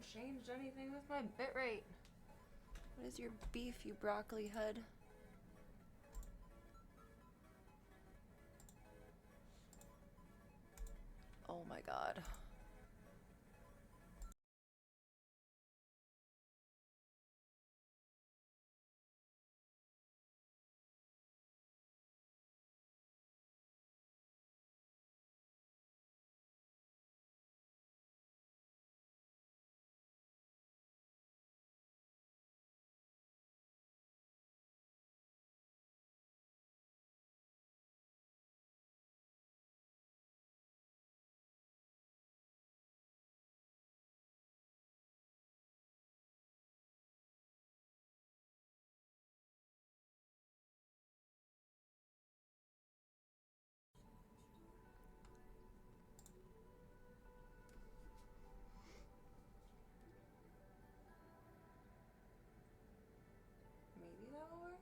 haven't changed anything with my bitrate. What is your beef, you broccoli head? Oh my god. Maybe that'll work?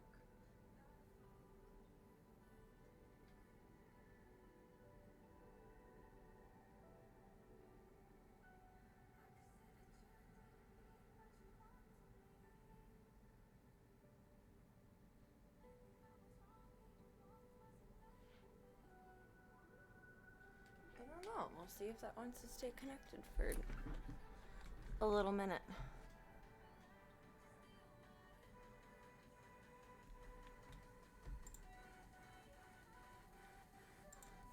I don't know. We'll see if that wants to stay connected for a little minute.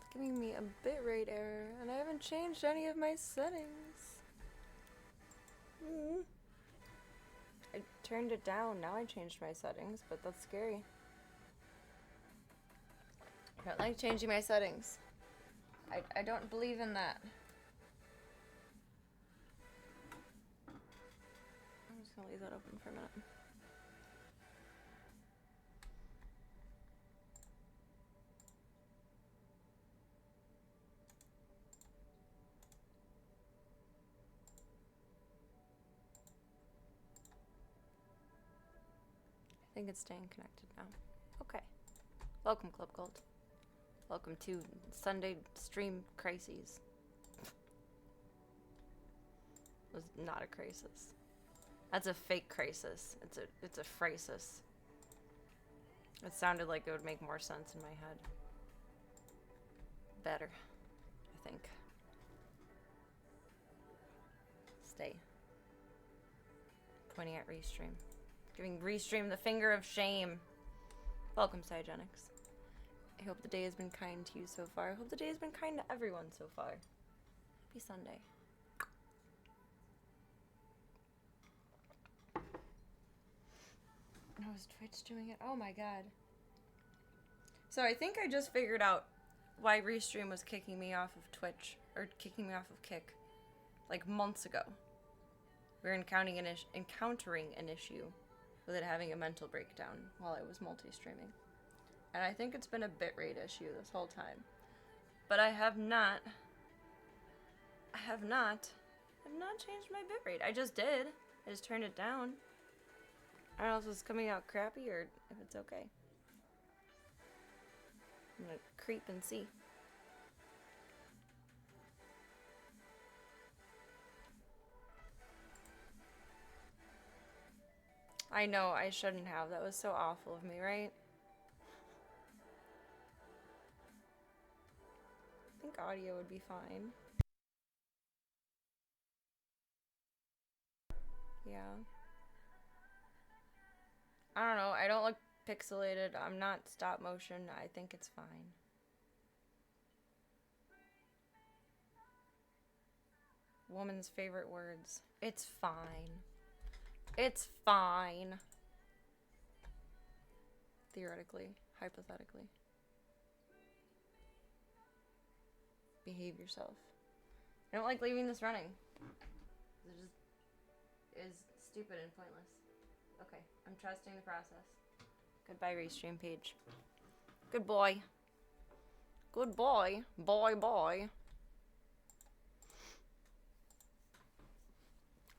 It's giving me a bitrate error, and I haven't changed any of my settings. I turned it down. Now I changed my settings, but that's scary. I don't like changing my settings. I don't believe in that. I'm just gonna leave that open for a minute. I think it's staying connected now. Okay. Welcome, Club Gold. Welcome to Sunday stream crises. It was not a crisis. That's a fake crisis. It's a phrasis. It sounded like it would make more sense in my head. Better, I think. Stay. Pointing at Restream. Giving Restream the finger of shame. Welcome, Cygenics. I hope the day has been kind to you so far. I hope the day has been kind to everyone so far. Happy Sunday. Oh, is Twitch doing it? Oh my god. So I think I just figured out why Restream was kicking me off of Twitch, or kicking me off of Kick, like months ago. We were encountering an issue with it having a mental breakdown while I was multi-streaming. And I think it's been a bitrate issue this whole time. But I have not changed my bitrate. I just did. I just turned it down. I don't know if it's coming out crappy or if it's okay. I'm gonna creep and see. I know, I shouldn't have. That was so awful of me, right? I think audio would be fine. Yeah. I don't know. I don't look pixelated. I'm not stop motion. I think it's fine. Woman's favorite words. It's fine. It's fine. Theoretically. Hypothetically. Behave yourself. I don't like leaving this running. It just is stupid and pointless. Okay, I'm trusting the process. Goodbye, Restream page. Good boy. Good boy. Boy.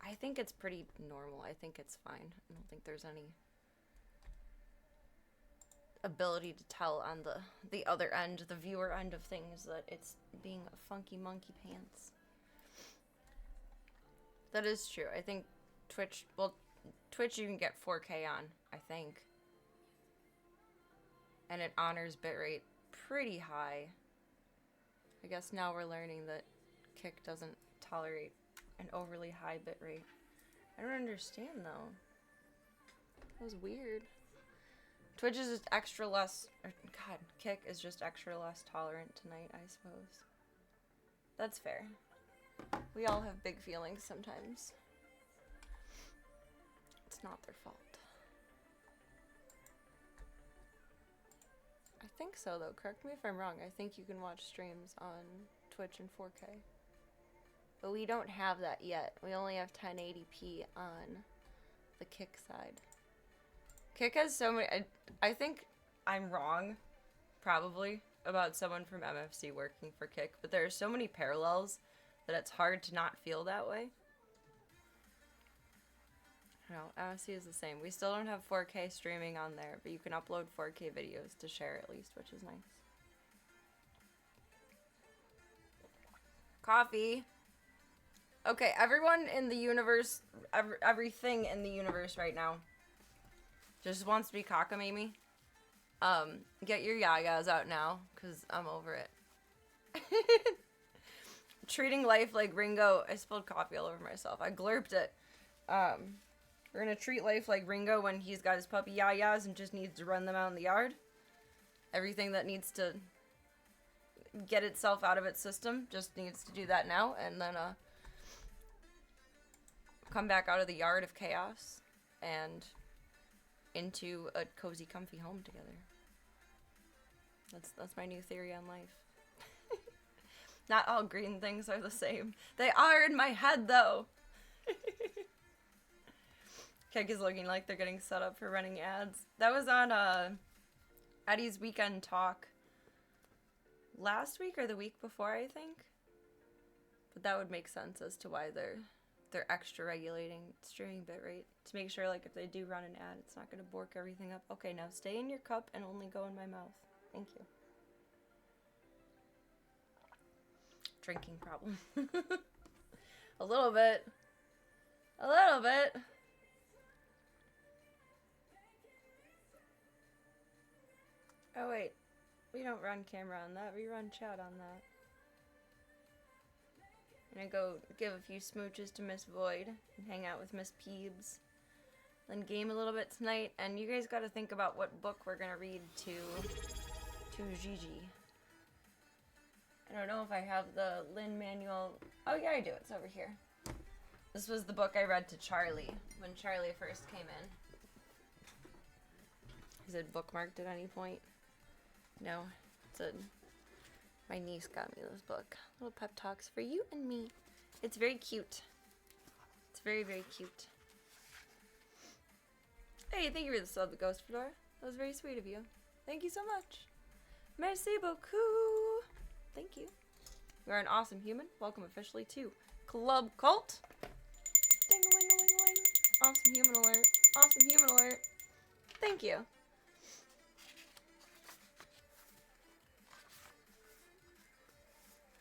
I think it's pretty normal. I think it's fine. I don't think there's any ability to tell on the other end, the viewer end of things, that it's being a funky monkey pants. That is true. I think Twitch, well, Twitch you can get 4K on, I think. And it honors bitrate pretty high. I guess now we're learning that Kick doesn't tolerate an overly high bitrate. I don't understand though. That was weird. Twitch is just extra less, or God, Kick is just extra less tolerant tonight, I suppose. That's fair. We all have big feelings sometimes. It's not their fault. I think so though, correct me if I'm wrong. I think you can watch streams on Twitch in 4K. But we don't have that yet. We only have 1080p on the Kick side. Kick has so many, I think I'm wrong, probably, about someone from MFC working for Kick, but there are so many parallels that it's hard to not feel that way. No, MFC is the same. We still don't have 4K streaming on there, but you can upload 4K videos to share at least, which is nice. Coffee. Okay, everyone in the universe, everything in the universe right now just wants to be cockamamie. Get your yayas out now, because I'm over it. Treating life like Ringo. I spilled coffee all over myself. I glurped it. We're gonna treat life like Ringo when he's got his puppy yayas and just needs to run them out in the yard. Everything that needs to get itself out of its system just needs to do that now, and then come back out of the yard of chaos and into a cozy, comfy home together. That's my new theory on life. Not all green things are the same. They are in my head, though. Keg is looking like they're getting set up for running ads. That was on Eddie's Weekend Talk last week or the week before, I think. But that would make sense as to why they're extra regulating streaming bitrate to make sure, like, if they do run an ad, it's not going to bork everything up. Okay, now stay in your cup and only go in my mouth. Thank you. Drinking problem. A little bit. A little bit. Oh wait, we don't run camera on that, we run chat on that. I'm gonna go give a few smooches to Miss Void and hang out with Miss Peebs. Then game a little bit tonight, and you guys gotta think about what book we're gonna read to Gigi. I don't know if I have the Lin manual. Oh yeah, I do, it's over here. This was the book I read to Charlie when Charlie first came in. Is it bookmarked at any point? No, my niece got me this book. Little pep talks for you and me. It's very cute. It's very, very cute. Hey, thank you for the sub, the Ghost Fedora. That was very sweet of you. Thank you so much. Merci beaucoup. Thank you. You are an awesome human. Welcome officially to Club Cult. Ding-a-ling-a-ling-a-ling. Awesome human alert. Awesome human alert. Thank you.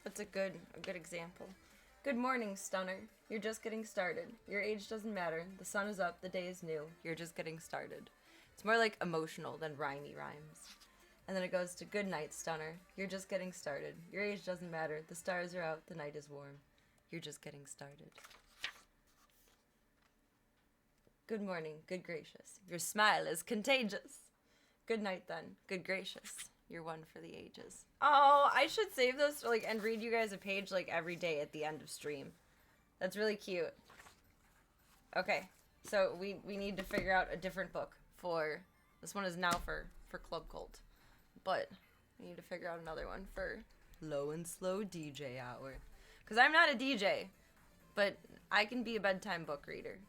That's a good example. Good morning, Stunner. You're just getting started. Your age doesn't matter. The sun is up. The day is new. You're just getting started. It's more like emotional than rhymey rhymes. And then it goes to good night, Stunner. You're just getting started. Your age doesn't matter. The stars are out. The night is warm. You're just getting started. Good morning. Good gracious. Your smile is contagious. Good night, then. Good gracious. You're one for the ages. Oh, I should save those and read you guys a page every day at the end of stream. That's really cute. Okay, so we need to figure out a different book for this one is now for Club Cult, but we need to figure out another one for Low and Slow DJ Hour, because I'm not a DJ, but I can be a bedtime book reader.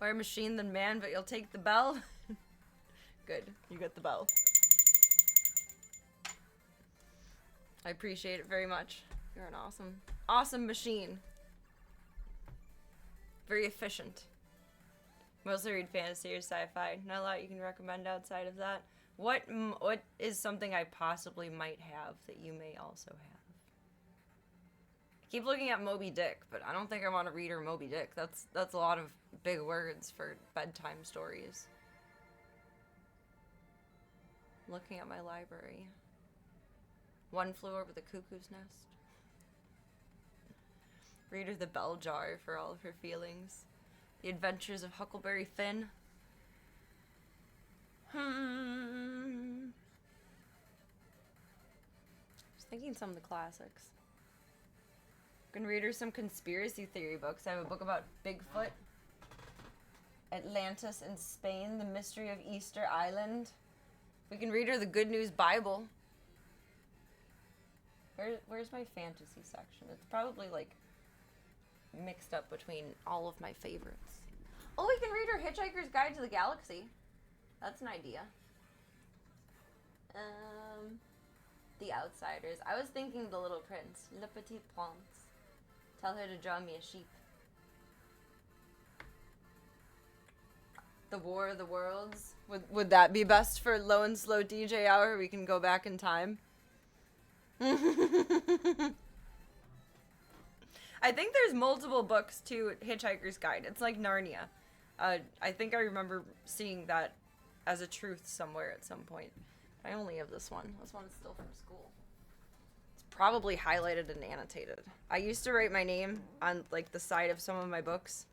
More machine than man, but you'll take the bell? Good, you get the bell. I appreciate it very much. You're an awesome machine. Very efficient. Mostly read fantasy or sci-fi. Not a lot you can recommend outside of that. What is something I possibly might have that you may also have? Keep looking at Moby Dick, but I don't think I want to read her Moby Dick. That's a lot of big words for bedtime stories. Looking at my library. One Flew Over the Cuckoo's Nest. Read her The Bell Jar for all of her feelings. The Adventures of Huckleberry Finn. Just thinking some of the classics. I'm gonna read her some conspiracy theory books. I have a book about Bigfoot, Atlantis in Spain, The Mystery of Easter Island. We can read her the Good News Bible. Where's my fantasy section? It's probably like mixed up between all of my favorites. Oh, we can read her Hitchhiker's Guide to the Galaxy. That's an idea. The Outsiders. I was thinking The Little Prince. Le Petit Prince. Tell her to draw me a sheep. The War of the Worlds. Would that be best for Low and Slow DJ Hour? We can go back in time. I think there's multiple books to Hitchhiker's Guide. It's like Narnia. I think I remember seeing that as a truth somewhere at some point. I only have this one. This one is still from school. It's probably highlighted and annotated. I used to write my name on like the side of some of my books.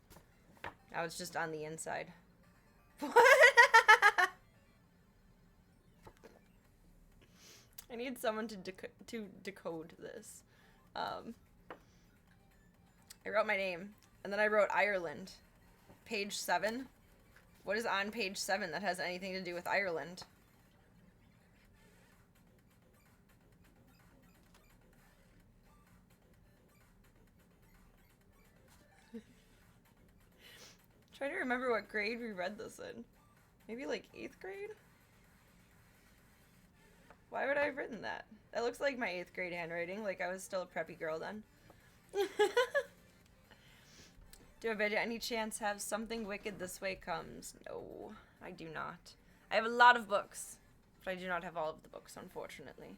Now it's just on the inside. What? I need someone to decode this. I wrote my name, and then I wrote Ireland. Page 7. What is on page 7 that has anything to do with Ireland? Trying to remember what grade we read this in. Maybe like 8th grade? Why would I have written that? That looks like my 8th grade handwriting, like I was still a preppy girl then. Do I by any chance have Something Wicked This Way Comes? No, I do not. I have a lot of books, but I do not have all of the books, unfortunately.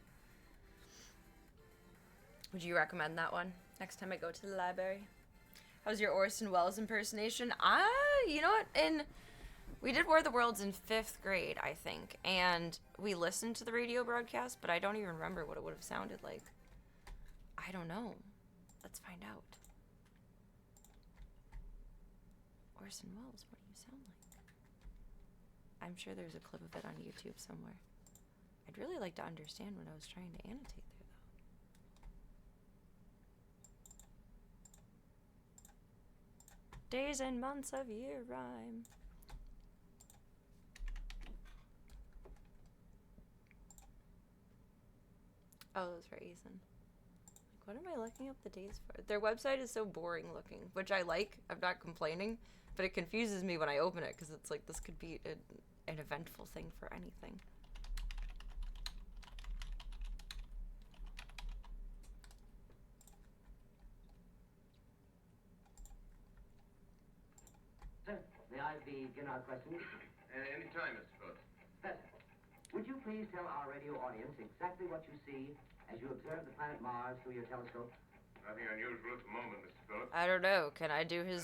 Would you recommend that one next time I go to the library? How's your Orson Welles impersonation? You know what? We did War of the Worlds in 5th grade, I think, and we listened to the radio broadcast, but I don't even remember what it would have sounded like. I don't know. Let's find out. Orson Welles, what do you sound like? I'm sure there's a clip of it on YouTube somewhere. I'd really like to understand what I was trying to annotate there, though. Days and months of year rhyme. Oh, those for Asen. Like, what am I looking up the days for? Their website is so boring looking, which I like. I'm not complaining, but it confuses me when I open it because it's like this could be an eventful thing for anything. Sir, may I begin our questions? Any time, Mr. Phillips. Professor, would you please tell our radio audience exactly what you see as you observe the planet Mars through your telescope? Nothing unusual at the moment, Mr. Phillips. I don't know. Can I do his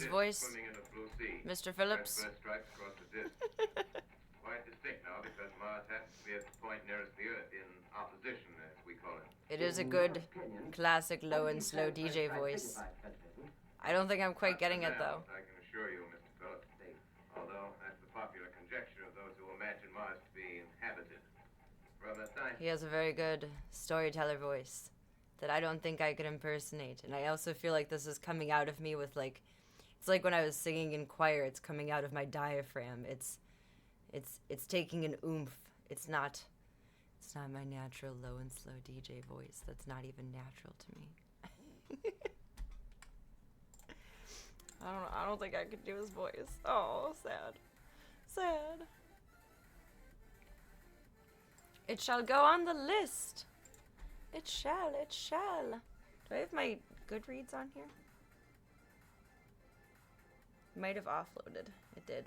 voice? Swimming in a blue sea. Mr. Phillips? Transverse stripes across the disk. Quite distinct now because Mars happens to be at the point nearest the Earth in opposition, as we call it. It is a good, classic low and slow DJ voice. I don't think I'm quite getting it, though. I can assure you, Mr. Phillips. Although that's the popular conjecture of those who imagine Mars to be inhabited. From a science... He has a very good storyteller voice that I don't think I could impersonate. And I also feel like this is coming out of me with like, it's like when I was singing in choir, it's coming out of my diaphragm. It's taking an oomph. It's not my natural low and slow DJ voice. That's not even natural to me. I don't think I could do his voice. Oh, sad. Sad. It shall go on the list. It shall. Do I have my Goodreads on here? Might have offloaded. It did.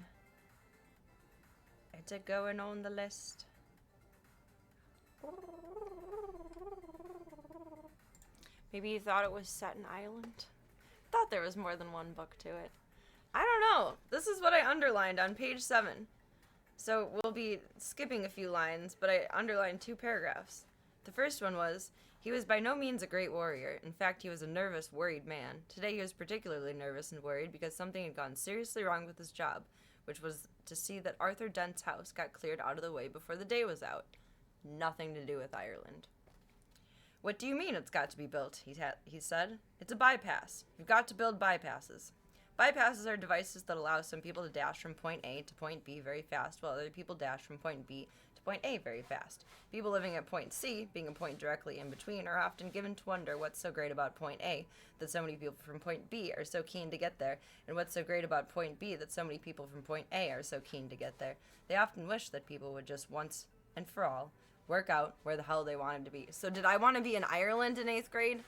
It's a going on the list. Maybe you thought it was set in Ireland? Thought there was more than one book to it. I don't know. This is what I underlined on page 7. So we'll be skipping a few lines, but I underlined 2 paragraphs. The first one was, he was by no means a great warrior. In fact, he was a nervous, worried man. Today he was particularly nervous and worried because something had gone seriously wrong with his job, which was to see that Arthur Dent's house got cleared out of the way before the day was out. Nothing to do with Ireland. What do you mean it's got to be built? He said. It's a bypass. You've got to build bypasses. Bypasses are devices that allow some people to dash from point A to point B very fast, while other people dash from point B to point A very fast. People living at point C, being a point directly in between, are often given to wonder what's so great about point A that so many people from point B are so keen to get there, and what's so great about point B that so many people from point A are so keen to get there. They often wish that people would just once and for all work out where the hell they wanted to be. So did I want to be in Ireland in 8th grade?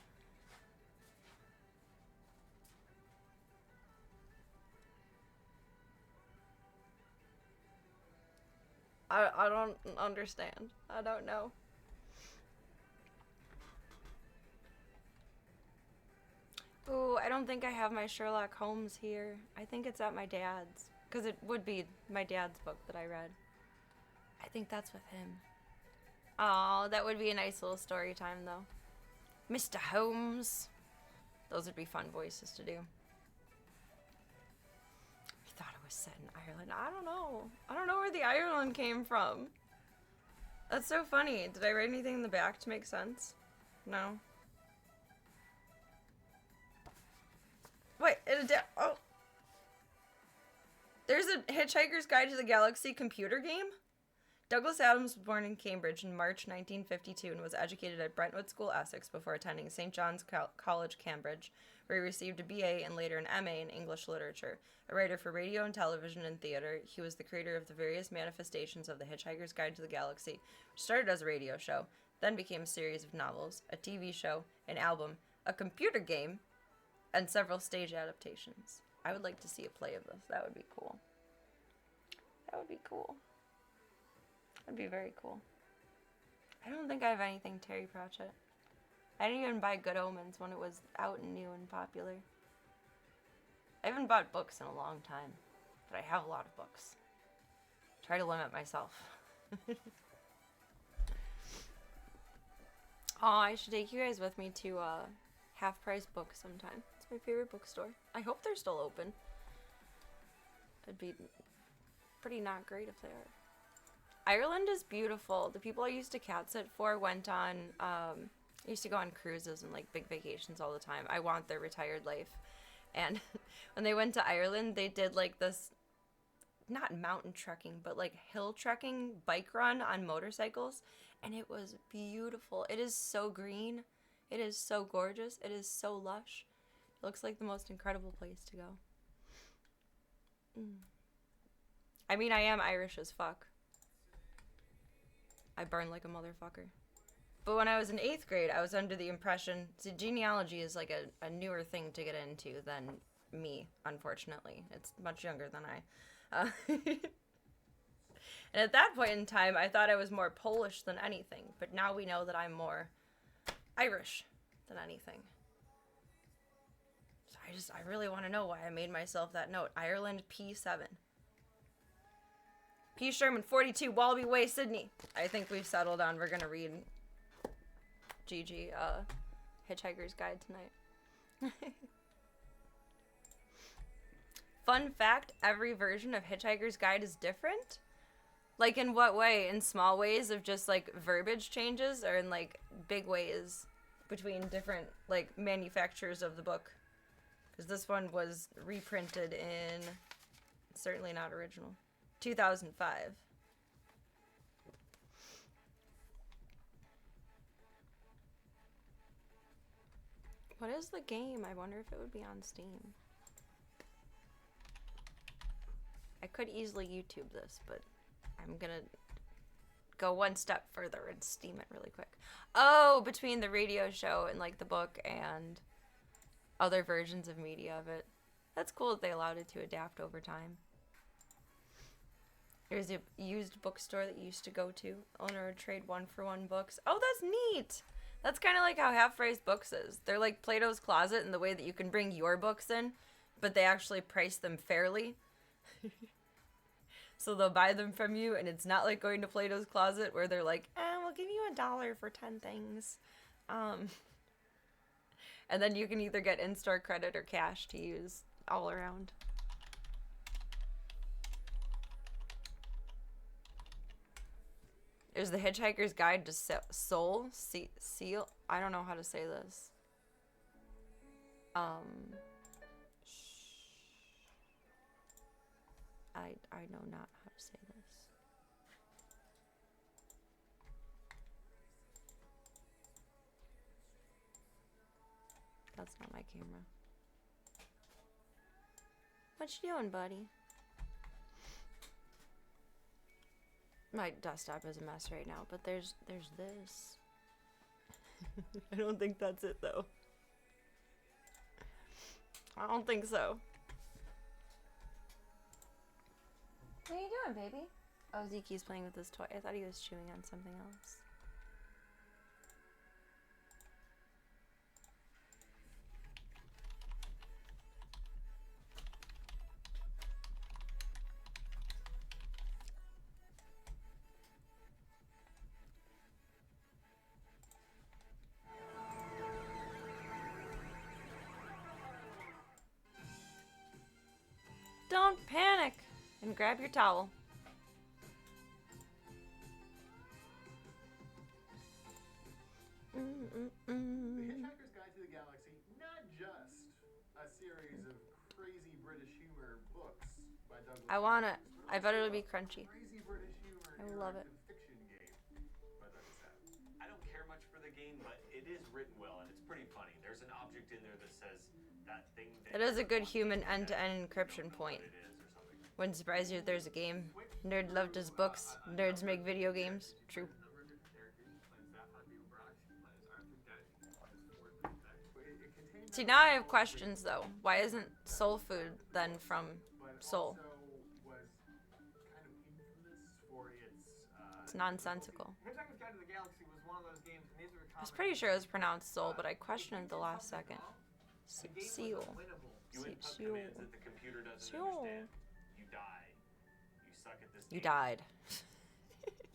I don't understand. I don't know. Ooh, I don't think I have my Sherlock Holmes here. I think it's at my dad's. Because it would be my dad's book that I read. I think that's with him. Oh, that would be a nice little story time, though. Mr. Holmes. Those would be fun voices to do. I thought it was set in Ireland. I don't know. I don't know where the Ireland came from. That's so funny. Did I write anything in the back to make sense? No. Wait, oh. There's a Hitchhiker's Guide to the Galaxy computer game? Douglas Adams was born in Cambridge in March 1952 and was educated at Brentwood School, Essex, before attending St. John's College, Cambridge, where he received a BA and later an MA in English literature. A writer for radio and television and theater, he was the creator of the various manifestations of the Hitchhiker's Guide to the Galaxy, which started as a radio show, then became a series of novels, a TV show, an album, a computer game, and several stage adaptations. I would like to see a play of this. That would be cool. That would be cool. That'd be very cool. I don't think I have anything Terry Pratchett. I didn't even buy Good Omens when it was out and new and popular. I haven't bought books in a long time, but I have a lot of books. Try to limit myself. Oh, I should take you guys with me to Half Price Books sometime. It's my favorite bookstore. I hope they're still open. It'd be pretty not great if they are. Ireland is beautiful. The people I used to cat sit for went on, I used to go on cruises and like big vacations all the time. I want their retired life. And when they went to Ireland, they did like this, not mountain trekking, but like hill trekking bike run on motorcycles. And it was beautiful. It is so green. It is so gorgeous. It is so lush. It looks like the most incredible place to go. I mean, I am Irish as fuck. I burn like a motherfucker. But when I was in 8th grade, I was under the impression... See, genealogy is like a newer thing to get into than me, unfortunately. It's much younger than I. And at that point in time, I thought I was more Polish than anything. But now we know that I'm more Irish than anything. So I really want to know why I made myself that note. Ireland P7. P. Sherman, 42, Wallaby Way, Sydney. I think we've settled on we're going to read Gigi, Hitchhiker's Guide tonight. Fun fact, every version of Hitchhiker's Guide is different. Like, in what way? In small ways of just, like, verbiage changes, or in, like, big ways between different, like, manufacturers of the book? Because this one was reprinted in, certainly not original, 2005. What is the game? I wonder if it would be on Steam. I could easily YouTube this, but I'm gonna go one step further and Steam it really quick. Oh, between the radio show and like the book and other versions of media of it. That's cool that they allowed it to adapt over time. There's a used bookstore that you used to go to. Owner would trade 1-for-1 books. Oh, that's neat! That's kind of like how Half Price Books is. They're like Plato's Closet in the way that you can bring your books in, but they actually price them fairly. So they'll buy them from you, and it's not like going to Plato's Closet where they're like, we'll give you $1 for 10 things. And then you can either get in-store credit or cash to use all around. There's the Hitchhiker's Guide to Soul. Seal? I don't know how to say this. I know not how to say this. That's not my camera. What you doing, buddy? My desktop is a mess right now, but there's this. I don't think that's it though. I don't think so. What are you doing, baby? Oh, Zeke's playing with his toy. I thought he was chewing on something else. Don't panic! And grab your towel. The Hitchhiker's Guide to the Galaxy, not just a series of crazy British humor books by Douglas I want it. Adams, I bet it'll be crunchy. crazy British humor I love it. interactive fiction game by Douglas Adams. I don't care much for the game, but it is written well and it's pretty funny. There's an object in there that says that thing that It is a good human end-to-end encryption point. it is or something. Wouldn't surprise you if there's a game. Nerd loved his books. Nerds make video games. True. See, now I have questions though. Why isn't soul food then from But Soul? also was kind of infamous for its It's nonsensical. Hitchhiker's Guide to the Galaxy was one of those games, and these were I was pretty sure it was pronounced soul, but I questioned it the last second. Seal. You input Seal. commands that the computer doesn't Seal. understand. You die. You suck at this You game. died.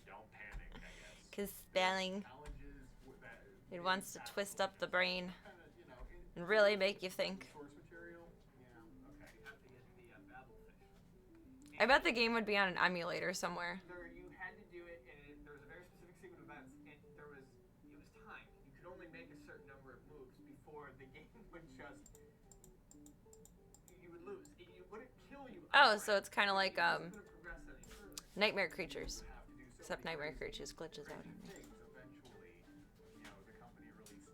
Don't panic, I guess. Cause spelling. challenges that It wants to twist up the brain kind of, you know, and really make you think. source material. Yeah, okay. You have to get the Babelfish. I bet the game would be on an emulator somewhere. There, you had to do it, and there was a very specific sequence of events, and it was timed. You could only make a certain number of moves before the game would just, you would lose. It wouldn't kill you. Oh, so it's kind of like It wasn't gonna progress any further. Nightmare Creatures. Have to do so Except many Nightmare crazy Creatures glitches out on me. things. Eventually, you know, the company released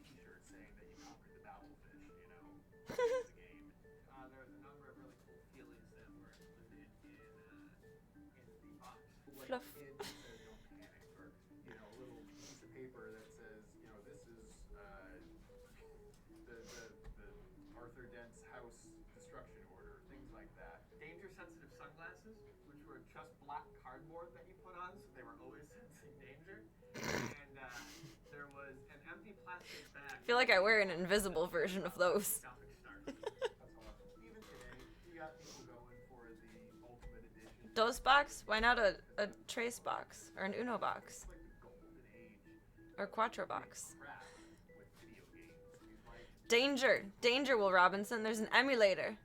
T-shirts saying that you conquered the Babelfish, you know, the game. There was a number of really cool feelies that were included in the box. Like Fluff. it says don't panic, or you know, a little piece of paper that says, you know, this is the Arthur Dent's house destruction order, things like that. Danger-sensitive sunglasses, which were just black cardboard that you put on, so they were always sensing danger. And there was an empty plastic bag. I feel like I wear an invisible version of those. Gothic stars. That's awesome. Even today, you got people going for the ultimate edition. Dos box? Why not a trace box or an Uno box It's like the golden age or Quattro box? craft with video games. You'd like Danger, Will Robinson. There's an emulator.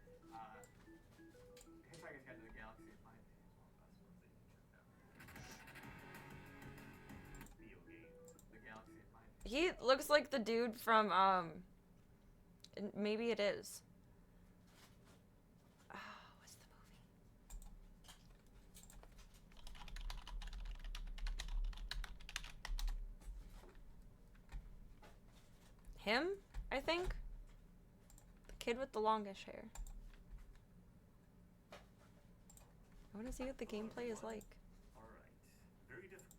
Hitchhiker's Guide to the Galaxy, in my opinion, is one of the best ones that you can check out. video games. The Galaxy, in my opinion. He looks like the dude from maybe it is. Oh, what's the movie? Him, I think. The kid with the longish hair. I want to see what the gameplay is like. All right. Very difficult.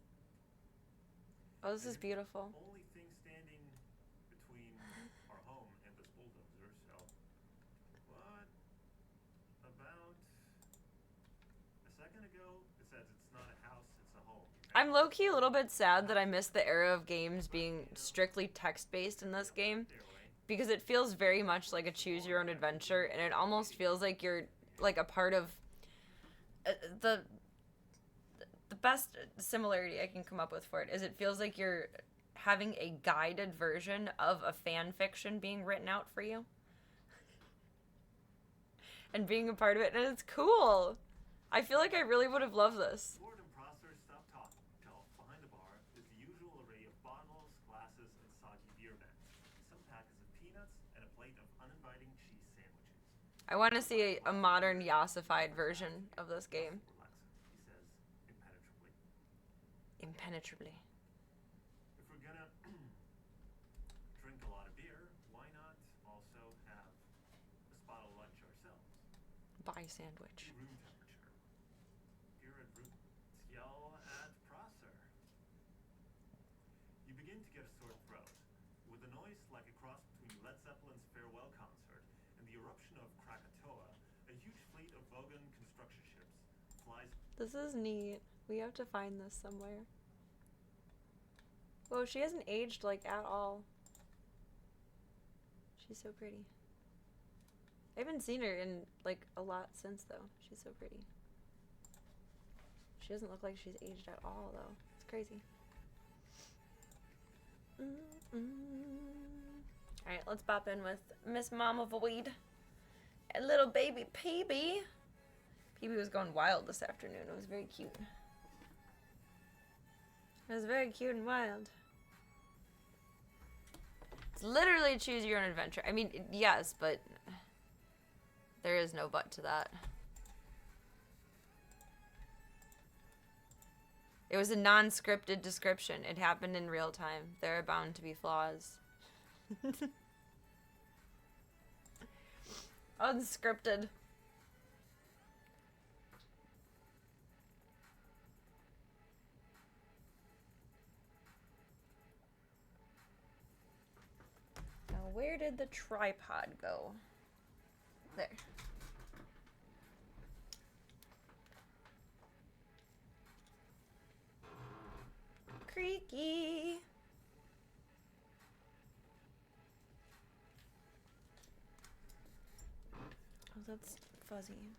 Oh, this is beautiful. Only thing standing between our home and this bulldozer, so what about a second ago it says it's not a house, it's a home. I'm low-key a little bit sad that I missed the era of games being strictly text-based in this game, because it feels very much like a choose-your-own-adventure, and it almost feels like you're like a part of the best similarity I can come up with for it is it feels like you're having a guided version of a fan fiction being written out for you and being a part of it, and it's cool. I feel like I really would have loved this. Lord and Prosser, stop talking. Behind the bar is the usual array of bottles, glasses, and soggy beer vents. Some packets of peanuts and a plate of uninviting cheese sandwiches. I want to see a modern yassified version of this game. Relaxing, he says, impenetrably. Impenetrably. If we're gonna drink a lot of beer, why not also have a spot of lunch ourselves? Buy sandwich. Room temperature. Here at room, yell at Prosser. You begin to get a sore throat, with a noise like a cross between Led Zeppelin's farewell concert and the eruption of Krakatoa. A huge fleet of Vogan construction ships flies. This is neat. We have to find this somewhere. Whoa, she hasn't aged like at all. She's so pretty. I haven't seen her in like a lot since though. She's so pretty. She doesn't look like she's aged at all though. It's crazy. Alright, let's bop in with Miss Mama Void. And little baby PB. PB was going wild this afternoon. It was very cute. It was very cute and wild. It's literally choose your own adventure. I mean, yes, but there is no but to that. It was a non-scripted description. It happened in real time. There are bound to be flaws. Unscripted. Now, where did the tripod go? There. Creaky. Oh, that's fuzzy.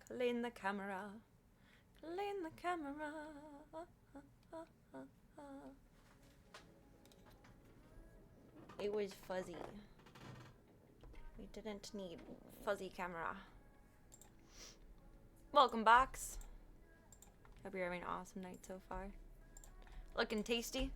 Clean the camera. Clean the camera. It was fuzzy. We didn't need fuzzy camera. Welcome, Box. Hope you're having an awesome night so far. Looking tasty.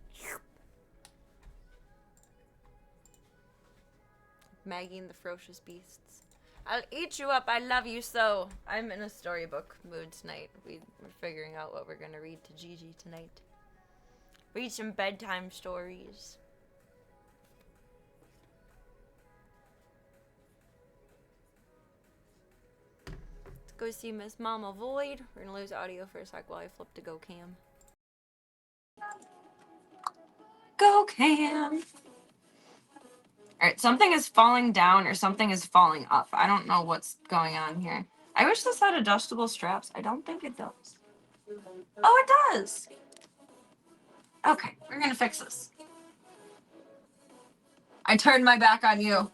Maggie and the Ferocious Beasts. I'll eat you up. I love you so. I'm in a storybook mood tonight. We're figuring out what we're going to read to Gigi tonight. Read some bedtime stories. Let's go see Miss Mama Void. We're going to lose audio for a sec while I flip to Go Cam. Go Cam! Alright, something is falling down or something is falling up. I don't know what's going on here. I wish this had adjustable straps. I don't think it does. Oh, it does! Okay, we're gonna fix this. I turned my back on you.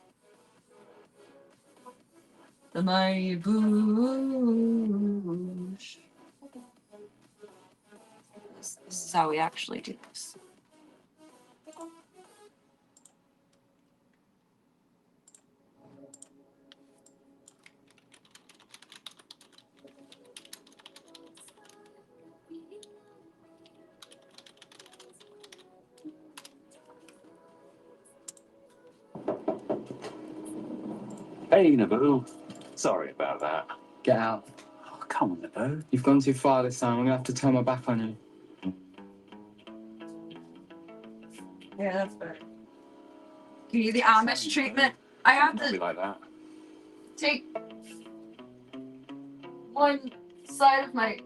The mighty Boosh. This is how we actually do this. Hey, Naboo. Sorry about that. Get out. Oh, come on, Naboo. You've gone too far this time. I'm gonna have to turn my back on you. Yeah, that's better. Give you the Amish treatment. I have Don't be to like that. take one side of my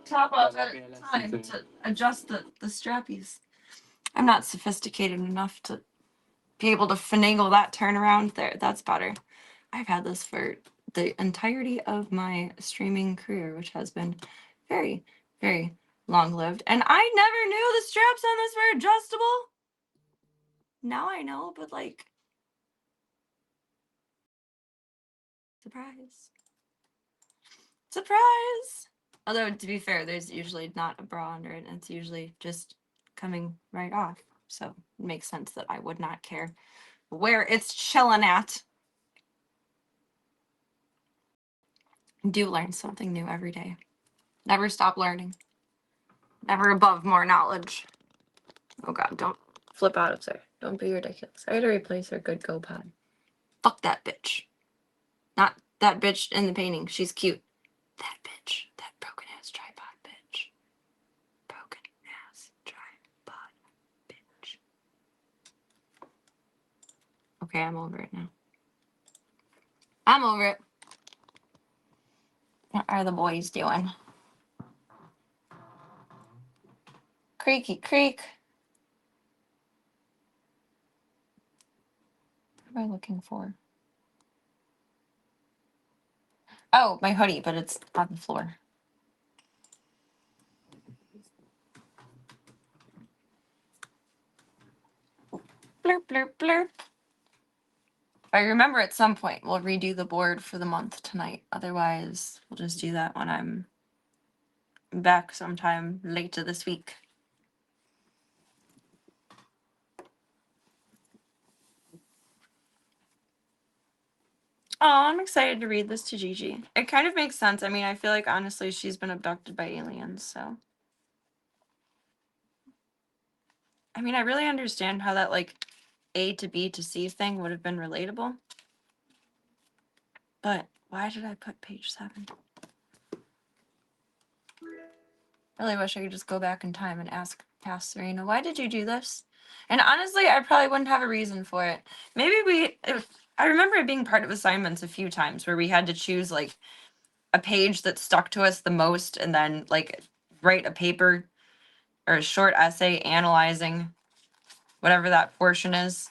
top off at a time to adjust the strappies. I'm not sophisticated enough to be able to finagle that turnaround there. That's better. I've had this for the entirety of my streaming career, which has been Very, very long-lived. And I never knew the straps on this were adjustable. Now I know, but like, surprise. Surprise! Although, to be fair, there's usually not a bra under it, and it's usually just coming right off. So it makes sense that I would not care where it's chilling at. Do learn something new every day. Never stop learning. Never above more knowledge. Oh god, don't flip out of there. Don't be ridiculous. I had to replace her good GoPod. Fuck that bitch. Not that bitch in the painting. She's cute. That bitch. That broken ass tripod bitch. Broken ass tripod bitch. Okay, I'm over it now. I'm over it. What are the boys doing? Creaky creak. What am I looking for? Oh, my hoodie, but it's on the floor. Blurp, blurp, blurp. If I remember at some point, we'll redo the board for the month tonight. Otherwise, we'll just do that when I'm back sometime later this week. Oh, I'm excited to read this to Gigi. It kind of makes sense. I mean, I feel like, honestly, she's been abducted by aliens, so. I mean, I really understand how that, like, A to B to C thing would have been relatable. But why did I put page 7? I really wish I could just go back in time and ask past Serena, why did you do this? And honestly, I probably wouldn't have a reason for it. Maybe I remember it being part of assignments a few times where we had to choose, like, a page that stuck to us the most and then, like, write a paper or a short essay analyzing whatever that portion is.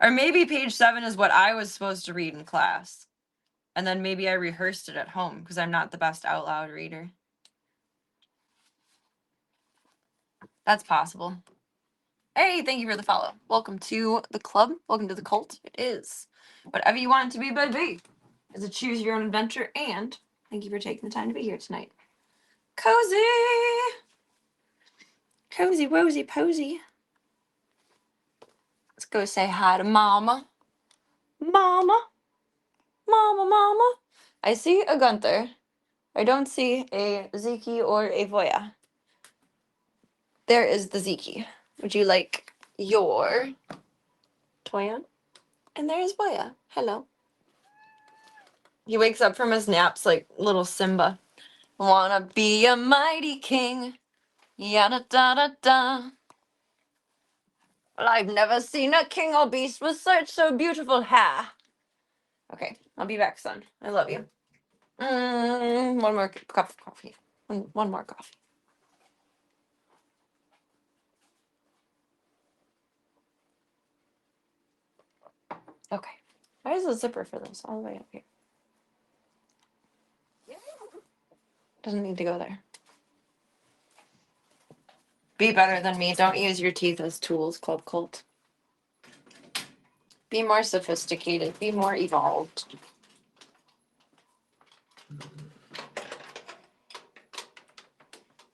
Or maybe page 7 is what I was supposed to read in class. And then maybe I rehearsed it at home because I'm not the best out loud reader. That's possible. Hey, thank you for the follow. Welcome to the club. Welcome to the cult. It is whatever you want it to be, baby. It's a choose your own adventure. And thank you for taking the time to be here tonight. Cozy. Cozy, wozy, posy. Let's go say hi to Mama. Mama. Mama, Mama. I see a Gunther. I don't see a Ziki or a Voya. There is the Ziki. Would you like your toy on? And there's Voya. Hello. He wakes up from his naps like little Simba. Wanna be a mighty king. Yada da da da. Well, I've never seen a king or beast with such so beautiful hair. Okay, I'll be back, son. I love you. One more cup of coffee. One more coffee. Okay. Why is the zipper for this all the way up here? Doesn't need to go there. Be better than me. Don't use your teeth as tools, Club Cult. Be more sophisticated. Be more evolved.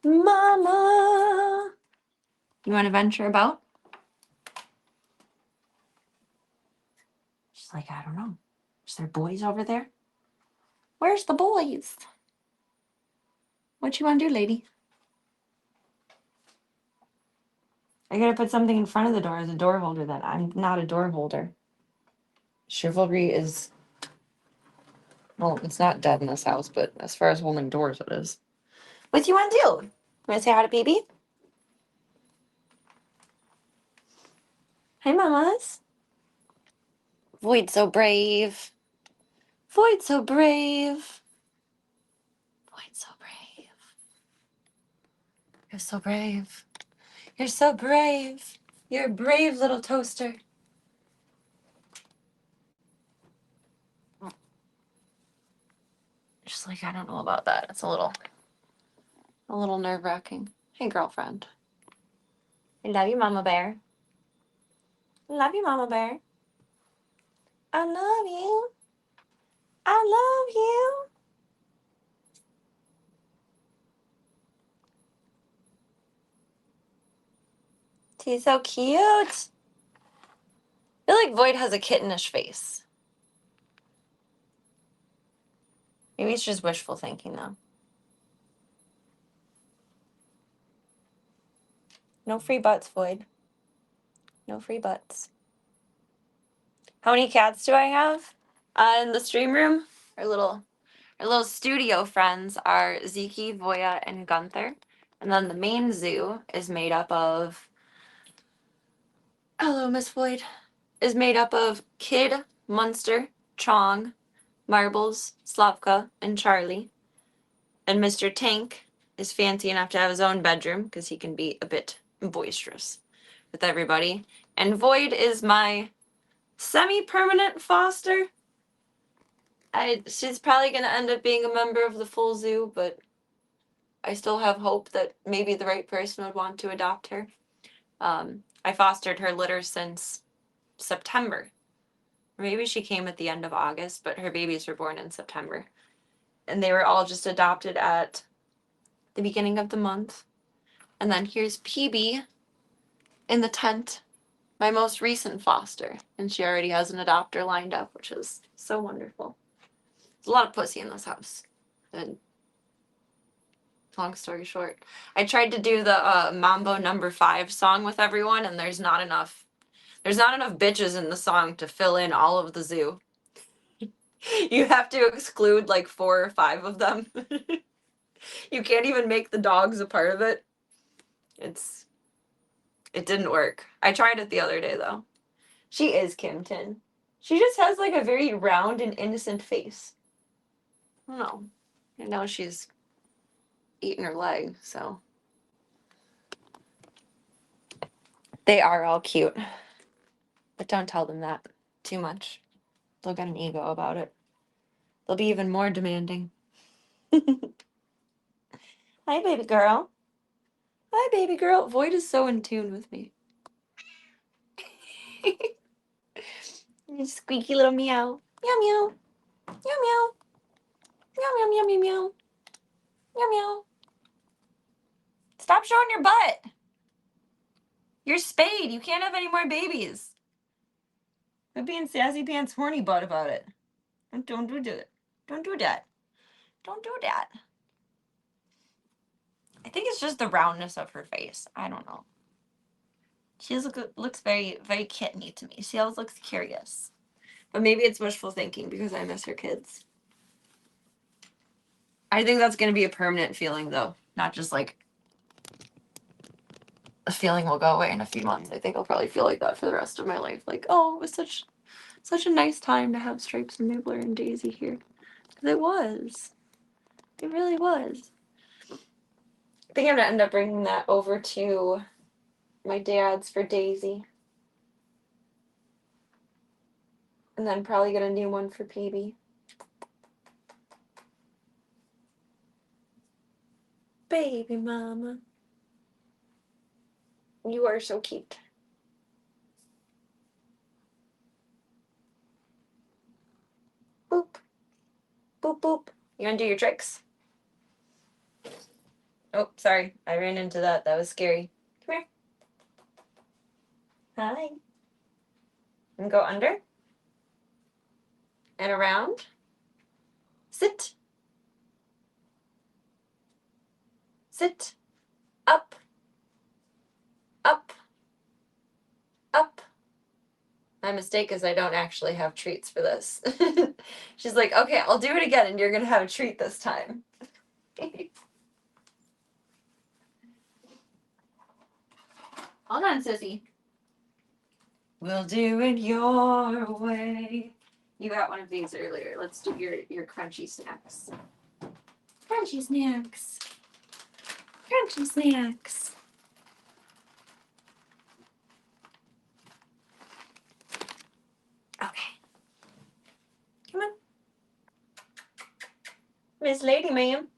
Mama! You want to venture about? She's like, I don't know. Is there boys over there? Where's the boys? What you want to do, lady? I gotta put something in front of the door as a door holder then. I'm not a door holder. Chivalry is... Well, it's not dead in this house, but as far as holding doors, it is. What do you want to do? You want to say hi to baby? Hi, mamas. Void so brave. Void so brave. Void so brave. You're so brave. You're so brave. You're a brave little toaster. You're just like, I don't know about that. It's a little nerve-wracking. Hey, girlfriend. I love you, Mama Bear. I love you, Mama Bear. I love you. I love you. He's so cute. I feel like Void has a kittenish face. Maybe it's just wishful thinking, though. No free butts, Void. No free butts. How many cats do I have? In the stream room, our little studio friends are Ziki, Voya, and Gunther. And then the main zoo is made up of... Hello, Miss Void. Is made up of Kid, Munster, Chong, Marbles, Slavka, and Charlie. And Mr. Tank is fancy enough to have his own bedroom because he can be a bit boisterous with everybody. And Void is my semi-permanent foster. She's probably going to end up being a member of the full zoo, but I still have hope that maybe the right person would want to adopt her. I fostered her litter since September. Maybe she came at the end of August, but her babies were born in September. And they were all just adopted at the beginning of the month. And then here's PB in the tent, my most recent foster. And she already has an adopter lined up, which is so wonderful. There's a lot of pussy in this house. And long story short, I tried to do the Mambo number 5 song with everyone, and there's not enough bitches in the song to fill in all of the zoo. You have to exclude like 4 or 5 of them. You can't even make the dogs a part of it. It didn't work. I tried it the other day though. She is Kimton. She just has like a very round and innocent face. I don't know. And now she's eating her leg, so. They are all cute. But don't tell them that too much. They'll get an ego about it. They'll be even more demanding. Hi, baby girl. Hi, baby girl. Void is so in tune with me. You squeaky little meow. Meow, meow. Meow, meow. Meow, meow, meow, meow, meow. Meow, meow. Stop showing your butt. You're spayed. You can't have any more babies. Quit being sassy pants horny butt about it. Don't do that. Don't do that. Don't do that. I think it's just the roundness of her face. I don't know. She looks very, very kitteny to me. She always looks curious. But maybe it's wishful thinking because I miss her kids. I think that's going to be a permanent feeling, though. Not just like a feeling will go away in a few months. I think I'll probably feel like that for the rest of my life. Like, oh, it was such a nice time to have Stripes and Nibbler and Daisy here. Because it was. It really was. I think I'm going to end up bringing that over to my dad's for Daisy. And then probably get a new one for PB. Baby mama. You are so cute. Boop. Boop, boop. You want to do your tricks? Oh, sorry. I ran into that. That was scary. Come here. Hi. And go under. And around. Sit. Sit. Up. Up. Up. My mistake is I don't actually have treats for this. She's like, okay, I'll do it again and you're going to have a treat this time. Hold on, sissy. We'll do it your way. You got one of these earlier. Let's do your crunchy snacks. Crunchy snacks. Crunchy snacks. Okay. Come on. Miss Lady Ma'am.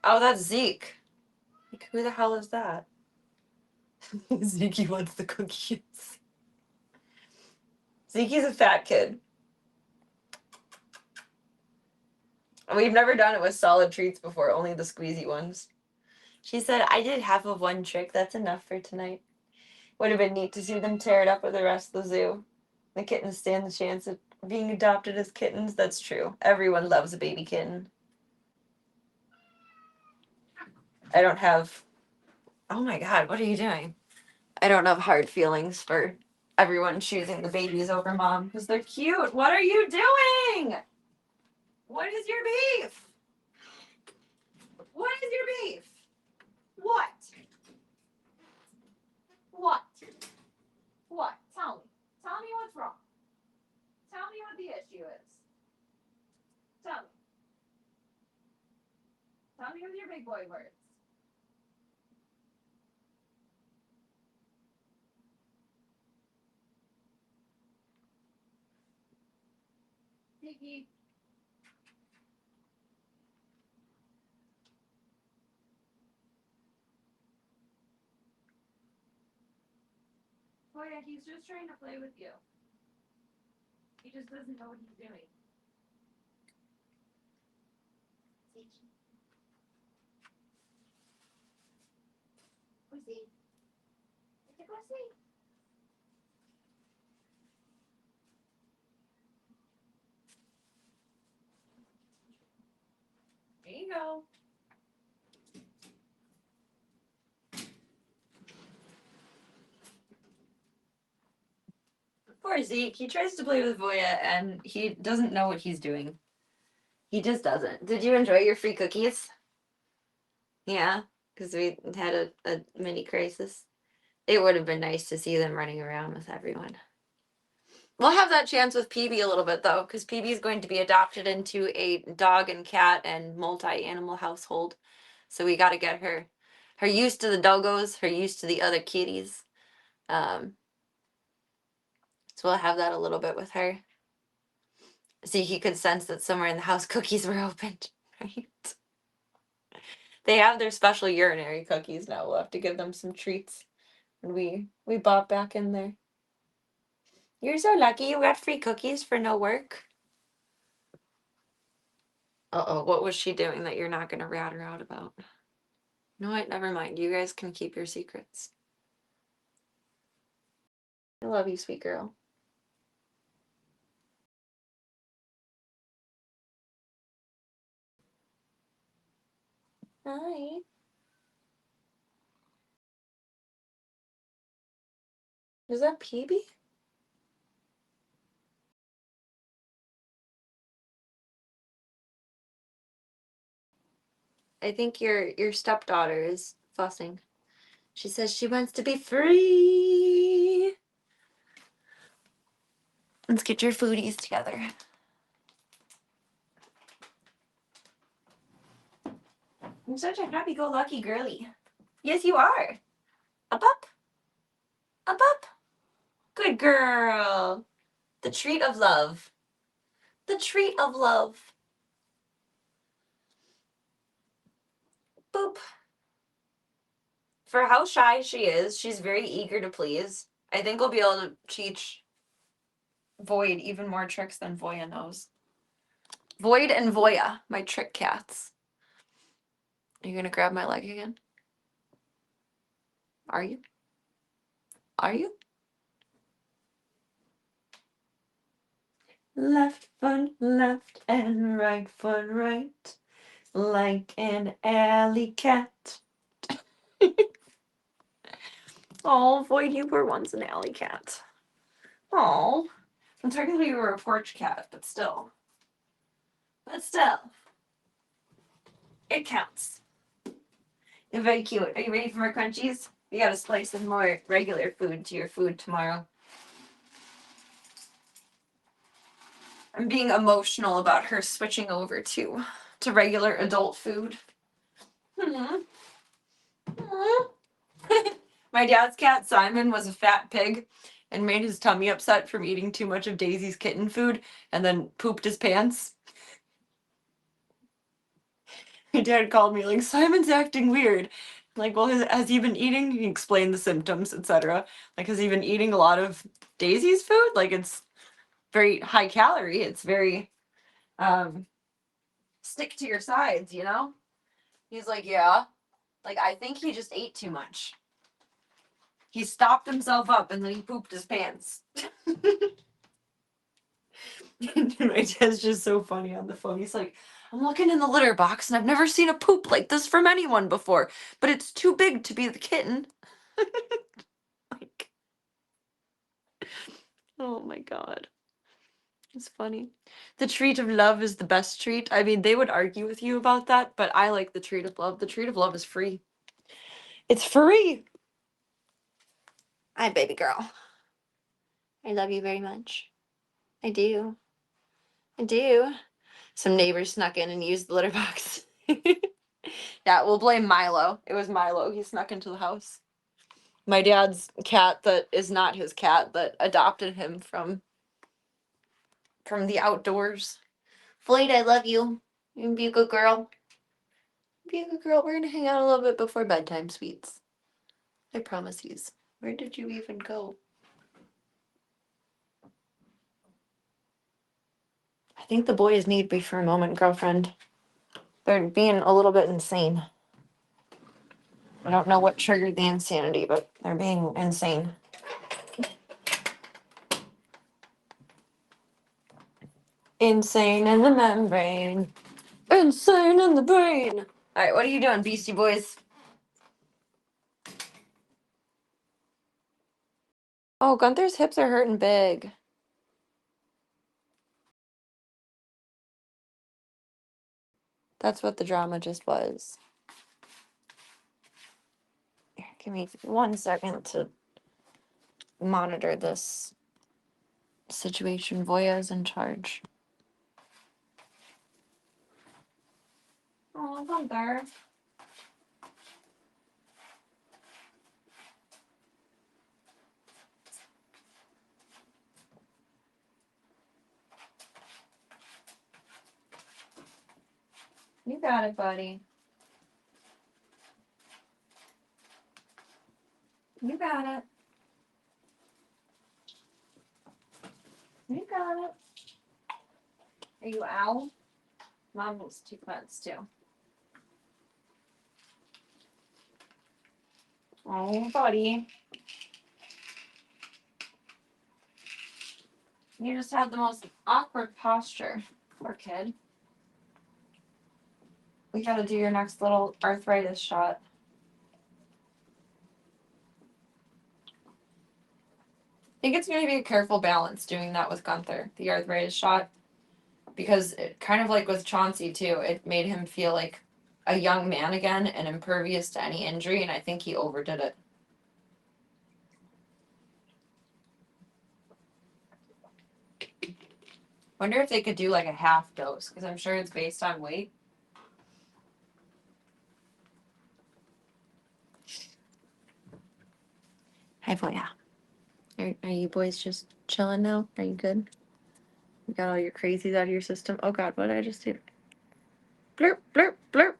Oh, that's Zeke. Like, who the hell is that? Zeke wants the cookies. Zeke's a fat kid. We've never done it with solid treats before, only the squeezy ones. She said, I did half of one trick. That's enough for tonight. Would have been neat to see them tear it up with the rest of the zoo. The kittens stand the chance of being adopted as kittens. That's true. Everyone loves a baby kitten. I don't have... Oh my god, what are you doing? I don't have hard feelings for everyone choosing the babies over mom because they're cute. What are you doing? What is your beef? What is your beef? What? What? What? Tell me. Tell me what's wrong. Tell me what the issue is. Tell me. Tell me with your big boy words. Ziggy. Oh yeah, he's just trying to play with you. He just doesn't know what he's doing. Ziggy. Pussy. It's a pussy. There you go. Poor Zeke. He tries to play with Voya and he doesn't know what he's doing. He just doesn't. Did you enjoy your free cookies? Yeah, because we had a mini crisis. It would have been nice to see them running around with everyone. We'll have that chance with PB a little bit, though, because PB is going to be adopted into a dog and cat and multi-animal household. So we got to get her used to the doggos, her used to the other kitties. So we'll have that a little bit with her. See, he could sense that somewhere in the house cookies were opened, right? They have their special urinary cookies now. We'll have to give them some treats. And we bop back in there. You're so lucky you got free cookies for no work. Uh-oh, what was she doing that you're not going to rat her out about? You know what? Never mind. You guys can keep your secrets. I love you, sweet girl. Hi. Is that PB? I think your stepdaughter is fussing. She says she wants to be free. Let's get your foodies together. I'm such a happy-go-lucky girly. Yes, you are. Up, up. Up, up. Good girl. The treat of love. The treat of love. Boop. For how shy she is, she's very eager to please. I think we'll be able to teach Void even more tricks than Voya knows. Void and Voya, my trick cats. Are you gonna grab my leg again? Are you? Are you? Left foot left and right foot right, like an alley cat. Oh, Void, you were once an alley cat. Oh, and technically you were a porch cat, but still. But still. It counts. You're very cute. Are you ready for more crunchies? You gotta splice some more regular food to your food tomorrow. I'm being emotional about her switching over to regular adult food. My dad's cat, Simon, was a fat pig, and made his tummy upset from eating too much of Daisy's kitten food and then pooped his pants. My dad called me like, Simon's acting weird. Like, well, has he been eating? He explained the symptoms, etc. Like, has he been eating a lot of Daisy's food? Like, it's very high calorie. It's very stick to your sides, you know? He's like, yeah. Like, I think he just ate too much. He stopped himself up and then he pooped his pants. My dad's just so funny on the phone. He's like, I'm looking in the litter box and I've never seen a poop like this from anyone before, but it's too big to be the kitten. Like, oh my god. It's funny. The treat of love is the best treat. I mean, they would argue with you about that, but I like the treat of love. The treat of love is free. It's free. Hi, baby girl. I love you very much. I do. I do. Some neighbors snuck in and used the litter box. Yeah, we'll blame Milo. It was Milo. He snuck into the house. My dad's cat that is not his cat that adopted him from the outdoors. Floyd, I love you. You can be a good girl. Be a good girl. We're gonna hang out a little bit before bedtime, sweets. I promise you. Where did you even go? I think the boys need me for a moment, girlfriend. They're being a little bit insane. I don't know what triggered the insanity, but they're being insane. Insane in the membrane. Insane in the brain. Alright, what are you doing, Beastie Boys? Oh, Gunther's hips are hurting big. That's what the drama just was. Here, give me 1 second to monitor this situation. Voya is in charge. Oh, Gunther. You got it, buddy. You got it. You got it. Are you owl? Mom has 2 pets too. Oh, buddy. You just have the most awkward posture. Poor kid. We gotta do your next little arthritis shot. I think it's gonna be a careful balance doing that with Gunther, the arthritis shot. Because it kind of like with Chauncey too, it made him feel like a young man again and impervious to any injury, and I think he overdid it. Wonder if they could do like a half dose, because I'm sure it's based on weight. Hi, Voya. Are you boys just chilling now? Are you good? You got all your crazies out of your system? Oh god, what did I just do? Blurp, blurp, blurp.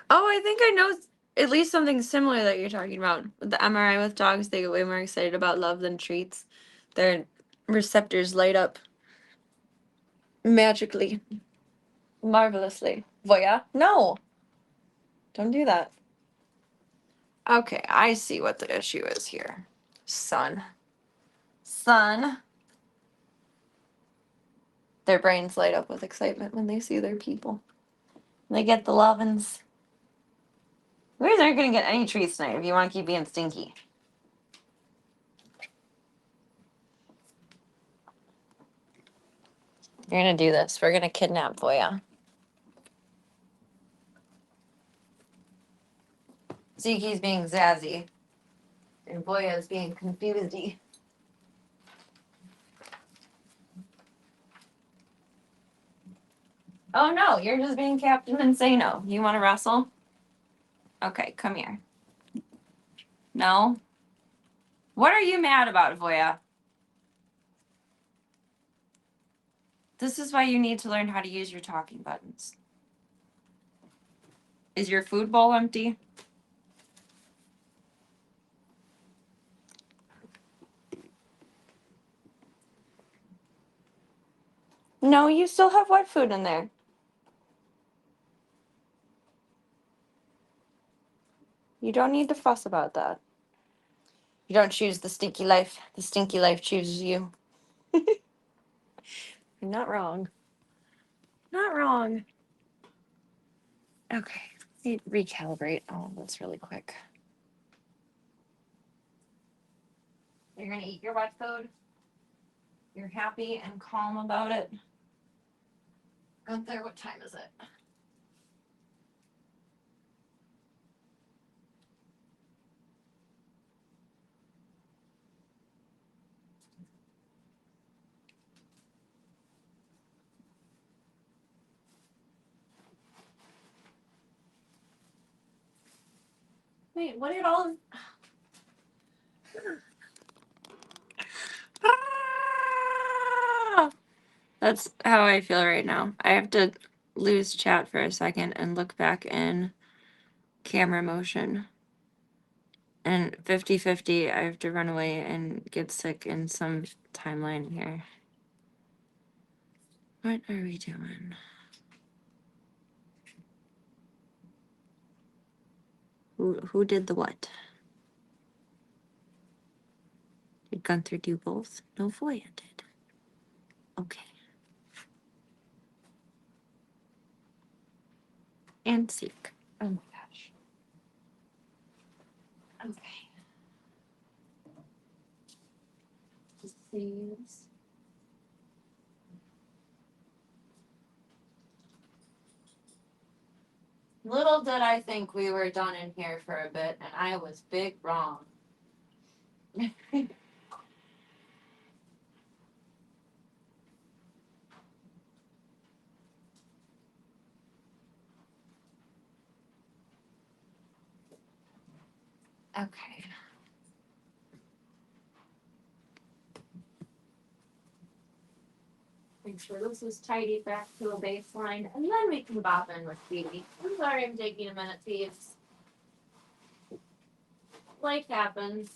Oh, I think I know at least something similar that you're talking about. With the MRI with dogs, they get way more excited about love than treats. Their receptors light up magically, marvelously. Voya? No! Don't do that. Okay, I see what the issue is here. Son. Their brains light up with excitement when they see their people. They get the lovin's. You guys aren't gonna get any treats tonight if you want to keep being stinky. You're gonna do this. We're gonna kidnap Voya. Zeke's being zazzy. And Voya is being confusedy. Oh no, you're just being Captain Insano. You wanna wrestle? Okay, come here. No? What are you mad about, Voya? This is why you need to learn how to use your talking buttons. Is your food bowl empty? No, you still have wet food in there. You don't need to fuss about that. You don't choose the stinky life. The stinky life chooses you. You're not wrong. Not wrong. Okay, let me recalibrate all of this really quick. You're gonna eat your wet food. You're happy and calm about it. Gunther, what time is it? Wait, what did all of... That's how I feel right now. I have to lose chat for a second and look back in camera motion. And 50-50, I have to run away and get sick in some timeline here. What are we doing? Who did the what? Did Gunther do both? No, Voya did. Okay. And seek. Oh my gosh. Okay. Disease. Little did I think we were done in here for a bit, and I was big wrong. Okay. Make sure this is tidy back to a baseline, and then we can bop in with Phoebe. I'm sorry I'm taking a minute, Phoebes. Life happens.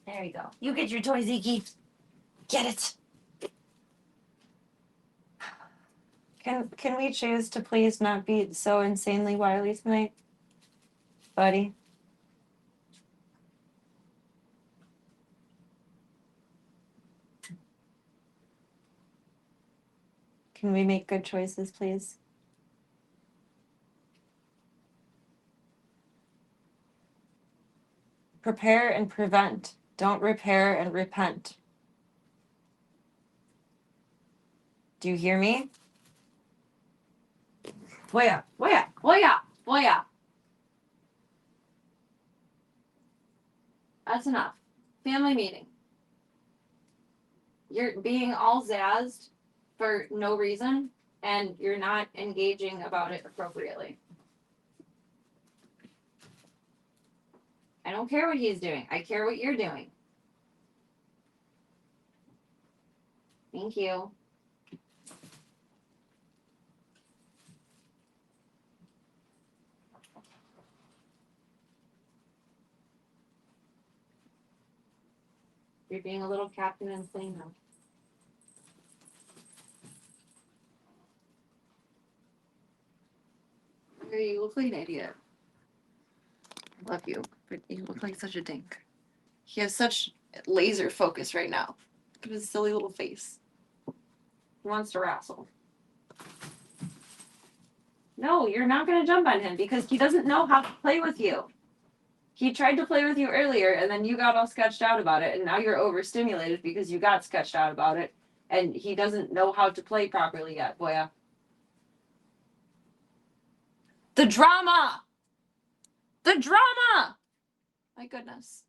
There you go. You get your toy, Zeke. Get it. Can we choose to please not be so insanely wily tonight, buddy? Can we make good choices, please? Prepare and prevent. Don't repair and repent. Do you hear me? Voya, Voya, Voya, Voya. That's enough. Family meeting. You're being all zazzed for no reason, and you're not engaging about it appropriately. I don't care what he's doing. I care what you're doing. Thank you. You're being a little captain insane now. You look like an idiot. I love you, but you look like such a dink. He has such laser focus right now. Look at his silly little face. He wants to wrestle. No, you're not going to jump on him because he doesn't know how to play with you. He tried to play with you earlier, and then you got all sketched out about it, and now you're overstimulated because you got sketched out about it, and he doesn't know how to play properly yet, Voya. The drama! The drama! My goodness.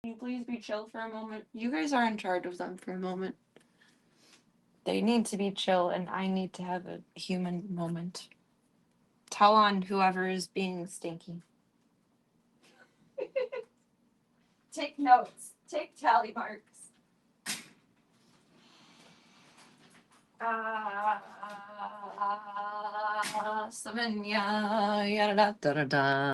you please be chill for a moment? You guys are in charge of them for a moment. They need to be chill, and I need to have a human moment. Tell on whoever is being stinky. Take notes. Take tally marks. Slovenia, yada da da da da.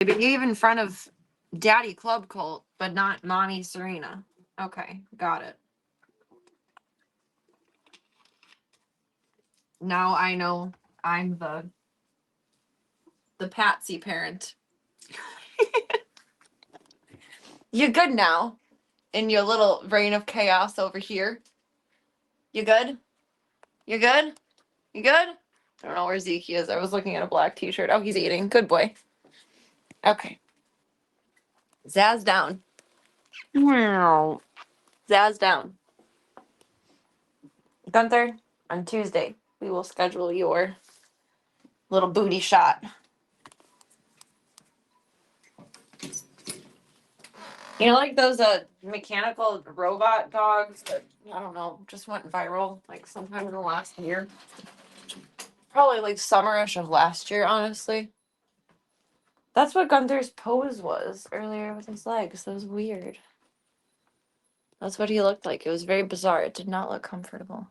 But you in front of Daddy Club Cult, but not Mommy Serena. Okay, got it. Now I know I'm the patsy parent. You good now? In your little reign of chaos over here? You good? You good? You good? I don't know where Zeke is. I was looking at a black t-shirt. Oh, he's eating. Good boy. Okay. Zaz down. Meow. Zaz down. Gunther, on Tuesday, we will schedule your little booty shot. You know, like those mechanical robot dogs that, I don't know, just went viral like sometime in the last year. Probably like summerish of last year, honestly. That's what Gunther's pose was earlier with his legs. That was weird. That's what he looked like. It was very bizarre. It did not look comfortable.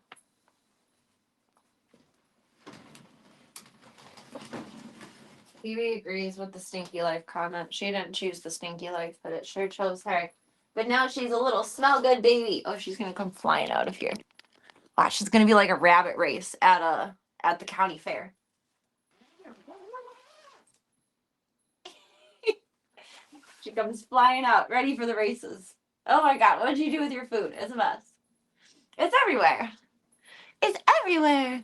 Phoebe agrees with the stinky life comment. She didn't choose the stinky life, but it sure chose her. But now she's a little smell good baby. Oh, she's gonna come flying out of here. Watch, it's gonna be like a rabbit race at the county fair. She comes flying out, ready for the races. Oh my god, what did you do with your food? It's a mess. It's everywhere. It's everywhere.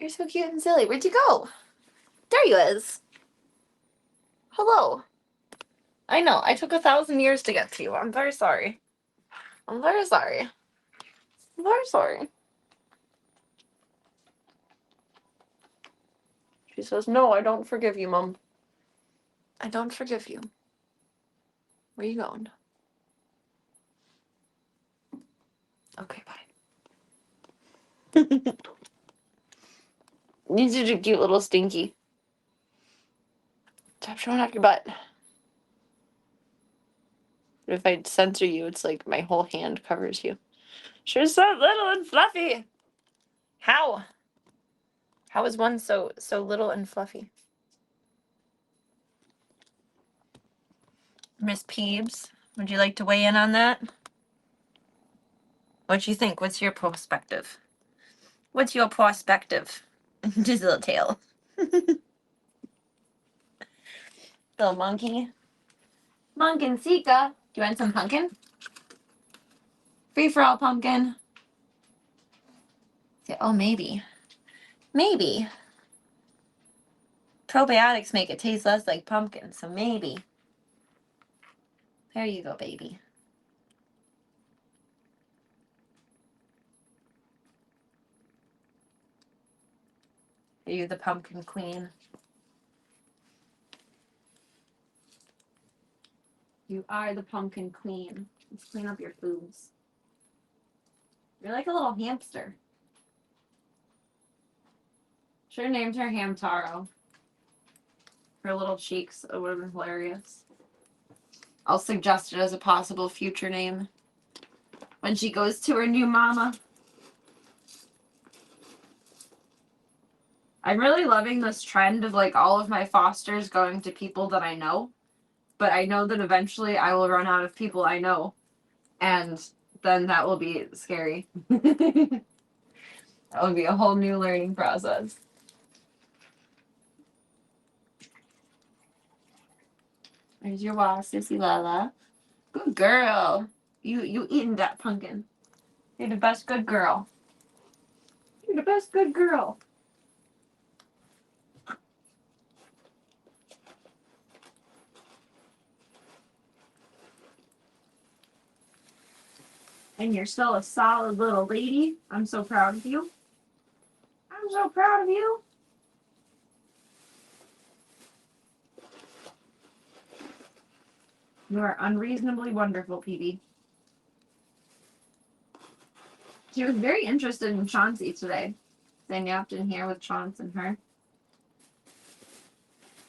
You're so cute and silly. Where'd you go? There you is. Hello. I know, I took 1,000 years to get to you. I'm very sorry. I'm very sorry. I'm very sorry. She says, no, I don't forgive you, Mom. I don't forgive you. Where are you going? Okay, bye. You're such a cute little stinky. Stop showing off your butt. If I censor you, it's like my whole hand covers you. She's so little and fluffy. How? How is one so little and fluffy? Miss Peebs, would you like to weigh in on that? What do you think? What's your perspective? What's your perspective? Just a little tail. Little monkey. Munkin Sika. Do you want some pumpkin? Free for all pumpkin. Say, oh, maybe. Maybe. Probiotics make it taste less like pumpkin, so maybe. There you go, baby. Are you the pumpkin queen? You are the pumpkin queen. Let's clean up your foods. You're like a little hamster. Should have named her Hamtaro. Her little cheeks. It would have been hilarious. I'll suggest it as a possible future name when she goes to her new mama. I'm really loving this trend of like all of my fosters going to people that I know. But I know that eventually I will run out of people I know. And then that will be scary. That will be a whole new learning process. There's your wa, Sissy Lala. Good girl. You eating that pumpkin. You're the best good girl. You're the best good girl. And you're still a solid little lady. I'm so proud of you. I'm so proud of you. You are unreasonably wonderful, PB. She was very interested in Chauncey today. They napped in here with Chauncey and her.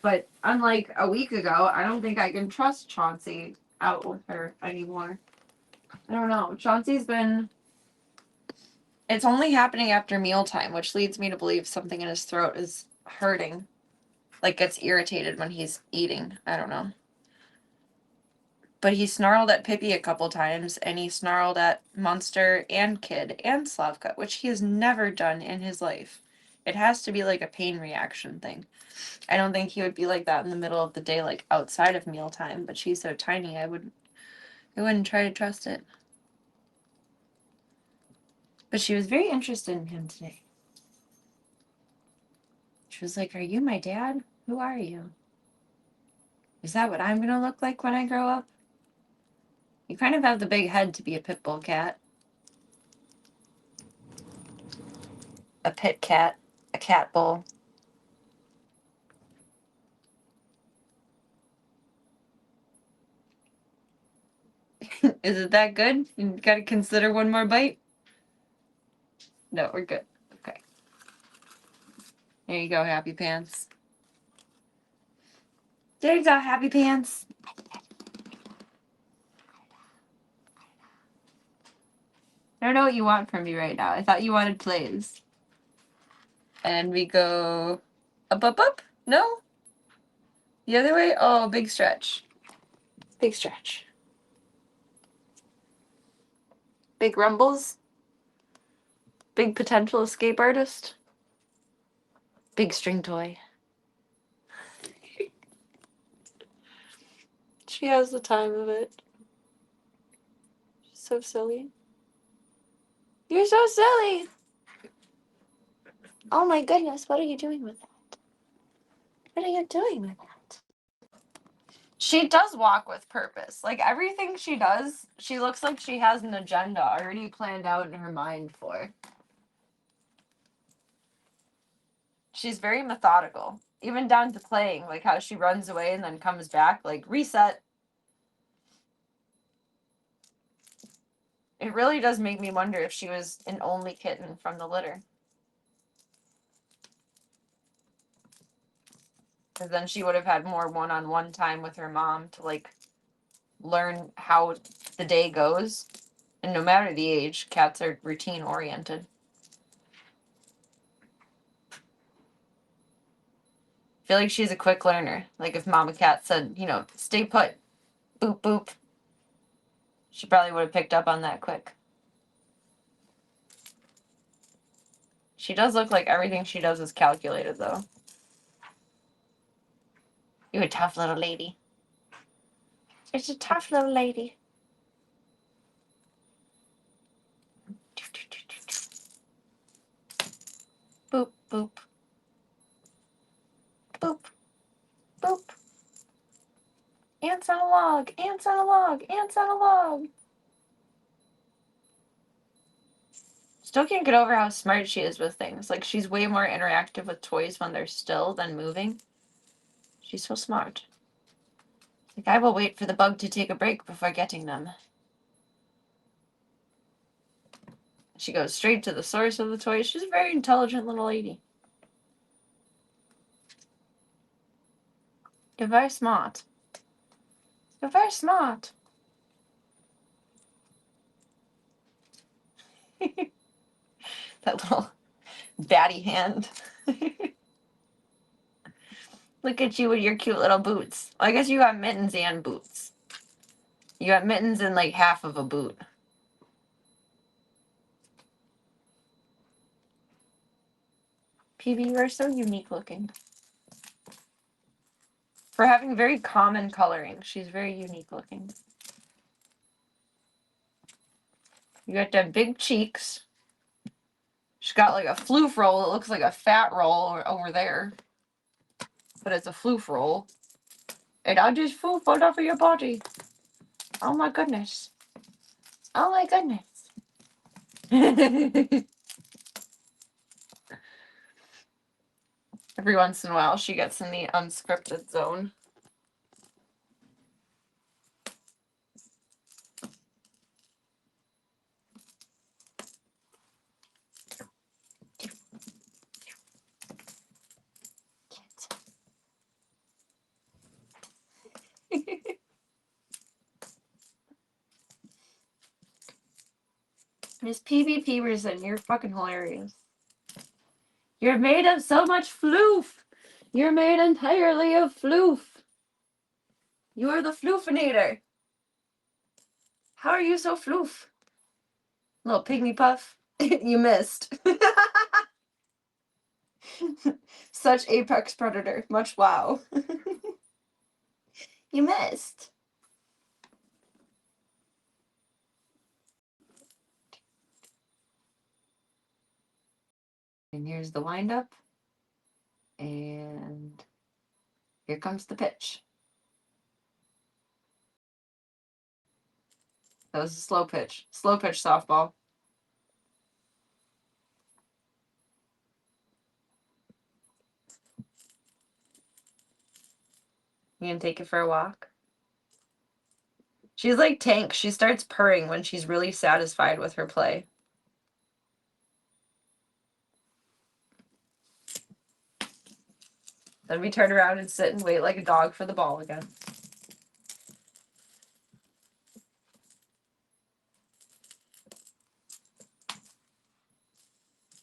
But unlike a week ago, I don't think I can trust Chauncey out with her anymore. I don't know. Chauncey's been... It's only happening after mealtime, which leads me to believe something in his throat is hurting. Like gets irritated when he's eating. I don't know. But he snarled at Pippi a couple times, and he snarled at Munster and Kid and Slavka, which he has never done in his life. It has to be like a pain reaction thing. I don't think he would be like that in the middle of the day, like outside of mealtime, but she's so tiny, I wouldn't try to trust it. But she was very interested in him today. She was like, "Are you my dad? Who are you? Is that what I'm gonna look like when I grow up?" You kind of have the big head to be a pit bull cat. A pit cat. A cat bull. Is it that good? You gotta consider one more bite? No, we're good. Okay. There you go, Happy Pants. There you go, Happy Pants. I don't know what you want from me right now. I thought you wanted plays. And we go up, up, up? No? The other way? Oh, big stretch. Big stretch. Big rumbles. Big potential escape artist. Big string toy. She has the time of it. She's so silly. You're so silly! Oh my goodness, what are you doing with that? What are you doing with that? She does walk with purpose. Like, everything she does, she looks like she has an agenda already planned out in her mind for. She's very methodical. Even down to playing, like how she runs away and then comes back, like, reset. It really does make me wonder if she was an only kitten from the litter. Because then she would have had more one-on-one time with her mom to, like, learn how the day goes. And no matter the age, cats are routine-oriented. I feel like she's a quick learner. Like, if Mama Cat said, you know, stay put, boop, boop, she probably would have picked up on that quick. She does look like everything she does is calculated, though. You're a tough little lady. It's a tough little lady. Boop, boop. Boop, boop. Ants on a log, ants on a log, ants on a log. Still can't get over how smart she is with things. Like, she's way more interactive with toys when they're still than moving. She's so smart. Like, I will wait for the bug to take a break before getting them. She goes straight to the source of the toys. She's a very intelligent little lady. You're very smart. You're very smart. That little batty hand. Look at you with your cute little boots. I guess you got mittens and boots. You got mittens and like half of a boot. PB, you are so unique looking. For having very common coloring, she's very unique looking. You got the big cheeks. She's got like a floof roll. It looks like a fat roll over there. But it's a floof roll. And I just floof all over your body. Oh my goodness. Oh my goodness. Every once in a while, she gets in the unscripted zone. Miss PB Peterson, you're fucking hilarious. You're made of so much floof. You're made entirely of floof. You are the floofinator. How are you so floof? Little pygmy puff. You missed. Such apex predator. Much wow. You missed. And here's the wind up. And here comes the pitch. That was a slow pitch. Slow pitch softball. You gonna take it for a walk? She's like Tank. She starts purring when she's really satisfied with her play. Then we turn around and sit and wait like a dog for the ball again.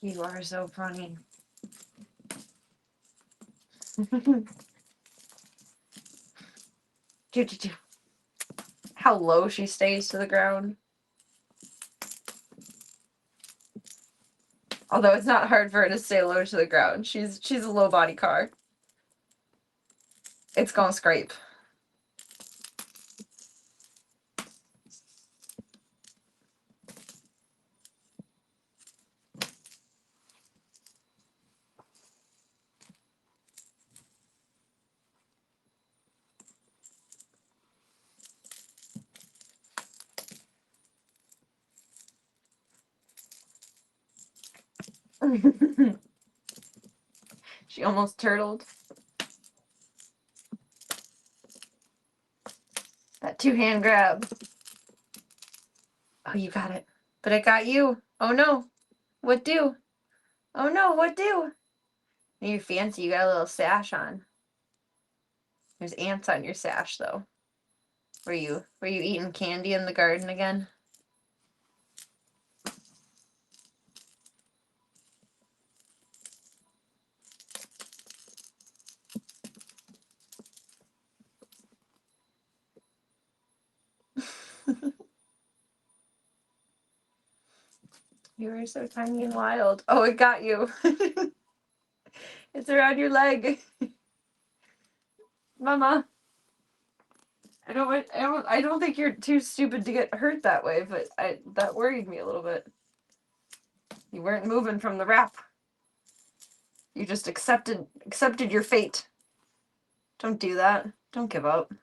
You are so funny. How low she stays to the ground. Although it's not hard for her to stay low to the ground. She's a low body car. It's gonna scrape. She almost turtled. That two-hand grab. Oh, you got it. But it got you. Oh no. What do? Oh no, what do? You're fancy. You got a little sash on. There's ants on your sash though. Were you eating candy in the garden again? You are so tiny and wild. Oh, it got you. It's around your leg. Mama. I don't think you're too stupid to get hurt that way, but that worried me a little bit. You weren't moving from the wrap. You just accepted your fate. Don't do that. Don't give up.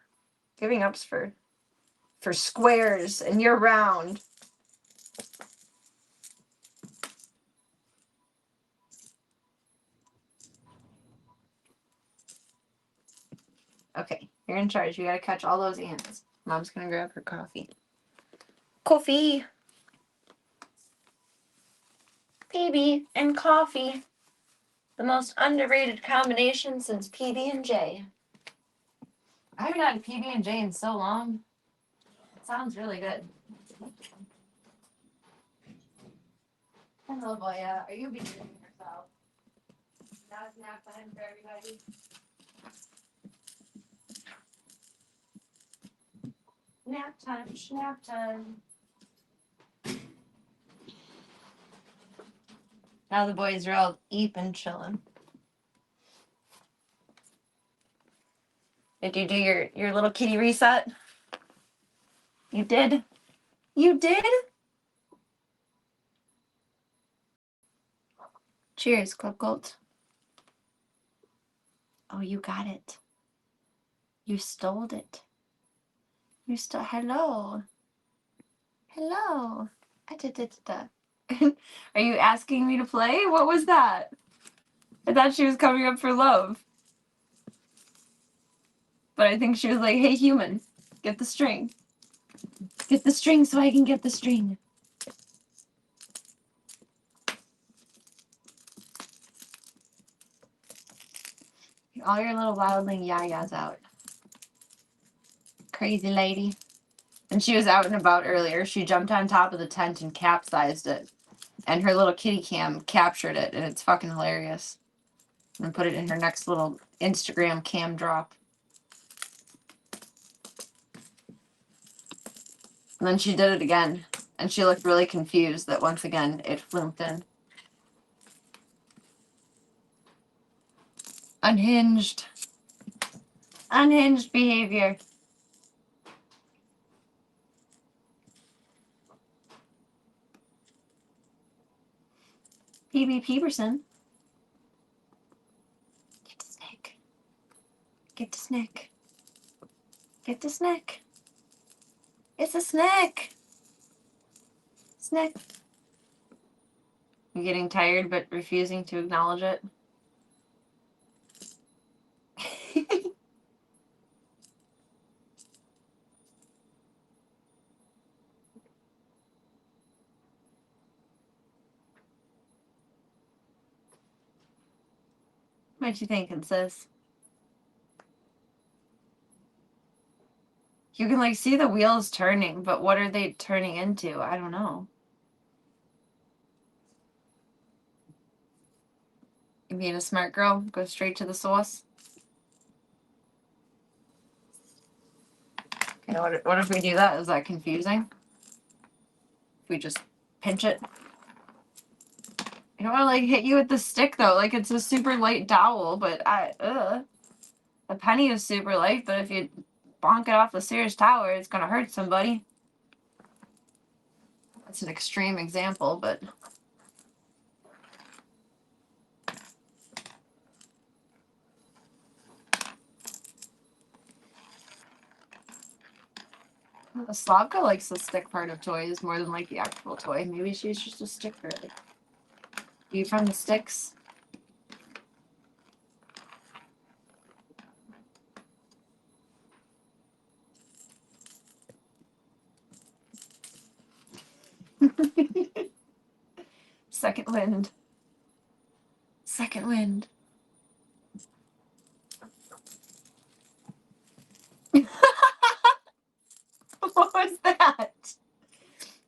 Giving up's for squares, and you're round. Okay, you're in charge. You gotta catch all those ants. Mom's gonna grab her coffee. Coffee! PB and coffee. The most underrated combination since PB&J. I haven't had a PB&J in so long. It sounds really good. Hello, Boya. Are you behaving yourself? Now it's nap time for everybody. Nap time, snap time. Now the boys are all eeping, chilling. Did you do your little kitty reset? You did? You did? Cheers, Club Gold. Oh, you got it. You stole it. Hello. Hello. Are you asking me to play? What was that? I thought she was coming up for love. But I think she was like, hey, human, get the string. Get the string so I can get the string. All your little wildling yayas out. Crazy lady. And she was out and about earlier. She jumped on top of the tent and capsized it. And her little kitty cam captured it, and it's fucking hilarious. And put it in her next little Instagram cam drop. And then she did it again. And she looked really confused that once again it flunked in. Unhinged. Unhinged behavior. PB Peterson. Get the snack. Get the snack. It's a snack. Snack. You're getting tired but refusing to acknowledge it. What you thinking, sis? You can like see the wheels turning, but what are they turning into? I don't know. You being a smart girl, go straight to the source. Okay, what if we do that? Is that confusing? If we just pinch it? I don't want to like hit you with the stick though. Like it's a super light dowel, but a penny is super light, but if you bonk it off the Sears Tower, it's gonna hurt somebody. That's an extreme example, but Slavka likes the stick part of toys more than like the actual toy. Maybe she's just a stick girly. You from the sticks? Second wind. Second wind. What was that?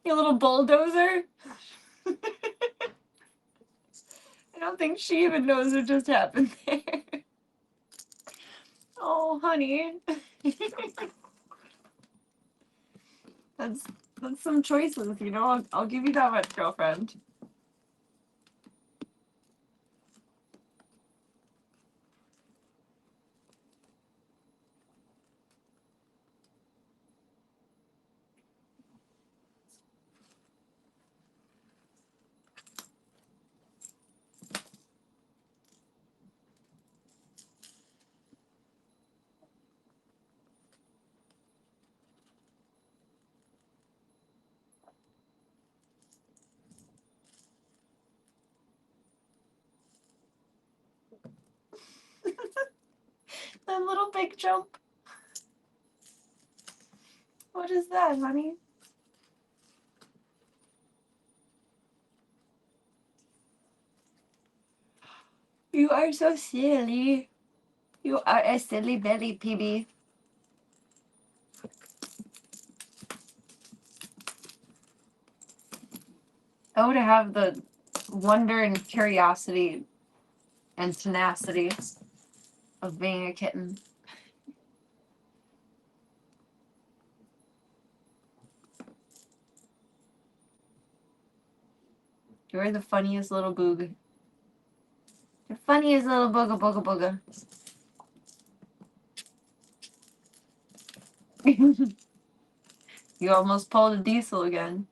You little bulldozer? I don't think she even knows what just happened there. Oh, honey. That's some choices, you know? I'll give you that much, girlfriend. That little big jump. What is that, honey? You are so silly. You are a silly belly, PB. Oh, to have the wonder and curiosity and tenacity of being a kitten. You're the funniest little boog. The funniest little booga booga booga. You almost pulled a diesel again.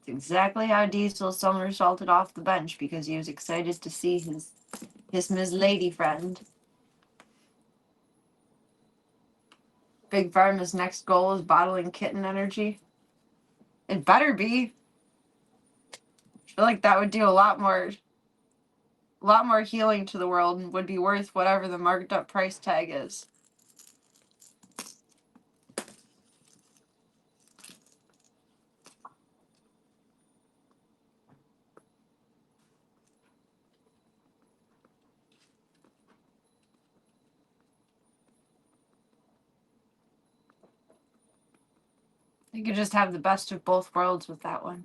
It's exactly how Diesel somersaulted off the bench because he was excited to see his Miss Lady friend. Big Pharma's next goal is bottling kitten energy. It better be. I feel like that would do a lot more healing to the world and would be worth whatever the marked up price tag is. You could just have the best of both worlds with that one.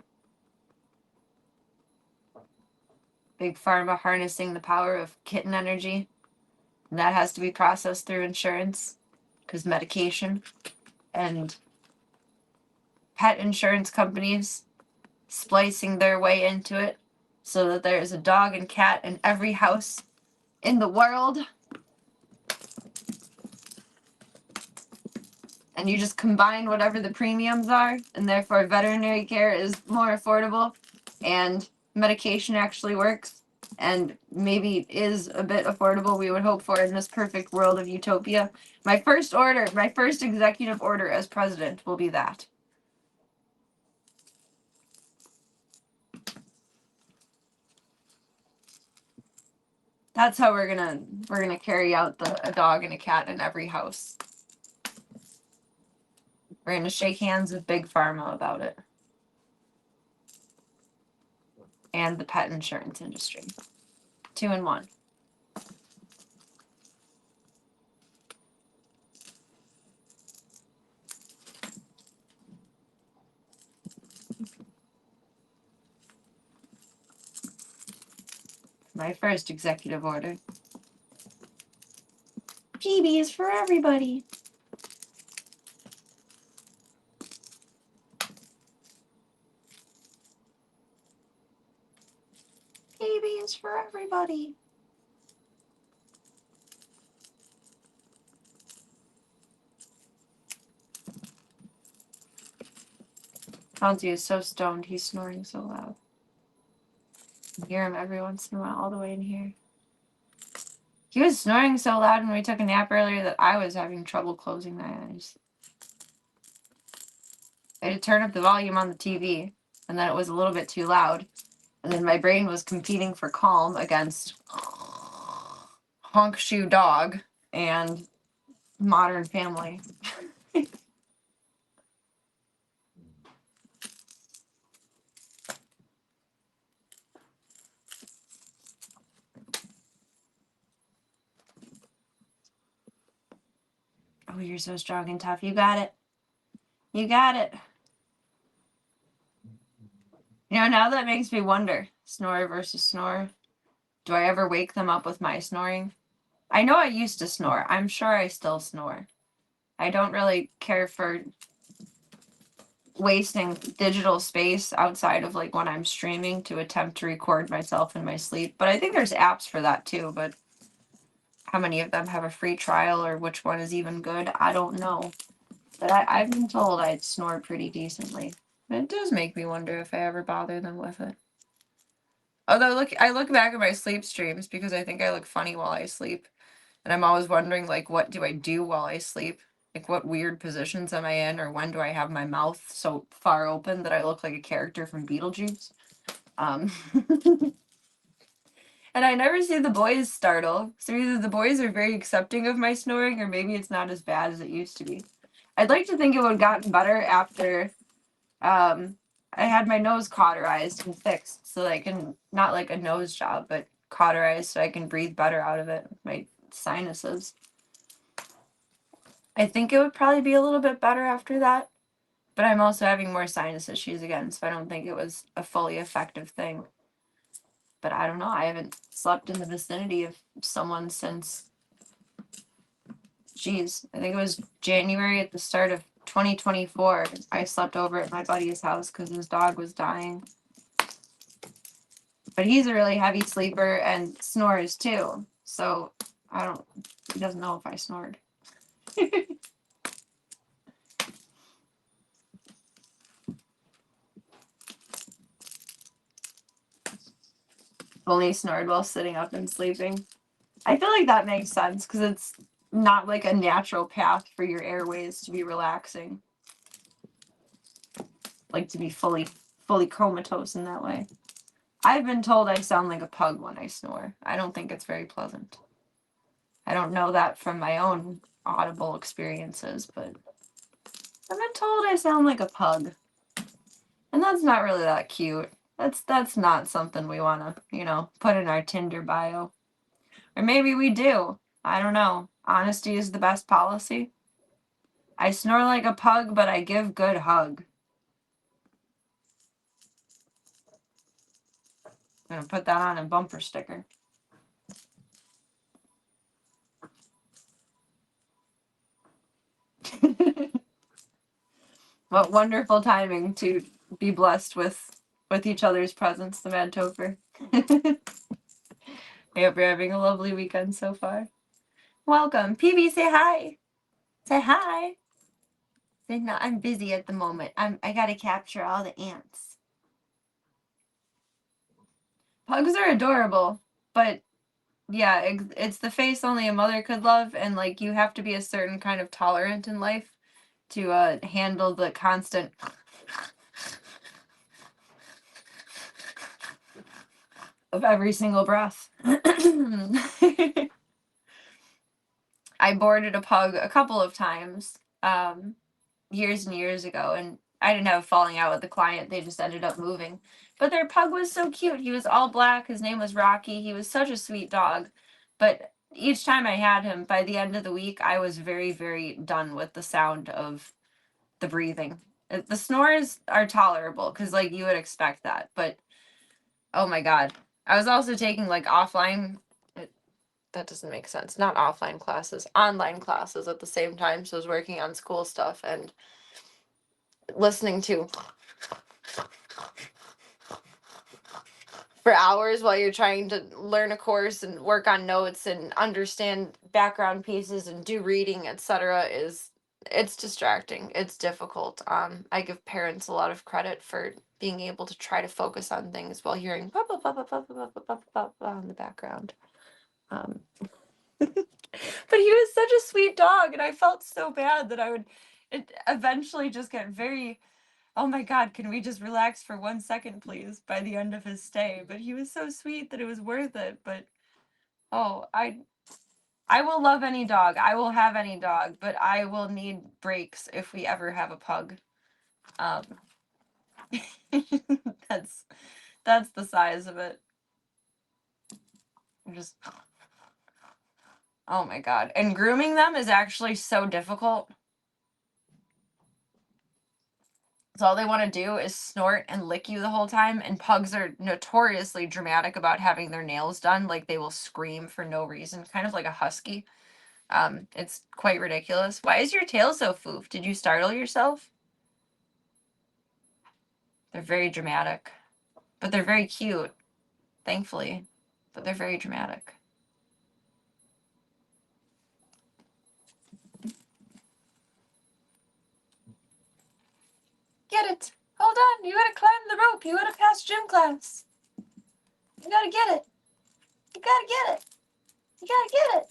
Big Pharma harnessing the power of kitten energy. And that has to be processed through insurance because medication, and pet insurance companies splicing their way into it so that there is a dog and cat in every house in the world. And you just combine whatever the premiums are, and therefore veterinary care is more affordable and medication actually works. and maybe is a bit affordable, we would hope for in this perfect world of utopia. My first executive order as president will be that. That's how we're gonna carry out a dog and a cat in every house. We're gonna shake hands with Big Pharma about it. And the pet insurance industry. 2 in 1. My first executive order. PB is for everybody. PB is for everybody. Fonzie is so stoned, he's snoring so loud. I hear him every once in a while, all the way in here. He was snoring so loud when we took a nap earlier that I was having trouble closing my eyes. I had to turn up the volume on the TV, and then it was a little bit too loud. And then my brain was competing for calm against Honk Shoe Dog and Modern Family. Oh, you're so strong and tough. You got it. You got it. You know, now that makes me wonder, snore versus snore. Do I ever wake them up with my snoring? I know I used to snore. I'm sure I still snore. I don't really care for wasting digital space outside of like when I'm streaming to attempt to record myself in my sleep. But I think there's apps for that too. But how many of them have a free trial or which one is even good? I don't know. But I've been told I'd snore pretty decently. But it does make me wonder if I ever bother them with it. Although I look back at my sleep streams because I think I look funny while I sleep. And I'm always wondering, like, what do I do while I sleep? Like, what weird positions am I in? Or when do I have my mouth so far open that I look like a character from Beetlejuice? And I never see the boys startle. So either the boys are very accepting of my snoring, or maybe it's not as bad as it used to be. I'd like to think it would have gotten better after I had my nose cauterized and fixed so that I can, not like a nose job, but cauterized so I can breathe better out of it with my sinuses. I think it would probably be a little bit better after that, but I'm also having more sinus issues again, so I don't think it was a fully effective thing. But I don't know, I haven't slept in the vicinity of someone since, geez, I think it was January at the start of 2024. I slept over at my buddy's house because his dog was dying. But he's a really heavy sleeper and snores too, so he doesn't know if I snored. Only snored while sitting up and sleeping. I feel like that makes sense because it's not like a natural path for your airways to be relaxing. Like to be fully comatose in that way. I've been told I sound like a pug when I snore. I don't think it's very pleasant. I don't know that from my own audible experiences, but I've been told I sound like a pug. And that's not really that cute. That's not something we want to, put in our Tinder bio. Or maybe we do. I don't know. Honesty is the best policy. I snore like a pug, but I give good hug. I'm gonna put that on a bumper sticker. What wonderful timing to be blessed with each other's presence, the Mad Topher. I hope you're having a lovely weekend so far. Welcome. PB, say hi. Say hi. Say no, I'm busy at the moment. I gotta capture all the ants. Pugs are adorable, but yeah, it's the face only a mother could love, and like you have to be a certain kind of tolerant in life to handle the constant of every single breath. I boarded a pug a couple of times, years and years ago, and I didn't have a falling out with the client. They just ended up moving. But their pug was so cute. He was all black. His name was Rocky. He was such a sweet dog. But each time I had him, by the end of the week, I was very, very done with the sound of the breathing. The snores are tolerable because, like, you would expect that. But, oh my God. I was also taking, like, offline. That doesn't make sense. Not offline classes, online classes at the same time. So I was working on school stuff and listening to for hours while you're trying to learn a course and work on notes and understand background pieces and do reading, etc. It's distracting. It's difficult. I give parents a lot of credit for being able to try to focus on things while hearing blah, blah, blah, blah, blah, blah, blah, blah, blah, blah in the background. But he was such a sweet dog, and I felt so bad that I would eventually just get very, oh my God, can we just relax for 1 second, please, by the end of his stay. But he was so sweet that it was worth it. But, oh, I will love any dog. I will have any dog, but I will need breaks if we ever have a pug. That's the size of it. Just, oh my God. And grooming them is actually so difficult. So all they want to do is snort and lick you the whole time. And pugs are notoriously dramatic about having their nails done. Like they will scream for no reason, kind of like a husky. It's quite ridiculous. Why is your tail so foofed? Did you startle yourself? They're very dramatic, but they're very cute, thankfully. But they're very dramatic. Get it. Hold on. You gotta climb the rope. You gotta pass gym class. You gotta get it. You gotta get it. You gotta get it.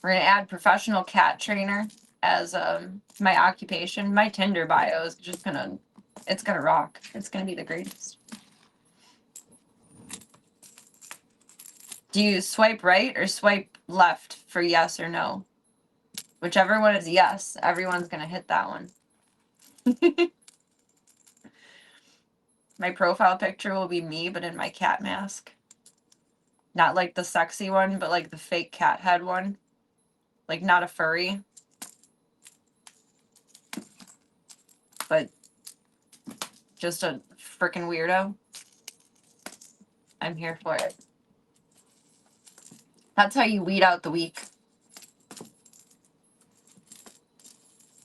We're gonna add professional cat trainer as my occupation. My Tinder bio is just gonna, it's gonna rock. It's gonna be the greatest. Do you swipe right or swipe left for yes or no? Whichever one is yes, everyone's gonna hit that one. My profile picture will be me, but in my cat mask. Not like the sexy one, but like the fake cat head one. Like not a furry. But just a freaking weirdo. I'm here for it. That's how you weed out the weak.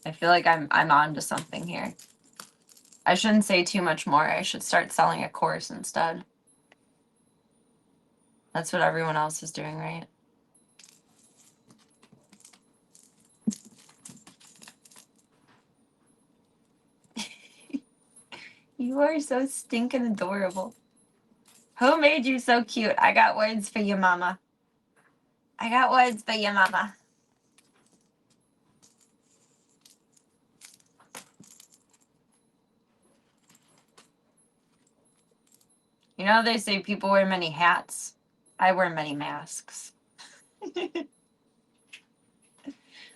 I feel like I'm on to something here. I shouldn't say too much more. I should start selling a course instead. That's what everyone else is doing, right? You are so stinking adorable. Who made you so cute? I got words for you, mama. I got words for you, mama. You know, they say people wear many hats. I wear many masks.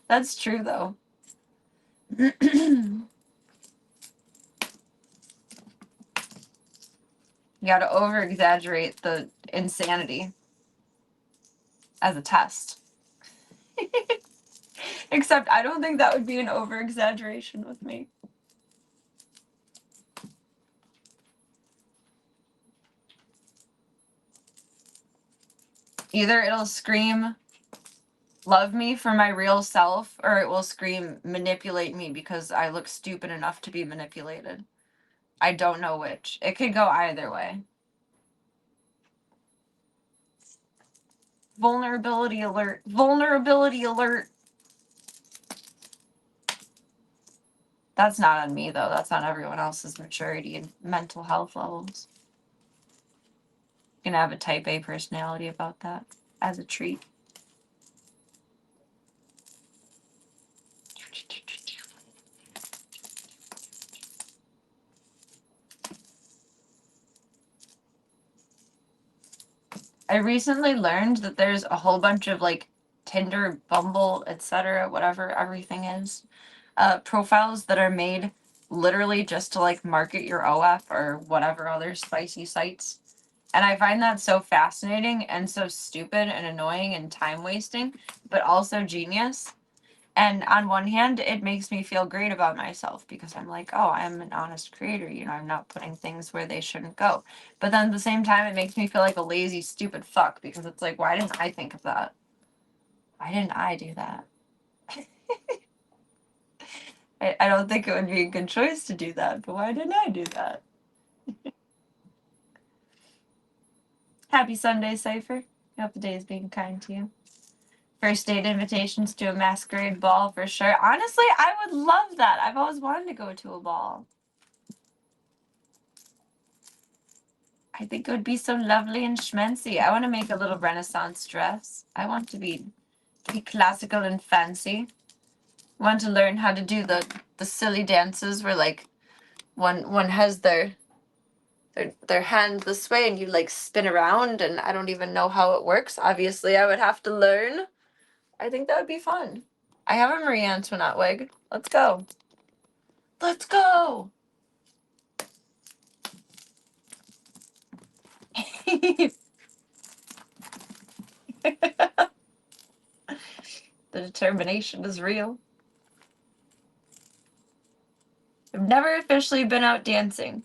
That's true, though. You gotta over-exaggerate the insanity as a test. Except I don't think that would be an over-exaggeration with me. Either it'll scream, love me for my real self, or it will scream, manipulate me because I look stupid enough to be manipulated. I don't know which. It could go either way. Vulnerability alert. Vulnerability alert. That's not on me, though. That's on everyone else's maturity and mental health levels. Gonna have a type A personality about that as a treat. I recently learned that there's a whole bunch of like Tinder, Bumble, etc., whatever everything is, profiles that are made literally just to like market your OF or whatever other spicy sites. And I find that so fascinating and so stupid and annoying and time wasting, but also genius. And on one hand, it makes me feel great about myself because I'm like, oh, I'm an honest creator. You know, I'm not putting things where they shouldn't go. But then at the same time, it makes me feel like a lazy, stupid fuck because it's like, why didn't I think of that? Why didn't I do that? I don't think it would be a good choice to do that, but why didn't I do that? Happy Sunday, Cypher. Hope the day is being kind to you. First date invitations to a masquerade ball for sure. Honestly, I would love that. I've always wanted to go to a ball. I think it would be so lovely and schmancy. I want to make a little Renaissance dress. I want to be classical and fancy. I want to learn how to do the silly dances where like one has their hand this way and you like spin around and I don't even know how it works. Obviously, I would have to learn. I think that would be fun. I have a Marie Antoinette wig. Let's go. Let's go. The determination is real. I've never officially been out dancing,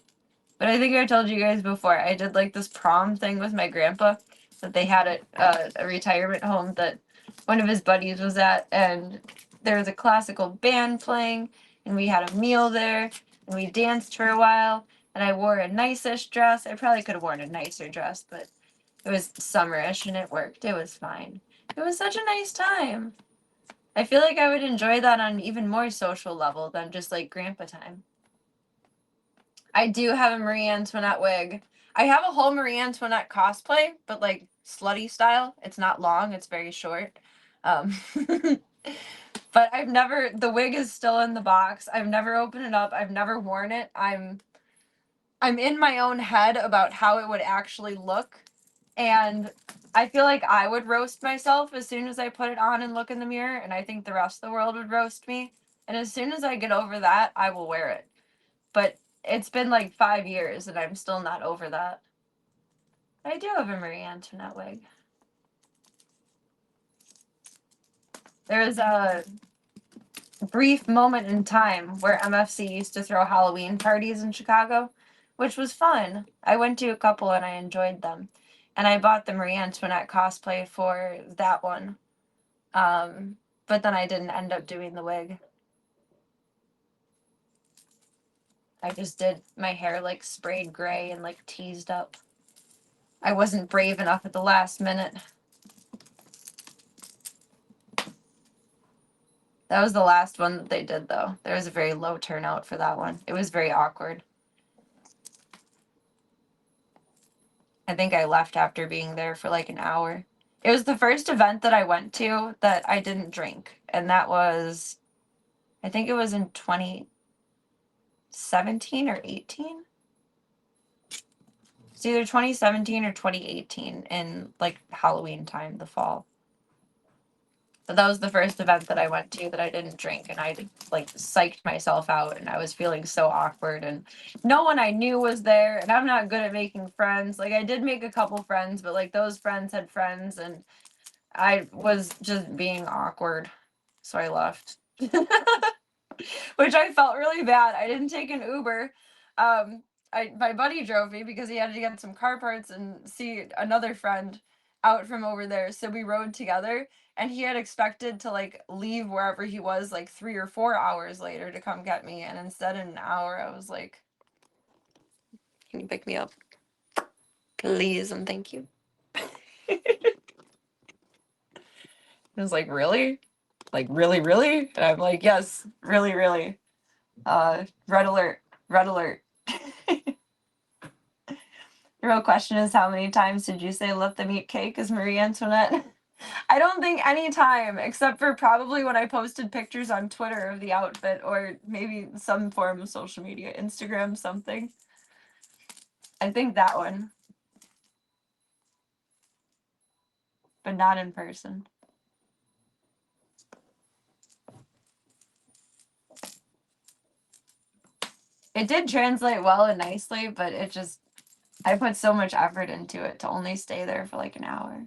but I think I told you guys before. I did like this prom thing with my grandpa that they had at a retirement home that one of his buddies was at, and there was a classical band playing, and we had a meal there, and we danced for a while, and I wore a nice-ish dress. I probably could have worn a nicer dress, but it was summerish and it worked. It was fine. It was such a nice time. I feel like I would enjoy that on an even more social level than just like grandpa time. I do have a Marie Antoinette wig. I have a whole Marie Antoinette cosplay, but like slutty style. It's not long, it's very short. But the wig is still in the box. I've never opened it up. I've never worn it. I'm in my own head about how it would actually look. And I feel like I would roast myself as soon as I put it on and look in the mirror. And I think the rest of the world would roast me. And as soon as I get over that, I will wear it. But it's been like 5 years and I'm still not over that. I do have a Marie Antoinette wig. There was a brief moment in time where MFC used to throw Halloween parties in Chicago, which was fun. I went to a couple and I enjoyed them. And I bought the Marie Antoinette cosplay for that one. But then I didn't end up doing the wig. I just did my hair like sprayed gray and like teased up. I wasn't brave enough at the last minute. That was the last one that they did, though. There was a very low turnout for that one. It was very awkward. I think I left after being there for like an hour. It was the first event that I went to that I didn't drink. And that was, I think it was in 2017 or 18. It's either 2017 or 2018 in like Halloween time, the fall. But that was the first event that I went to that I didn't drink, and I like psyched myself out, and I was feeling so awkward, and no one I knew was there, and I'm not good at making friends. Like I did make a couple friends, but like those friends had friends, and I was just being awkward, so I left. Which I felt really bad. I didn't take an Uber. My buddy drove me because he had to get some car parts and see another friend out from over there. So we rode together, and he had expected to like leave wherever he was like 3 or 4 hours later to come get me, and instead in an hour I was like, "Can you pick me up, please and thank you?" I was like, really? Like, really, really? And I'm like, yes, really, really. Red alert, red alert. The real question is, how many times did you say let them eat cake as Marie Antoinette? I don't think any time, except for probably when I posted pictures on Twitter of the outfit, or maybe some form of social media, Instagram, something. I think that one. But not in person. It did translate well and nicely, but it just, I put so much effort into it to only stay there for like an hour.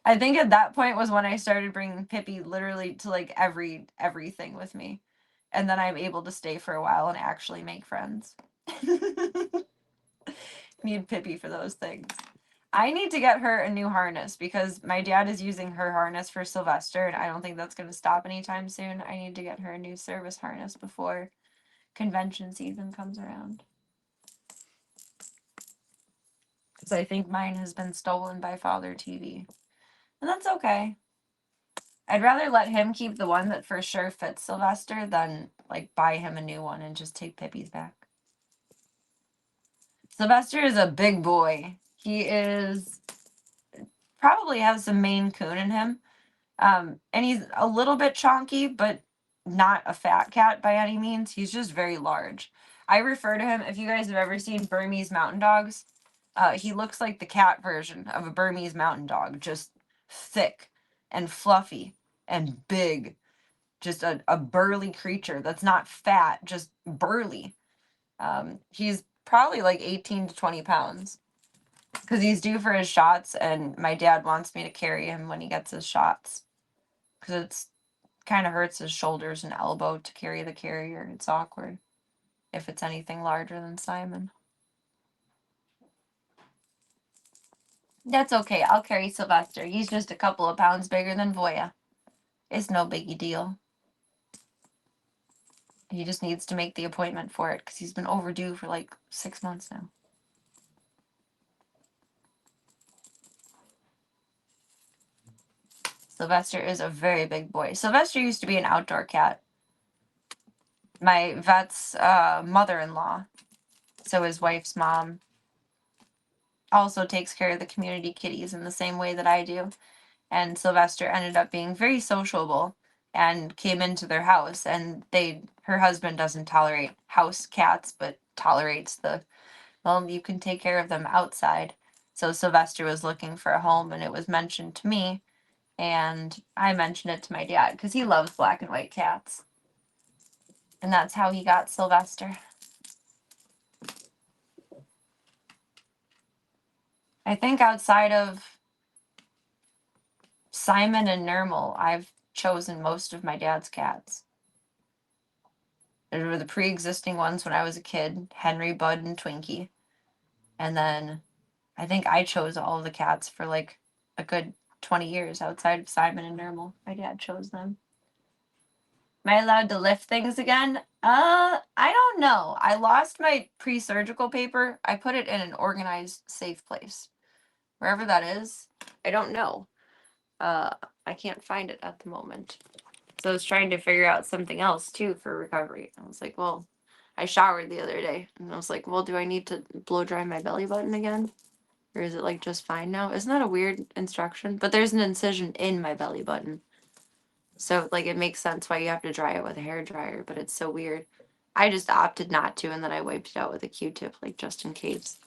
I think at that point was when I started bringing Pippi literally to like everything with me. And then I'm able to stay for a while and actually make friends. Need Pippi for those things. I need to get her a new harness because my dad is using her harness for Sylvester, and I don't think that's going to stop anytime soon. I need to get her a new service harness before convention season comes around. Because I think mine has been stolen by Father TV. And that's okay. I'd rather let him keep the one that for sure fits Sylvester than like buy him a new one and just take Pippi's back. Sylvester is a big boy. He is probably has some Maine Coon in him. And he's a little bit chonky, but not a fat cat by any means. He's just very large. I refer to him, if you guys have ever seen Burmese mountain dogs, he looks like the cat version of a Burmese mountain dog, just thick and fluffy and big. Just a burly creature that's not fat, just burly. He's probably like 18 to 20 pounds because he's due for his shots, and my dad wants me to carry him when he gets his shots because it's kind of hurts his shoulders and elbow to carry the carrier. It's awkward if it's anything larger than Simon. That's okay. I'll carry Sylvester. He's just a couple of pounds bigger than Voya. It's no biggie deal. He just needs to make the appointment for it because he's been overdue for like 6 months now. Sylvester is a very big boy. Sylvester used to be an outdoor cat. My vet's mother-in-law, so his wife's mom, also takes care of the community kitties in the same way that I do. And Sylvester ended up being very sociable and came into their house, and her husband doesn't tolerate house cats, but tolerates well, you can take care of them outside. So Sylvester was looking for a home, and it was mentioned to me, and I mentioned it to my dad because he loves black and white cats. And that's how he got Sylvester. I think outside of Simon and Nermal, I've chosen most of my dad's cats. There were the pre-existing ones when I was a kid, Henry, Bud, and Twinkie. And then I think I chose all of the cats for like a good 20 years outside of Simon and Nermal. My dad chose them. Am I allowed to lift things again? I don't know. I lost my pre-surgical paper. I put it in an organized, safe place. Wherever that is, I don't know. I can't find it at the moment. So I was trying to figure out something else too for recovery. I was like, well, I showered the other day, and I was like, well, do I need to blow dry my belly button again? Or is it like just fine now? Isn't that a weird instruction? But there's an incision in my belly button. So like it makes sense why you have to dry it with a hair dryer, but it's so weird. I just opted not to, and then I wiped it out with a Q-tip, like just in case.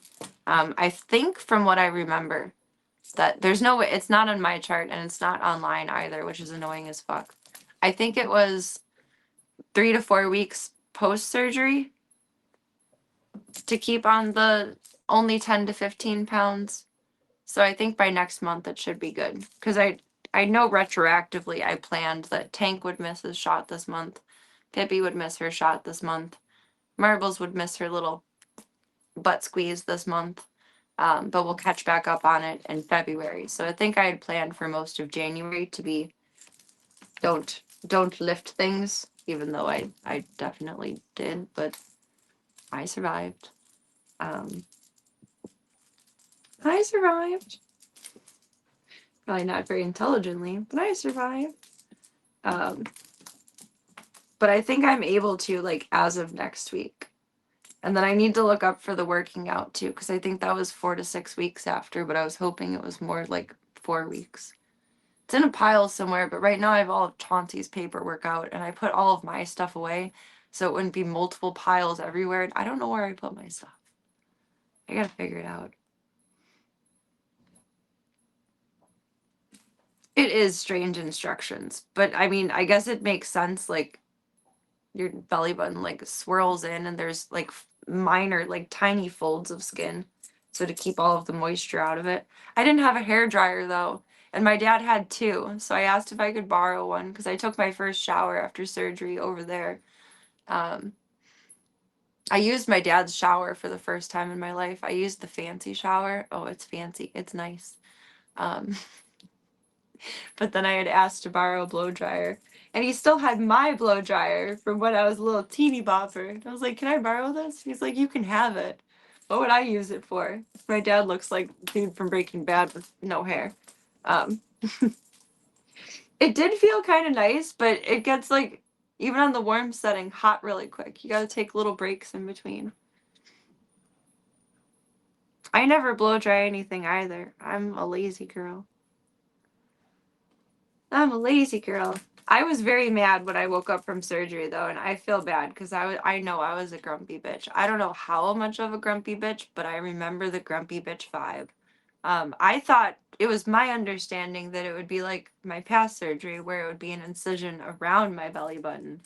I think from what I remember that there's no way, it's not on my chart, and it's not online either, which is annoying as fuck. I think it was 3 to 4 weeks post-surgery to keep on the only 10 to 15 pounds. So I think by next month it should be good. Because I know retroactively I planned that Tank would miss his shot this month. Pippi would miss her shot this month. Marbles would miss her little butt squeeze this month. But we'll catch back up on it in February. So I think I had planned for most of January to be don't lift things, even though I definitely did, but I survived. I survived. Probably not very intelligently, but I survived. But I think I'm able to, like, as of next week. And then I need to look up for the working out too, because I think that was 4 to 6 weeks after, but I was hoping it was more like 4 weeks. It's in a pile somewhere, but right now I have all of Chauncey's paperwork out, and I put all of my stuff away, so it wouldn't be multiple piles everywhere. And I don't know where I put my stuff. I gotta figure it out. It is strange instructions, but I mean, I guess it makes sense. Like, your belly button like swirls in, and there's like minor, like tiny folds of skin, so to keep all of the moisture out of it. I didn't have a hair dryer though, and my dad had two, so I asked if I could borrow one because I took my first shower after surgery over there. I used my dad's shower for the first time in my life. I used the fancy shower. Oh, it's fancy. It's nice. Um, but then I had asked to borrow a blow dryer, and he still had my blow dryer from when I was a little teeny bopper. And I was like, "Can I borrow this?" He's like, "You can have it." What would I use it for? My dad looks like the dude from Breaking Bad with no hair. Um, it did feel kind of nice, but it gets like, even on the warm setting, hot really quick. You gotta take little breaks in between. I never blow dry anything either. I'm a lazy girl. I'm a lazy girl. I was very mad when I woke up from surgery though, and I feel bad because I know I was a grumpy bitch. I don't know how much of a grumpy bitch, but I remember the grumpy bitch vibe. I thought it was my understanding that it would be like my past surgery where it would be an incision around my belly button,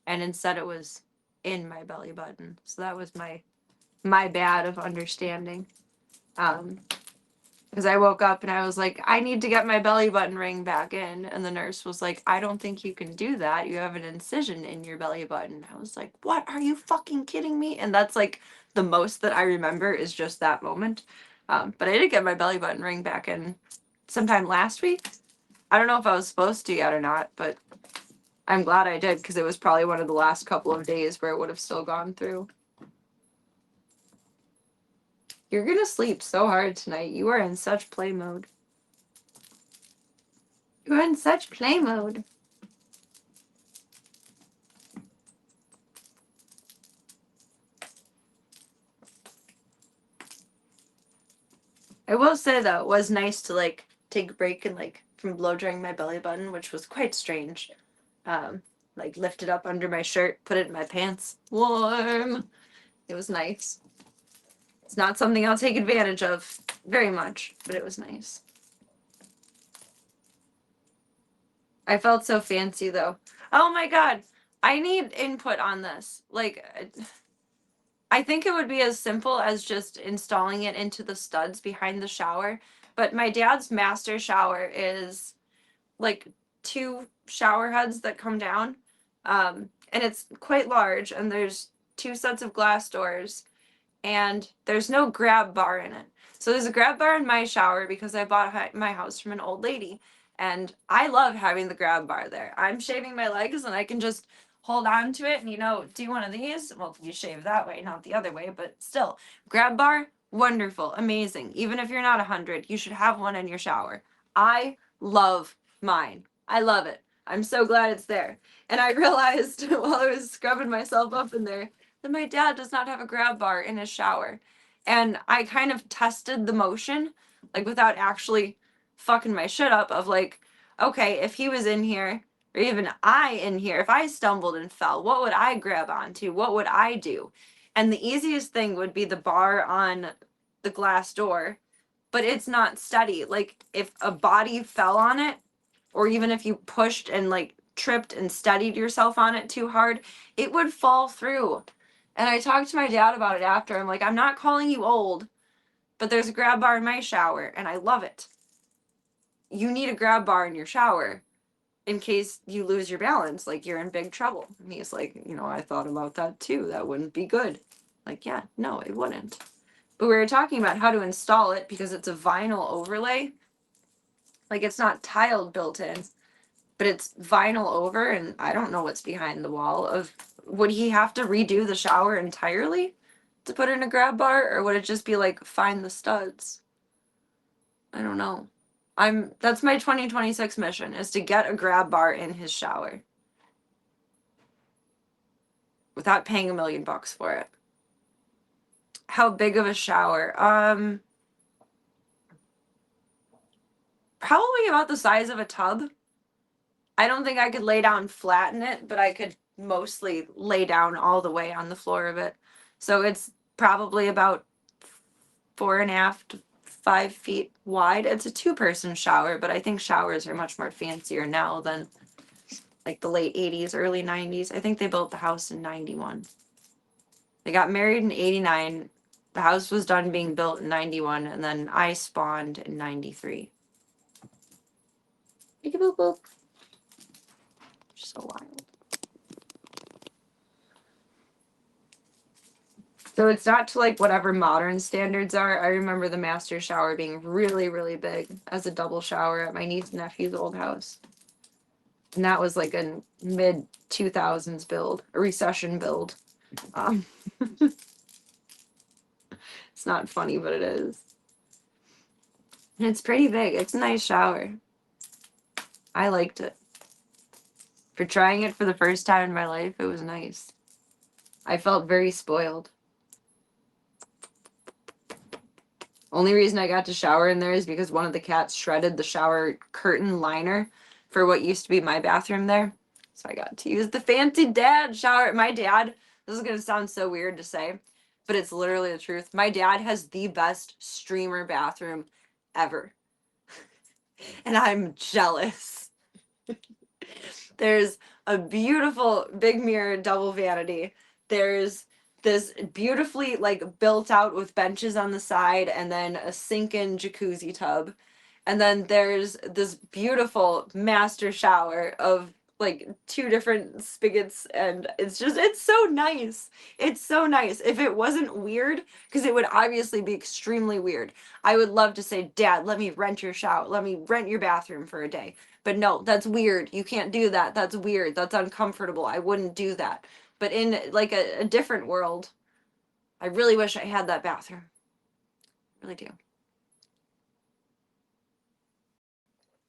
and instead it was in my belly button. So that was my bad of understanding. Because I woke up and I was like, I need to get my belly button ring back in. And the nurse was like, I don't think you can do that. You have an incision in your belly button. I was like, what? Are you fucking kidding me? And that's like the most that I remember is just that moment. But I did get my belly button ring back in sometime last week. I don't know if I was supposed to yet or not, but I'm glad I did because it was probably one of the last couple of days where it would have still gone through. You're gonna sleep so hard tonight. You are in such play mode. You're in such play mode. I will say though, it was nice to like take a break and like from blow drying my belly button, which was quite strange. Like lift it up under my shirt, put it in my pants. Warm. It was nice. It's not something I'll take advantage of very much, but it was nice. I felt so fancy though. Oh my god. I need input on this. Like, I think it would be as simple as just installing it into the studs behind the shower. But my dad's master shower is like 2 shower heads that come down. And it's quite large, and there's 2 sets of glass doors, and there's no grab bar in it. So there's a grab bar in my shower because I bought my house from an old lady, and I love having the grab bar there. I'm shaving my legs, and I can just hold on to it and, do one of these. Well, you shave that way, not the other way, but still. Grab bar, wonderful, amazing. Even if you're not 100, you should have one in your shower. I love mine. I love it. I'm so glad it's there. And I realized while I was scrubbing myself up in there that my dad does not have a grab bar in his shower. And I kind of tested the motion, like without actually fucking my shit up, of like, okay, if he was in here, or even I in here, if I stumbled and fell, what would I grab onto? What would I do? And the easiest thing would be the bar on the glass door, but it's not steady. Like, if a body fell on it, or even if you pushed and like tripped and steadied yourself on it too hard, it would fall through. And I talked to my dad about it after. I'm like, I'm not calling you old, but there's a grab bar in my shower and I love it. You need a grab bar in your shower in case you lose your balance, like you're in big trouble. And he's like, I thought about that too. That wouldn't be good. Like, yeah, no, it wouldn't. But we were talking about how to install it because it's a vinyl overlay. Like, it's not tiled built in, but it's vinyl over, and I don't know what's behind the wall. Would he have to redo the shower entirely to put in a grab bar, or would it just be like, find the studs? I don't know. That's my 2026 mission, is to get a grab bar in his shower. Without paying $1 million for it. How big of a shower? Probably about the size of a tub. I don't think I could lay down flat in it, but I could mostly lay down all the way on the floor of it. So it's probably about 4.5 to 5 feet wide. It's a 2-person shower, but I think showers are much more fancier now than like the late 80s, early 90s. I think they built the house in 91. They got married in 89. The house was done being built in 91, and then I spawned in 93. Beep, boop, boop. So wild. So it's not to like whatever modern standards are. I remember the master shower being really, really big as a double shower at my niece and nephew's old house. And that was like a mid 2000s build, a recession build. It's not funny, but it is. And it's pretty big. It's a nice shower. I liked it. For trying it for the first time in my life, it was nice. I felt very spoiled. Only reason I got to shower in there is because one of the cats shredded the shower curtain liner for what used to be my bathroom there. So I got to use the fancy dad shower. My dad, this is going to sound so weird to say, but it's literally the truth. My dad has the best streamer bathroom ever. And I'm jealous. There's a beautiful big mirror double vanity. There's this beautifully like built out with benches on the side, and then a sink-in jacuzzi tub. And then there's this beautiful master shower of like 2 different spigots, and it's so nice. It's so nice. If it wasn't weird, because it would obviously be extremely weird, I would love to say, Dad, let me rent your shower. Let me rent your bathroom for a day. But no, that's weird. You can't do that. That's weird. That's uncomfortable. I wouldn't do that. But in like a different world, I really wish I had that bathroom. I really do.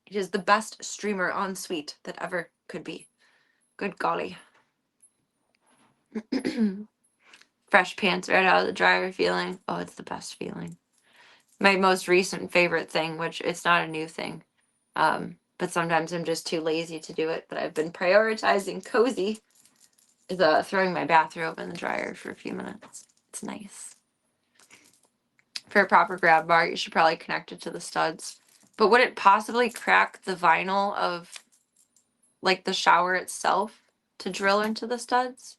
It is the best streamer ensuite that ever could be. Good golly. Fresh pants right out of the dryer feeling. Oh, it's the best feeling. My most recent favorite thing, which it's not a new thing, but sometimes I'm just too lazy to do it, but I've been prioritizing cozy, is throwing my bathrobe in the dryer for a few minutes. It's nice. For a proper grab bar, you should probably connect it to the studs. But would it possibly crack the vinyl of like the shower itself to drill into the studs?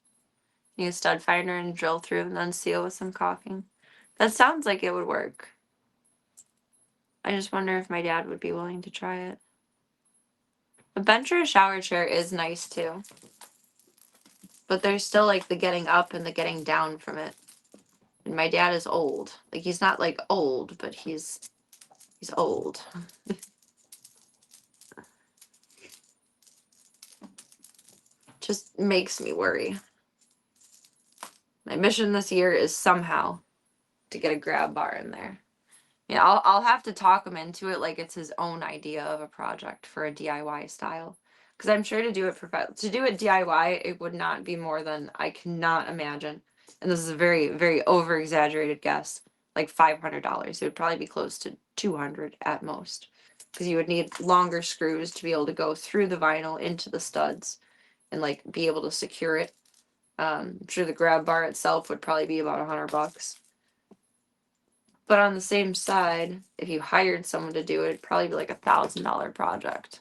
Use stud finder and drill through and then seal with some caulking. That sounds like it would work. I just wonder if my dad would be willing to try it. A bench or a shower chair is nice too. But there's still like the getting up and the getting down from it. And my dad is old. Like he's not like old, but he's old. Just makes me worry. My mission this year is somehow to get a grab bar in there. Yeah, I'll have to talk him into it like it's his own idea of a project for a DIY style. Because I'm sure to do it DIY, it would not be more than, I cannot imagine, and this is a very, very over exaggerated guess, like $500. It would probably be close to 200 at most. Because you would need longer screws to be able to go through the vinyl into the studs and like be able to secure it. I'm sure the grab bar itself would probably be about $100. But on the same side, if you hired someone to do it, it'd probably be like $1,000 project,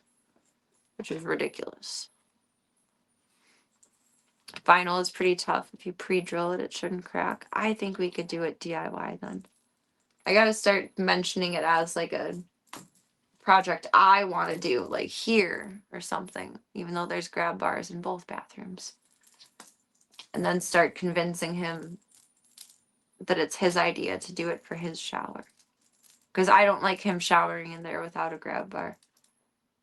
which is ridiculous. Vinyl is pretty tough. If you pre-drill it, it shouldn't crack. I think we could do it DIY then. I gotta start mentioning it as like a project I want to do, like here or something, even though there's grab bars in both bathrooms. And then start convincing him that it's his idea to do it for his shower. Because I don't like him showering in there without a grab bar.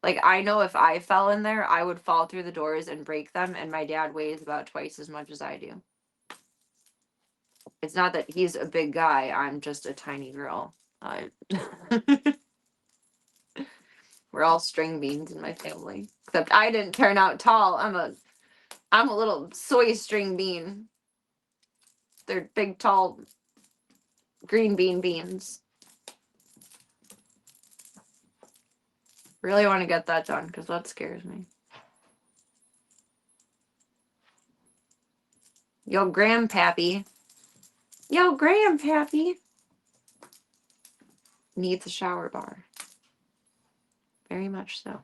Like, I know if I fell in there, I would fall through the doors and break them, and my dad weighs about twice as much as I do. It's not that he's a big guy, I'm just a tiny girl. We're all string beans in my family. Except I didn't turn out tall. I'm a little soy string bean. They're big, tall green beans. Really want to get that done because that scares me. Yo, Grandpappy. Yo, Grandpappy. Needs a shower bar. Very much so.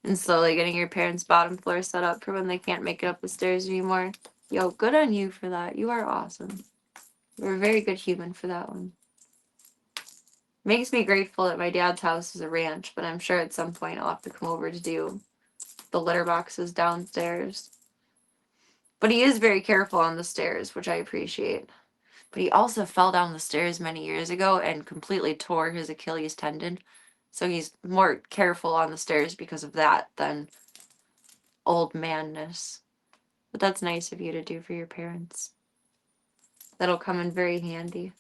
And slowly getting your parents' bottom floor set up for when they can't make it up the stairs anymore. Yo, good on you for that. You are awesome. You're a very good human for that one. Makes me grateful that my dad's house is a ranch, but I'm sure at some point I'll have to come over to do the litter boxes downstairs. But he is very careful on the stairs, which I appreciate. But he also fell down the stairs many years ago and completely tore his Achilles tendon. So he's more careful on the stairs because of that than old manness. But that's nice of you to do for your parents. That'll come in very handy.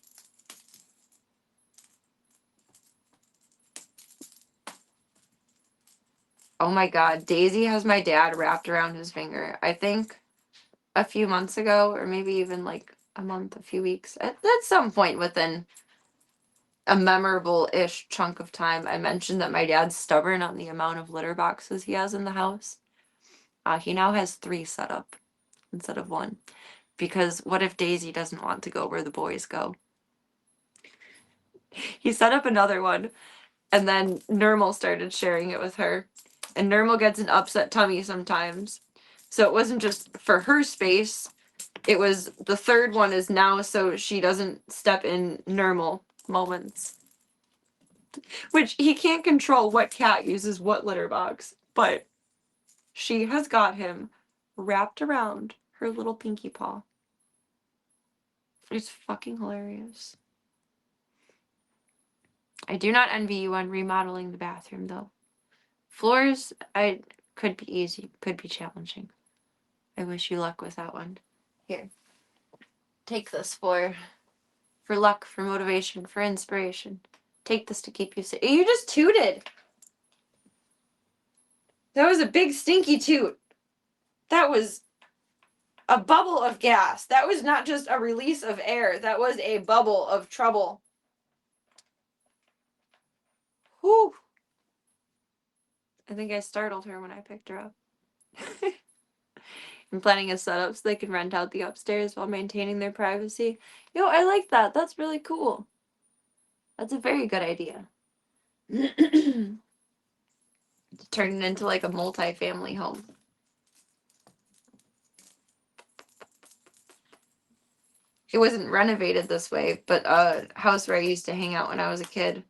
Oh my god, Daisy has my dad wrapped around his finger. I think a few months ago, or maybe even like a month, a few weeks, at some point within a memorable-ish chunk of time, I mentioned that my dad's stubborn on the amount of litter boxes he has in the house. He now has 3 set up instead of 1. Because what if Daisy doesn't want to go where the boys go? He set up another one, and then Nermal started sharing it with her. And Nermal gets an upset tummy sometimes. So it wasn't just for her space. It was the 3rd one is now so she doesn't step in Nermal moments. Which he can't control what cat uses what litter box. But she has got him wrapped around her little pinky paw. It's fucking hilarious. I do not envy you on remodeling the bathroom, though. Floors, could be easy, could be challenging. I wish you luck with that one. Here. Take this for luck, for motivation, for inspiration. Take this to keep you safe. You just tooted! That was a big stinky toot. That was a bubble of gas. That was not just a release of air. That was a bubble of trouble. Whew. I think I startled her when I picked her up. I'm planning a setup so they can rent out the upstairs while maintaining their privacy. Yo, I like that. That's really cool. That's a very good idea. Turn it into like a multi-family home. It wasn't renovated this way, but a house where I used to hang out when I was a kid.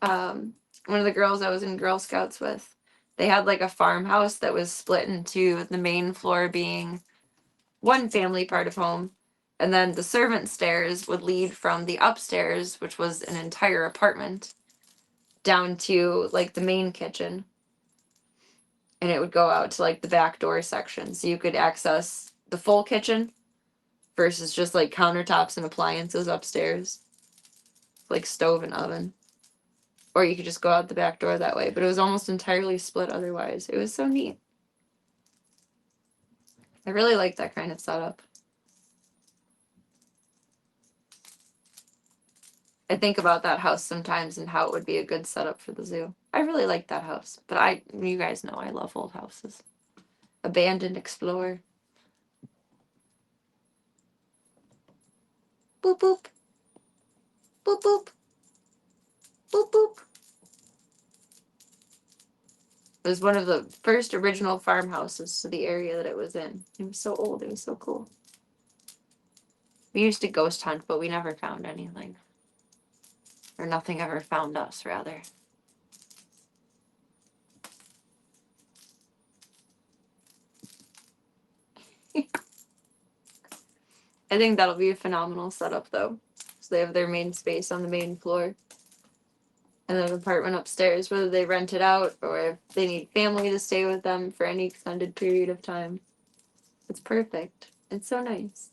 One of the girls I was in Girl Scouts with, they had like a farmhouse that was split into the main floor being one family part of home, and then the servant stairs would lead from the upstairs, which was an entire apartment, down to like the main kitchen. And it would go out to like the back door section. So you could access the full kitchen versus just like countertops and appliances upstairs. Like stove and oven. Or you could just go out the back door that way. But it was almost entirely split otherwise. It was so neat. I really like that kind of setup. I think about that house sometimes and how it would be a good setup for the zoo. I really like that house. But you guys know I love old houses. Abandoned Explorer. Boop boop. Boop boop. Boop boop. It was one of the first original farmhouses to the area that it was in. It was so old. It was so cool. We used to ghost hunt, but we never found anything. Or nothing ever found us, rather. I think that'll be a phenomenal setup, though. So they have their main space on the main floor. And then an apartment upstairs, whether they rent it out or if they need family to stay with them for any extended period of time. It's perfect. It's so nice.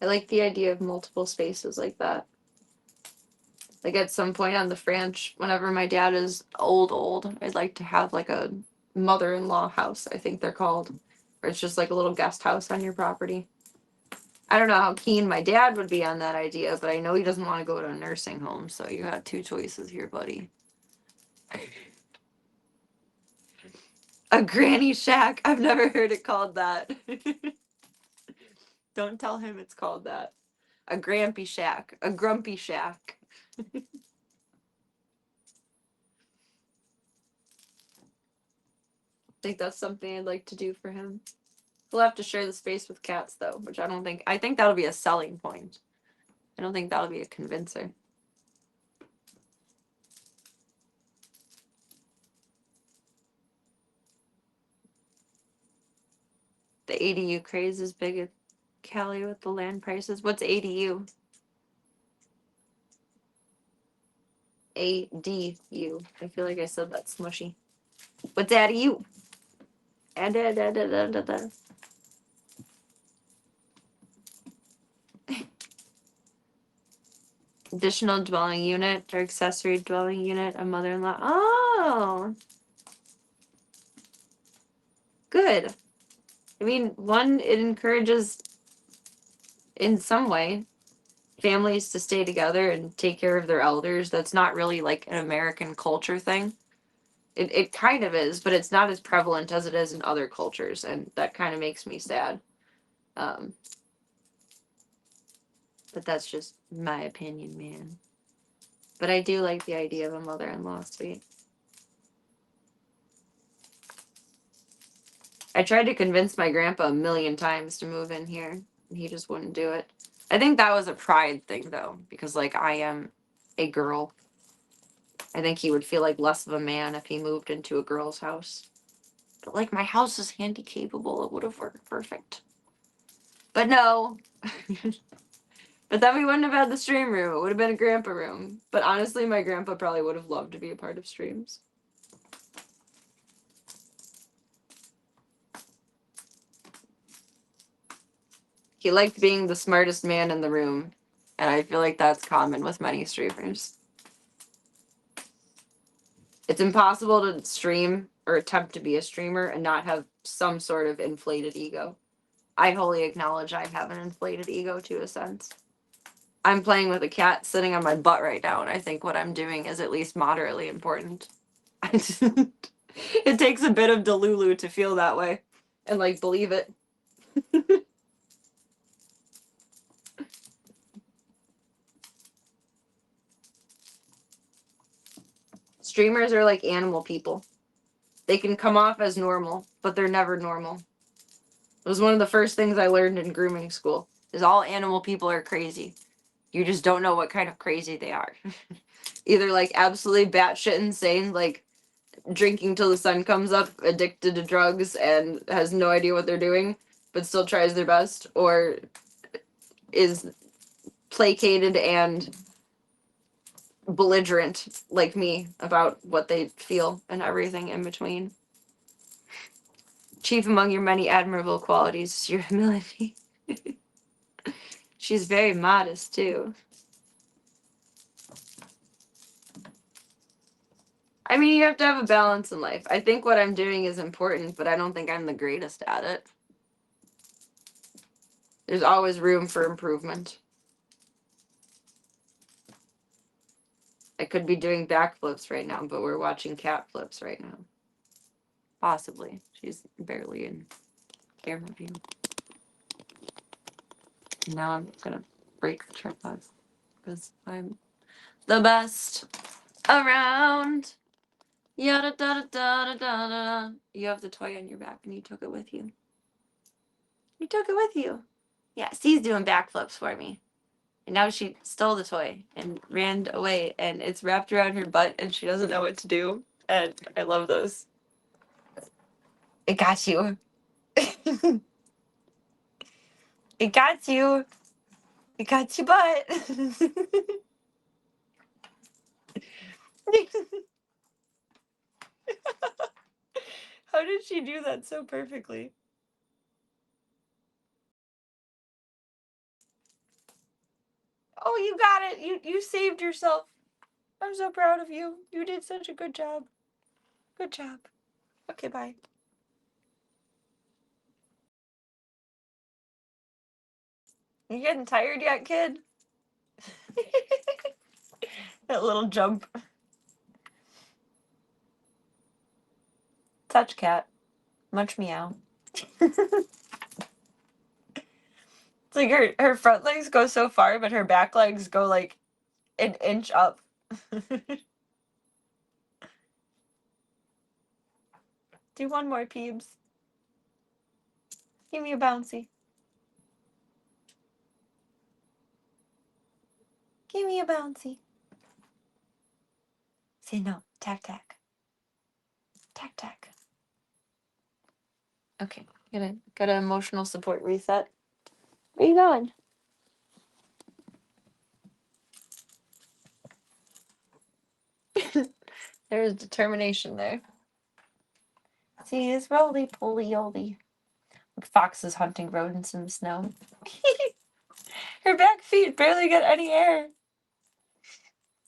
I like the idea of multiple spaces like that. Like at some point on the Franch, whenever my dad is old, I'd like to have like a mother-in-law house, I think they're called, where it's just like a little guest house on your property. I don't know how keen my dad would be on that idea, but I know he doesn't want to go to a nursing home, so you got two choices here, buddy. A granny shack. I've never heard it called that. Don't tell him it's called that. A grampy shack. A grumpy shack. I think that's something I'd like to do for him. We'll have to share the space with cats, though, which I think that'll be a selling point. I don't think that'll be a convincer. The ADU craze is big at Cali with the land prices. What's ADU? ADU. I feel like I said that smushy. What's ADU? Additional dwelling unit or accessory dwelling unit, a mother-in-law. Oh, good. I mean, one, it encourages in some way families to stay together and take care of their elders. That's not really like an American culture thing. It kind of is, but it's not as prevalent as it is in other cultures, and that kind of makes me sad. But that's just my opinion, man. But I do like the idea of a mother-in-law suite. I tried to convince my grandpa a million times to move in here, and he just wouldn't do it. I think that was a pride thing, though, because, like, I am a girl. I think he would feel like less of a man if he moved into a girl's house. But, like, my house is handy capable. It would have worked perfect. But no. But then we wouldn't have had the stream room. It would have been a grandpa room. But honestly, my grandpa probably would have loved to be a part of streams. He liked being the smartest man in the room. And I feel like that's common with many streamers. It's impossible to stream or attempt to be a streamer and not have some sort of inflated ego. I wholly acknowledge I have an inflated ego to a sense. I'm playing with a cat sitting on my butt right now, and I think what I'm doing is at least moderately important. It takes a bit of Delulu to feel that way and, like, believe it. Streamers are like animal people. They can come off as normal, but they're never normal. It was one of the first things I learned in grooming school, is all animal people are crazy. You just don't know what kind of crazy they are. Either, like, absolutely batshit insane, like, drinking till the sun comes up, addicted to drugs, and has no idea what they're doing, but still tries their best, or is placated and belligerent like me about what they feel and everything in between. Chief among your many admirable qualities is your humility. She's very modest too. I mean, you have to have a balance in life. I think what I'm doing is important, but I don't think I'm the greatest at it. There's always room for improvement. I could be doing backflips right now, but we're watching cat flips right now. Possibly. She's barely in camera view. Now I'm gonna break the tripod because I'm the best around. Yada da da da da da. You have the toy on your back and you took it with you. You took it with you. Yeah, C's doing backflips for me. And now she stole the toy and ran away, and it's wrapped around her butt and she doesn't know what to do. And I love those. It got you. It got you. It got your butt. How did she do that so perfectly? You saved yourself. I'm so proud of you. You did such a good job. Good job. Okay, bye. You getting tired yet, kid? That little jump. Touch cat. Much meow. It's like her front legs go so far, but her back legs go like an inch up. Do one more, Peebs. Give me a bouncy. Give me a bouncy. Say no. Tack, tack. Tack, tack. Okay. Got an emotional support reset. Where you going? There's determination there. See, it's roly-poly-oly. Fox is hunting rodents in the snow. Her back feet barely get any air.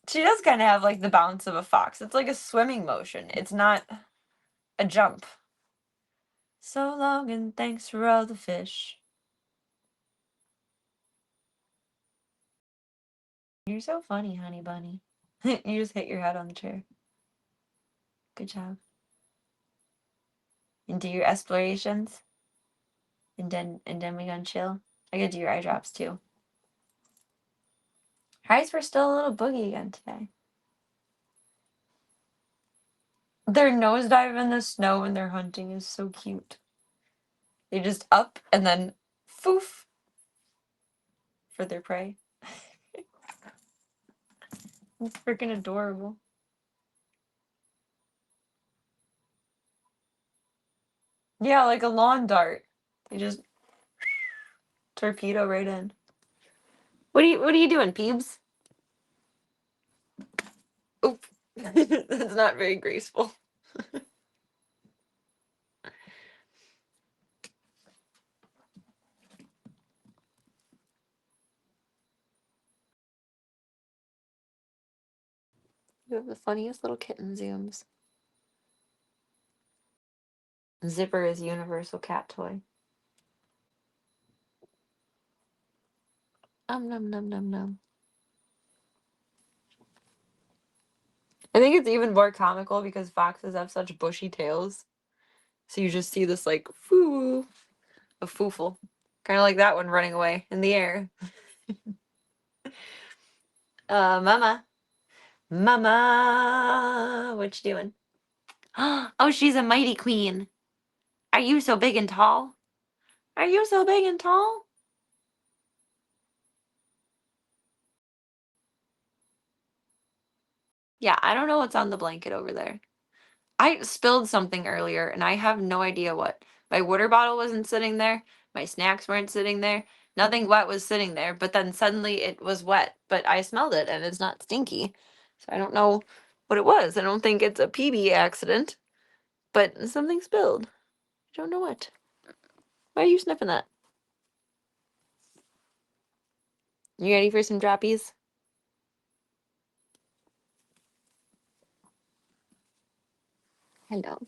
She does kind of have like the bounce of a fox. It's like a swimming motion. It's not a jump. So long and thanks for all the fish. You're so funny, honey bunny. You just hit your head on the chair. Good job. And do your explorations. And then we gonna chill. I gotta do your eye drops too. Her eyes were still a little boogie again today. Their nosedive in the snow when they're hunting is so cute. They just up and then foof for their prey. It's freaking adorable. Yeah, like a lawn dart. They just torpedo right in. What are you doing, Peebs? Oop. That's not very graceful. You have the funniest little kitten zooms. Zipper is universal cat toy. Num num num num. I think it's even more comical because foxes have such bushy tails. So you just see this like foo, a foofle. Kind of like that one running away in the air. Mama. Mama, what you doing? Oh, she's a mighty queen. Are you so big and tall? Are you so big and tall? Yeah, I don't know what's on the blanket over there. I spilled something earlier and I have no idea what. My water bottle wasn't sitting there. My snacks weren't sitting there. Nothing wet was sitting there, but then suddenly it was wet, but I smelled it and it's not stinky. So I don't know what it was. I don't think it's a PB accident, but something spilled. I don't know what. Why are you sniffing that? You ready for some droppies? Hello.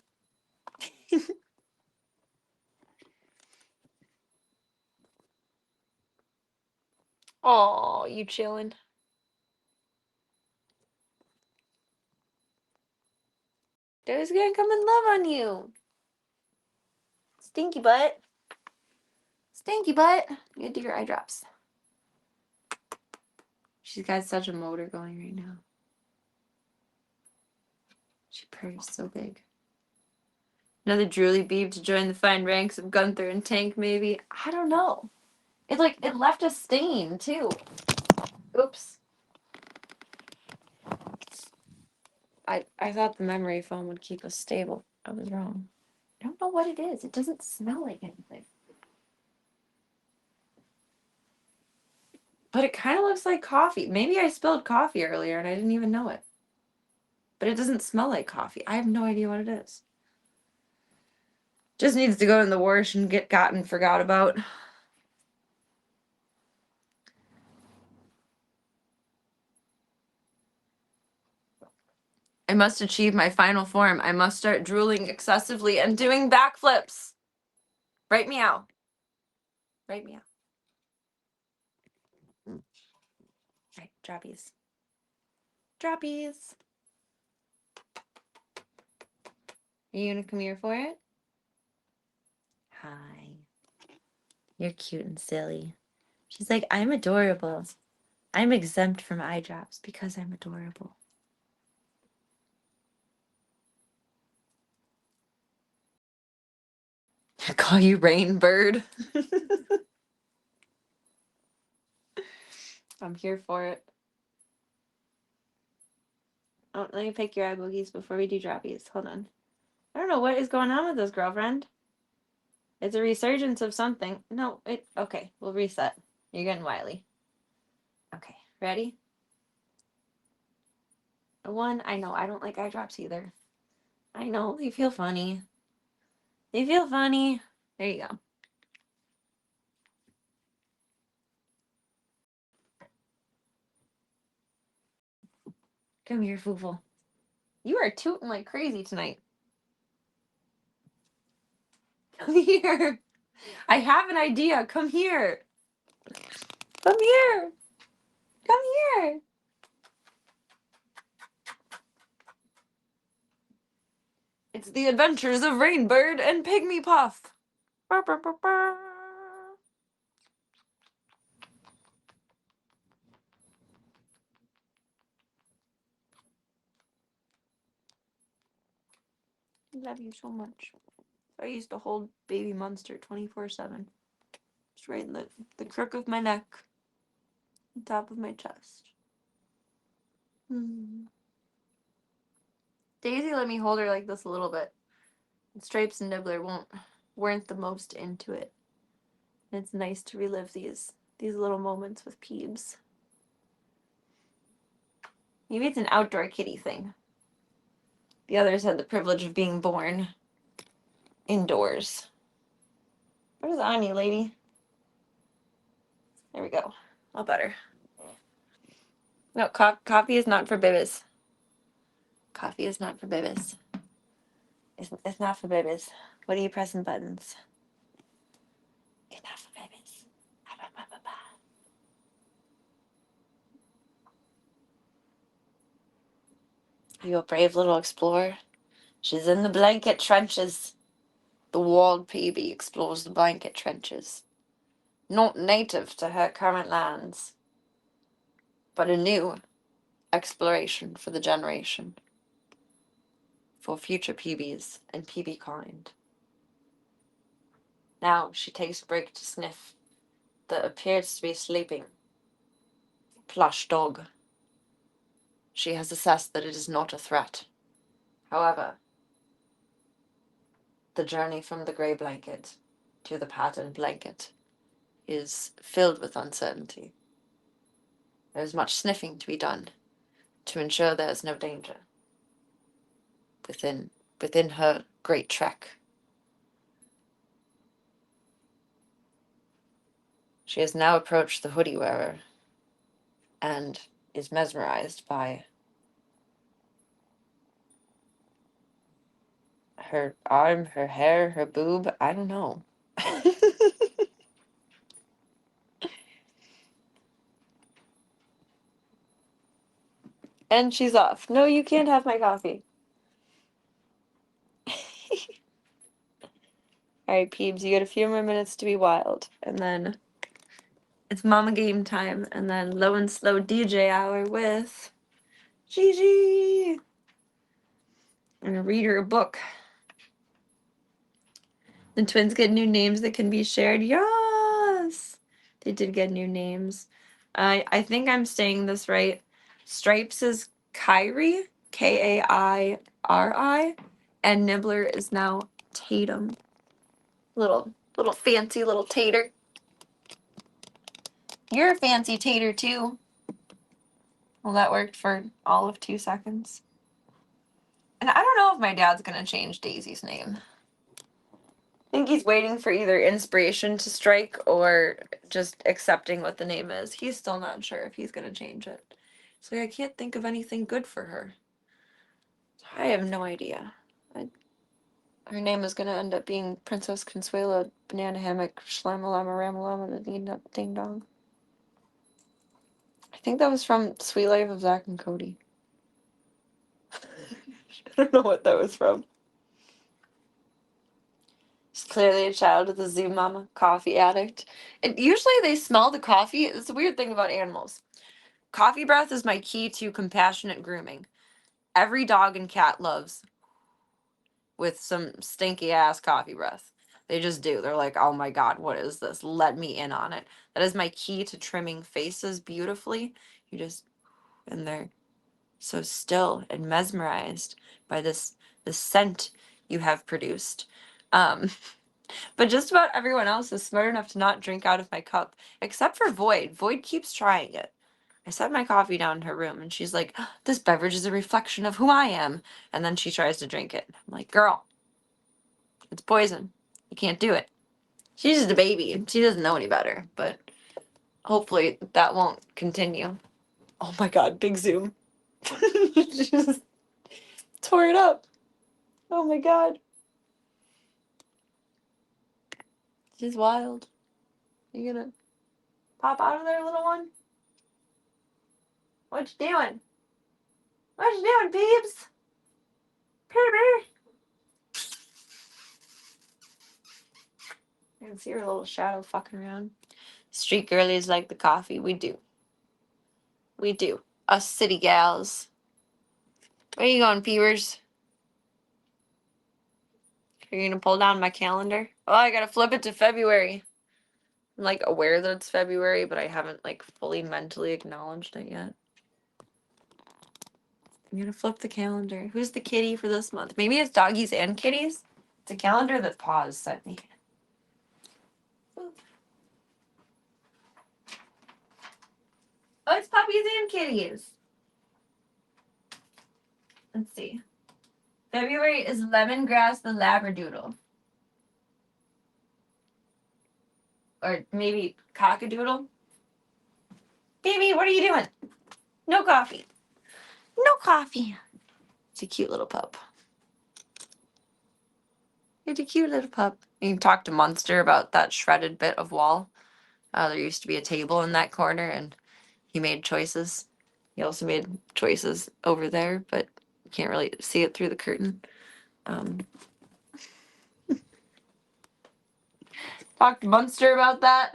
Oh, you chilling? Daddy's gonna come and love on you. Stinky butt. Stinky butt. You gotta do your eye drops. She's got such a motor going right now. She purrs so big. Another Drooly Beeb to join the fine ranks of Gunther and Tank, maybe? I don't know. It left a stain too. Oops. I thought the memory foam would keep us stable. I was wrong. I don't know what it is. It doesn't smell like anything. But it kind of looks like coffee. Maybe I spilled coffee earlier and I didn't even know it. But it doesn't smell like coffee. I have no idea what it is. Just needs to go in the wash and get gotten forgot about. must achieve my final form. I must start drooling excessively and doing backflips. Right meow. Right meow. Right, droppies. Droppies. Are you gonna come here for it? Hi. You're cute and silly. She's like, I'm adorable. I'm exempt from eye drops because I'm adorable. I call you Rainbird. I'm here for it. Oh, let me pick your eye boogies before we do droppies. Hold on. I don't know what is going on with this, girlfriend. It's a resurgence of something. No, okay, we'll reset. You're getting wily. Okay, ready? One, I know, I don't like eye drops either. I know, they feel funny. They feel funny. There you go. Come here, Foofle. You are tooting like crazy tonight. Come here. I have an idea. Come here. Come here. Come here. It's the adventures of Rainbird and Pygmy Puff. Burr, burr, burr, burr. I love you so much. I used to hold baby Monster 24/7. Just right in the crook of my neck. On top of my chest. Daisy let me hold her like this a little bit. Stripes and Nibbler weren't the most into it. And it's nice to relive these little moments with Peebs. Maybe it's an outdoor kitty thing. The others had the privilege of being born indoors. What is on you, lady? There we go. All better. No, coffee is not for babies. Coffee is not for babies. It's not for babies. What are you pressing buttons? It's not for babies. Are you a brave little explorer? She's in the blanket trenches. The walled PB explores the blanket trenches. Not native to her current lands, but a new exploration for the generation. For future PBs and PB kind. Now she takes a break to sniff the appears to be sleeping plush dog. She has assessed that it is not a threat. However, the journey from the grey blanket to the patterned blanket is filled with uncertainty. There is much sniffing to be done to ensure there is no danger within her great trek. She has now approached the hoodie wearer and is mesmerized by her arm, her hair, her boob. I don't know. And she's off. No, you can't have my coffee. Alright, Peebs, you get a few more minutes to be wild. And then it's mama game time. And then low and slow DJ hour with Gigi. I'm gonna read her a book. The twins get new names that can be shared. Yes! They did get new names. I think I'm saying this right. Stripes is Kyrie, Kairi, and Nibbler is now Tatum. Little fancy little tater. You're a fancy tater too. Well, that worked for all of 2 seconds. And I don't know if my dad's gonna change Daisy's name. I think he's waiting for either inspiration to strike or just accepting what the name is. He's still not sure if he's gonna change it. So I can't think of anything good for her. I have no idea. Her name is gonna end up being Princess Consuela Banana Hammock Shlammalama Ramalama the Ding Dong. I think that was from Sweet Life of Zack and Cody. I don't know what that was from. She's clearly a child of the Zoo Mama coffee addict. And usually they smell the coffee. It's a weird thing about animals. Coffee breath is my key to compassionate grooming. Every dog and cat loves with some stinky ass coffee breath. They just do. They're like, oh my God, what is this? Let me in on it. That is my key to trimming faces beautifully. You just, and they're so still and mesmerized by this scent you have produced. But just about everyone else is smart enough to not drink out of my cup, except for Void. Void keeps trying it. I set my coffee down in her room, and she's like, this beverage is a reflection of who I am. And then she tries to drink it. I'm like, girl, it's poison. You can't do it. She's just a baby, and she doesn't know any better. But hopefully that won't continue. Oh my God, big zoom. She just tore it up. Oh my God. She's wild. You gonna pop out of there, little one? What you doing? What you doing, peeps? Peepy. I can see her little shadow fucking around. Street girlies like the coffee. We do. We do. Us city gals. Where you going, peepers? Are you gonna pull down my calendar? Oh, I gotta flip it to February. I'm like aware that it's February, but I haven't like fully mentally acknowledged it yet. I'm gonna flip the calendar. Who's the kitty for this month? Maybe it's doggies and kitties? It's a calendar that Paws sent me. Oh, it's puppies and kitties. Let's see. February is Lemongrass the Labradoodle. Or maybe Cockadoodle. Baby, what are you doing? No coffee. No coffee. It's a cute little pup. It's a cute little pup. You can talk to Munster about that shredded bit of wall. There used to be a table in that corner, and he made choices. He also made choices over there, but you can't really see it through the curtain. Talk to Munster about that.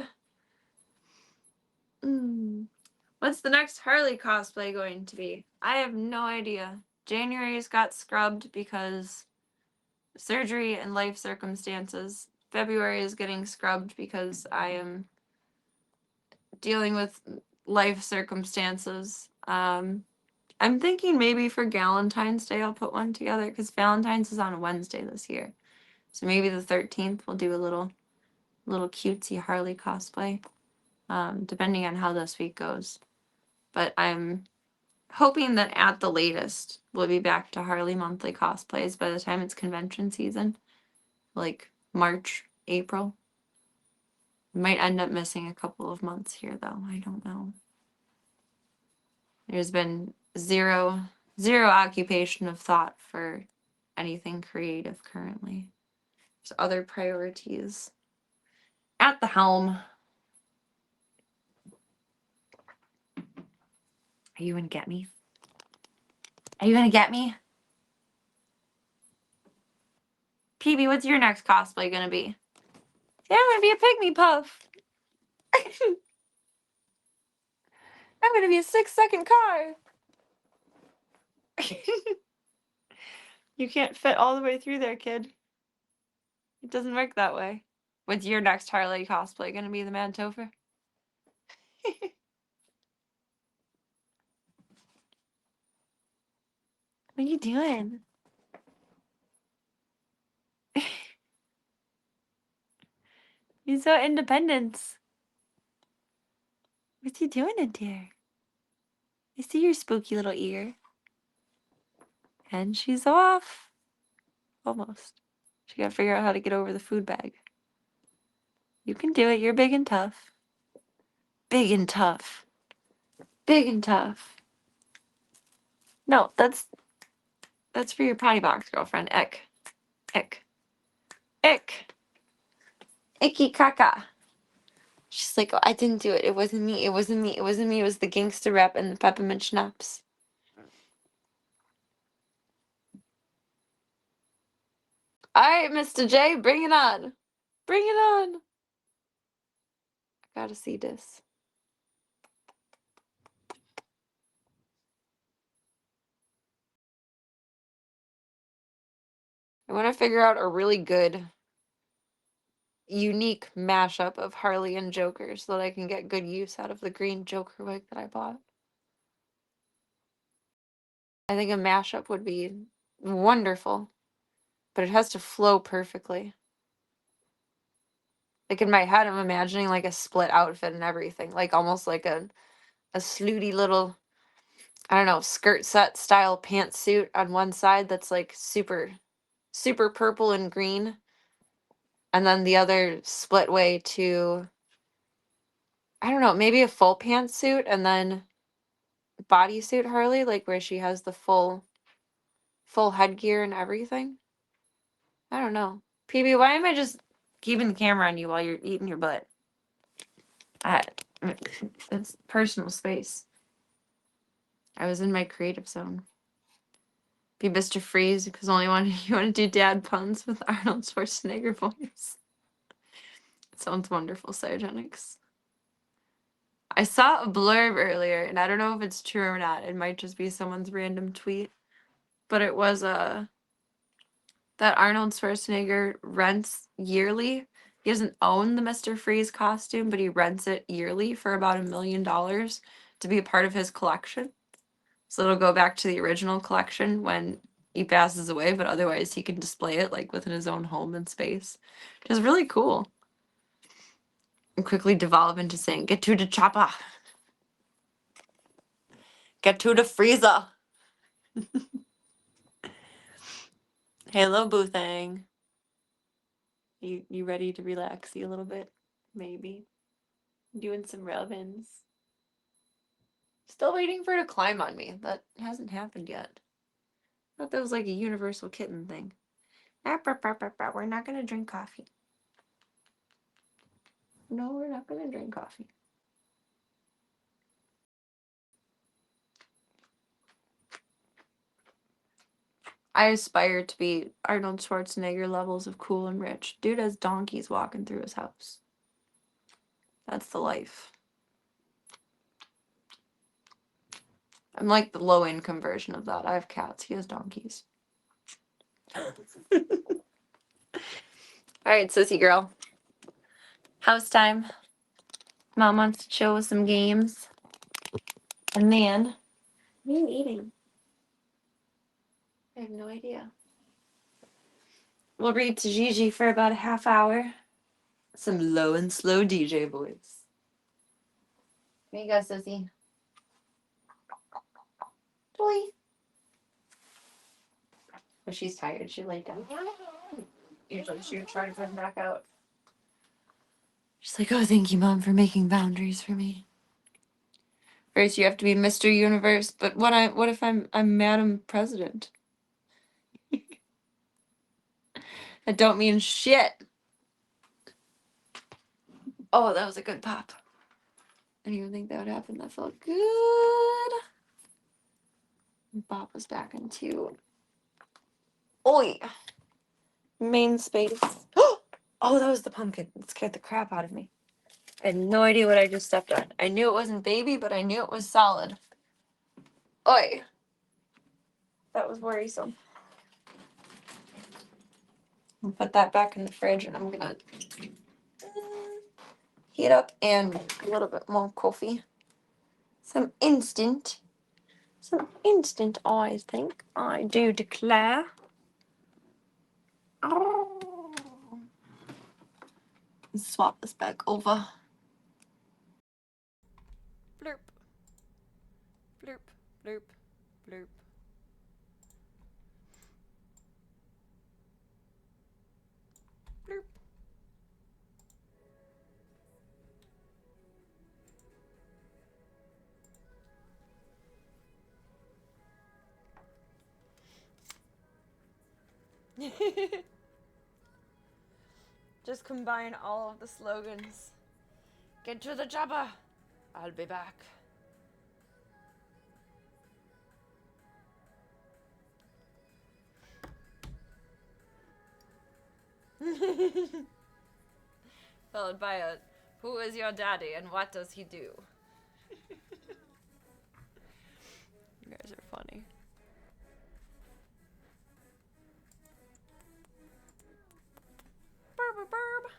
What's the next Harley cosplay going to be? I have no idea. January's got scrubbed because surgery and life circumstances. February is getting scrubbed because I am dealing with life circumstances. I'm thinking maybe for Valentine's Day I'll put one together because Valentine's is on a Wednesday this year. So maybe the 13th we'll do a little cutesy Harley cosplay, depending on how this week goes. But I'm hoping that at the latest we'll be back to Harley monthly cosplays by the time it's convention season, like March, April. Might end up missing a couple of months here though. I don't know. There's been zero occupation of thought for anything creative currently. There's other priorities at the helm. Are you gonna get me? Are you gonna get me? PB, what's your next cosplay gonna be? Yeah, I'm gonna be a pygmy puff. I'm gonna be a 6-second car. You can't fit all the way through there, kid. It doesn't work that way. What's your next Harley cosplay gonna be, the Mad Topher? What are you doing? You're so independent. What's he doing in there? I see your spooky little ear. And she's off. Almost. She gotta figure out how to get over the food bag. You can do it. You're big and tough. Big and tough. Big and tough. No, that's That's for your potty box, girlfriend. Ick. Ick. Ick. Icky caca. She's like, oh, I didn't do it. It wasn't me. It wasn't me. It wasn't me. It was the gangster rap and the peppermint schnapps. All right, Mr. J, bring it on. Bring it on. I gotta see this. I want to figure out a really good, unique mashup of Harley and Joker so that I can get good use out of the green Joker wig that I bought. I think a mashup would be wonderful, but it has to flow perfectly. Like in my head, I'm imagining like a split outfit and everything, like almost like a snooty little, I don't know, skirt set style pantsuit on one side that's like super, super purple and green, and then the other split way to, I don't know, maybe a full pantsuit and then bodysuit Harley, like where she has the full headgear and everything. I don't know. PB, why am I just keeping the camera on you while you're eating your butt? It's personal space. I was in my creative zone. Be Mr. Freeze because only you want to do dad puns with Arnold Schwarzenegger voice. Sounds wonderful, Cyogenics. I saw a blurb earlier, and I don't know if it's true or not. It might just be someone's random tweet, but it was that Arnold Schwarzenegger rents yearly. He doesn't own the Mr. Freeze costume, but he rents it yearly for about $1 million to be a part of his collection. So it'll go back to the original collection when he passes away, but otherwise he can display it like within his own home and space, which is really cool. And quickly devolve into saying, "Get to the chopper. Get to the freezer." Hello, Boo Thang. You ready to relax a little bit? Maybe. Doing some rub-ins. Still waiting for her to climb on me. That hasn't happened yet. I thought that was like a universal kitten thing. We're not gonna drink coffee. No, we're not gonna drink coffee. I aspire to be Arnold Schwarzenegger levels of cool and rich. Dude has donkeys walking through his house. That's the life. I'm like the low income version of that. I have cats. He has donkeys. Alright, sissy girl. House time. Mom wants to chill with some games. And then, what are you eating? I have no idea. We'll read to Gigi for about a half hour. Some low and slow DJ voice. Here you go, sissy. Toy. But she's tired. She laid down. Usually she would try to come back out. She's like, oh, thank you, Mom, for making boundaries for me. First, you have to be Mr. Universe, but what if I'm Madam President? I don't mean shit. Oh, that was a good pop. I didn't even think that would happen. That felt good. Bob was back into Oi. Main space. Oh, that was the pumpkin. It scared the crap out of me. I had no idea what I just stepped on. I knew it wasn't baby, but I knew it was solid. Oi. That was worrisome. I'll put that back in the fridge and I'm gonna heat up and make a little bit more coffee. Some instant, I think. I do declare. Oh. Let's swap this back over. Blurp. Blurp, blurp, blurp. Blurp. Just combine all of the slogans. Get to the chopper. I'll be back. Followed by a, who is your daddy and what does he do? You guys are funny. Burb, burb, burb.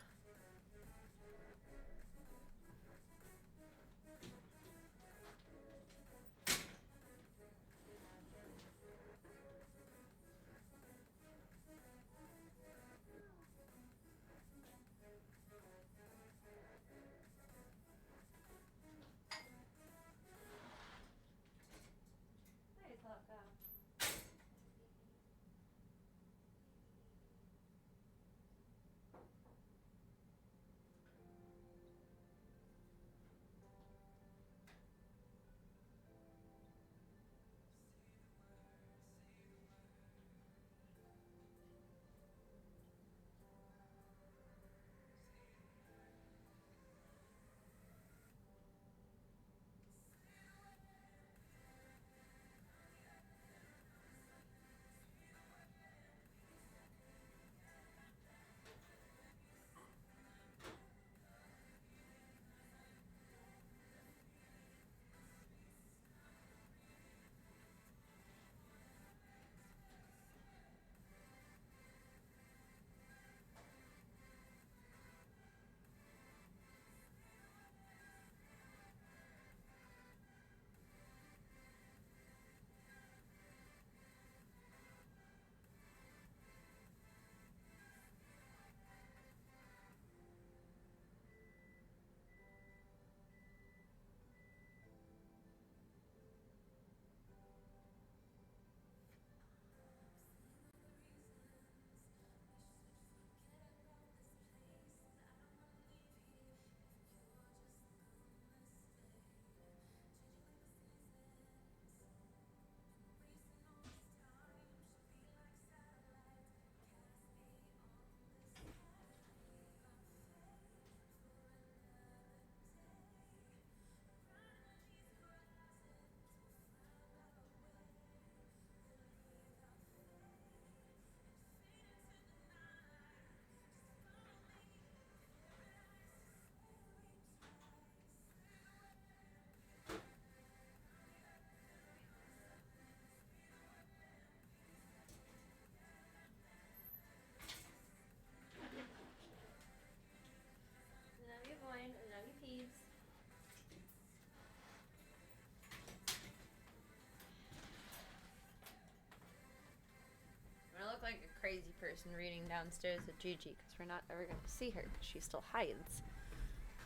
I look like a crazy person reading downstairs at Gigi because we're not ever going to see her because she still hides.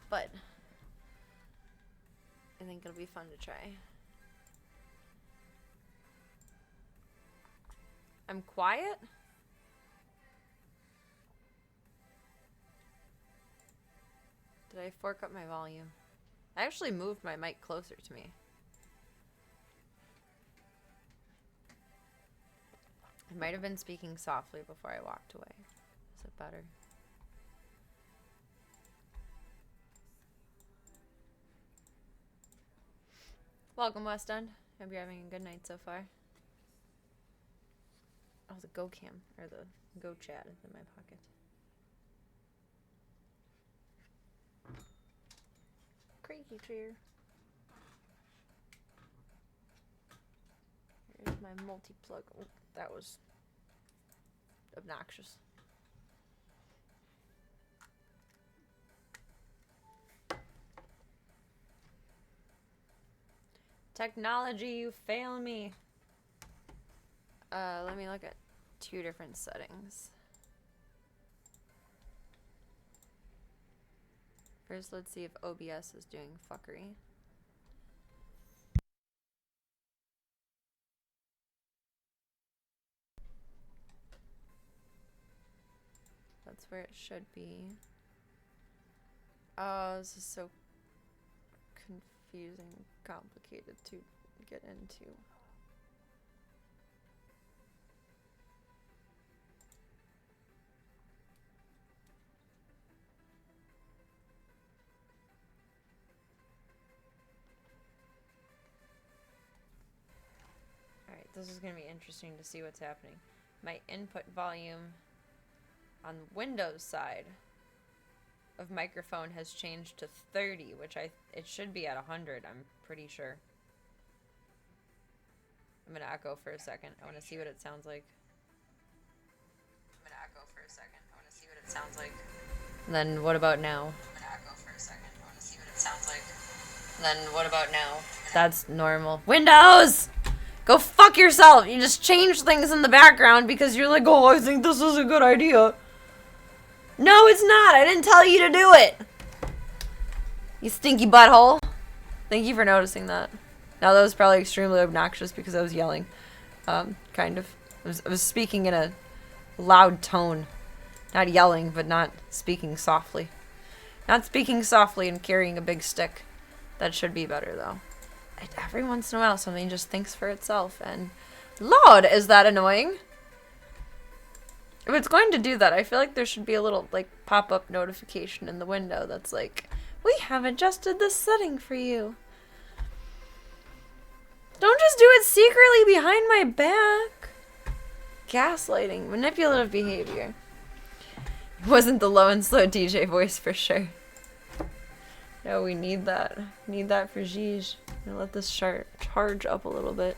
But I think it'll be fun to try. I'm quiet? Did I fork up my volume? I actually moved my mic closer to me. I might have been speaking softly before I walked away. Is it better? Welcome, West End. Hope you're having a good night so far. Oh, the Go Cam, or the Go Chat is in my pocket. Creaky chair. Here's my multi-plug. Oh, that was obnoxious. Technology, you fail me. Let me look at 2 different settings. First, let's see if OBS is doing fuckery. That's where it should be. Oh, this is so confusing, complicated to get into. This is going to be interesting to see what's happening. My input volume on Windows side of microphone has changed to 30, which it should be at 100, I'm pretty sure. I'm going to echo for a second. I want to see what it sounds like. Then what about now? Then what about now? That's normal. Windows! Go fuck yourself! You just change things in the background because you're like, oh, I think this is a good idea. No, it's not! I didn't tell you to do it! You stinky butthole. Thank you for noticing that. Now that was probably extremely obnoxious because I was yelling. Kind of. I was speaking in a loud tone. Not yelling, but not speaking softly. Not speaking softly and carrying a big stick. That should be better, though. Every once in a while, something just thinks for itself, and... Lord, is that annoying? If it's going to do that, I feel like there should be a little, like, pop-up notification in the window that's like, we have adjusted this setting for you. Don't just do it secretly behind my back. Gaslighting, manipulative behavior. It wasn't the low and slow DJ voice for sure. No, we need that. Need that for Gige. I'm gonna let this charge up a little bit.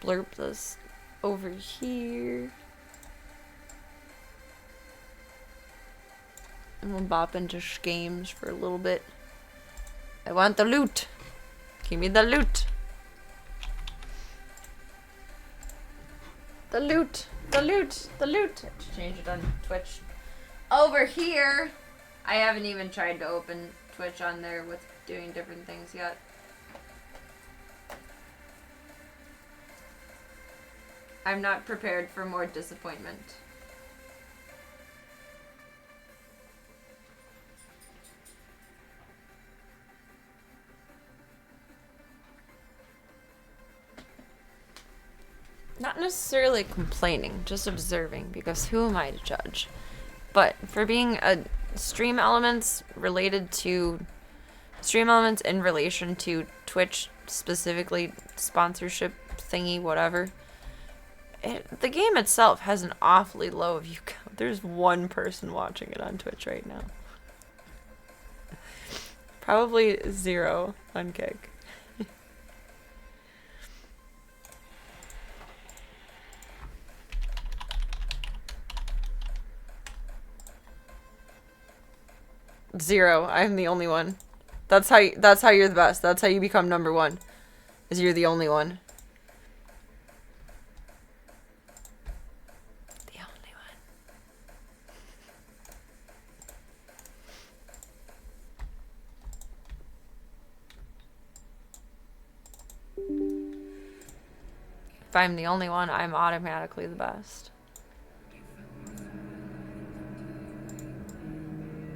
Blurp this over here. And we'll bop into games for a little bit. I want the loot. Give me the loot. The loot. The loot. The loot. I have to change it on Twitch. Over here. I haven't even tried to open Twitch on there with doing different things yet. I'm not prepared for more disappointment. Not necessarily complaining, just observing, because who am I to judge? But for being a stream elements in relation to Twitch, specifically sponsorship thingy, whatever, the game itself has an awfully low view count. There's one person watching it on Twitch right now. Probably 0 on Kick. Zero. I'm the only one. That's how you're the best. That's how you become number one. Is you're the only one. The only one. If I'm the only one, I'm automatically the best.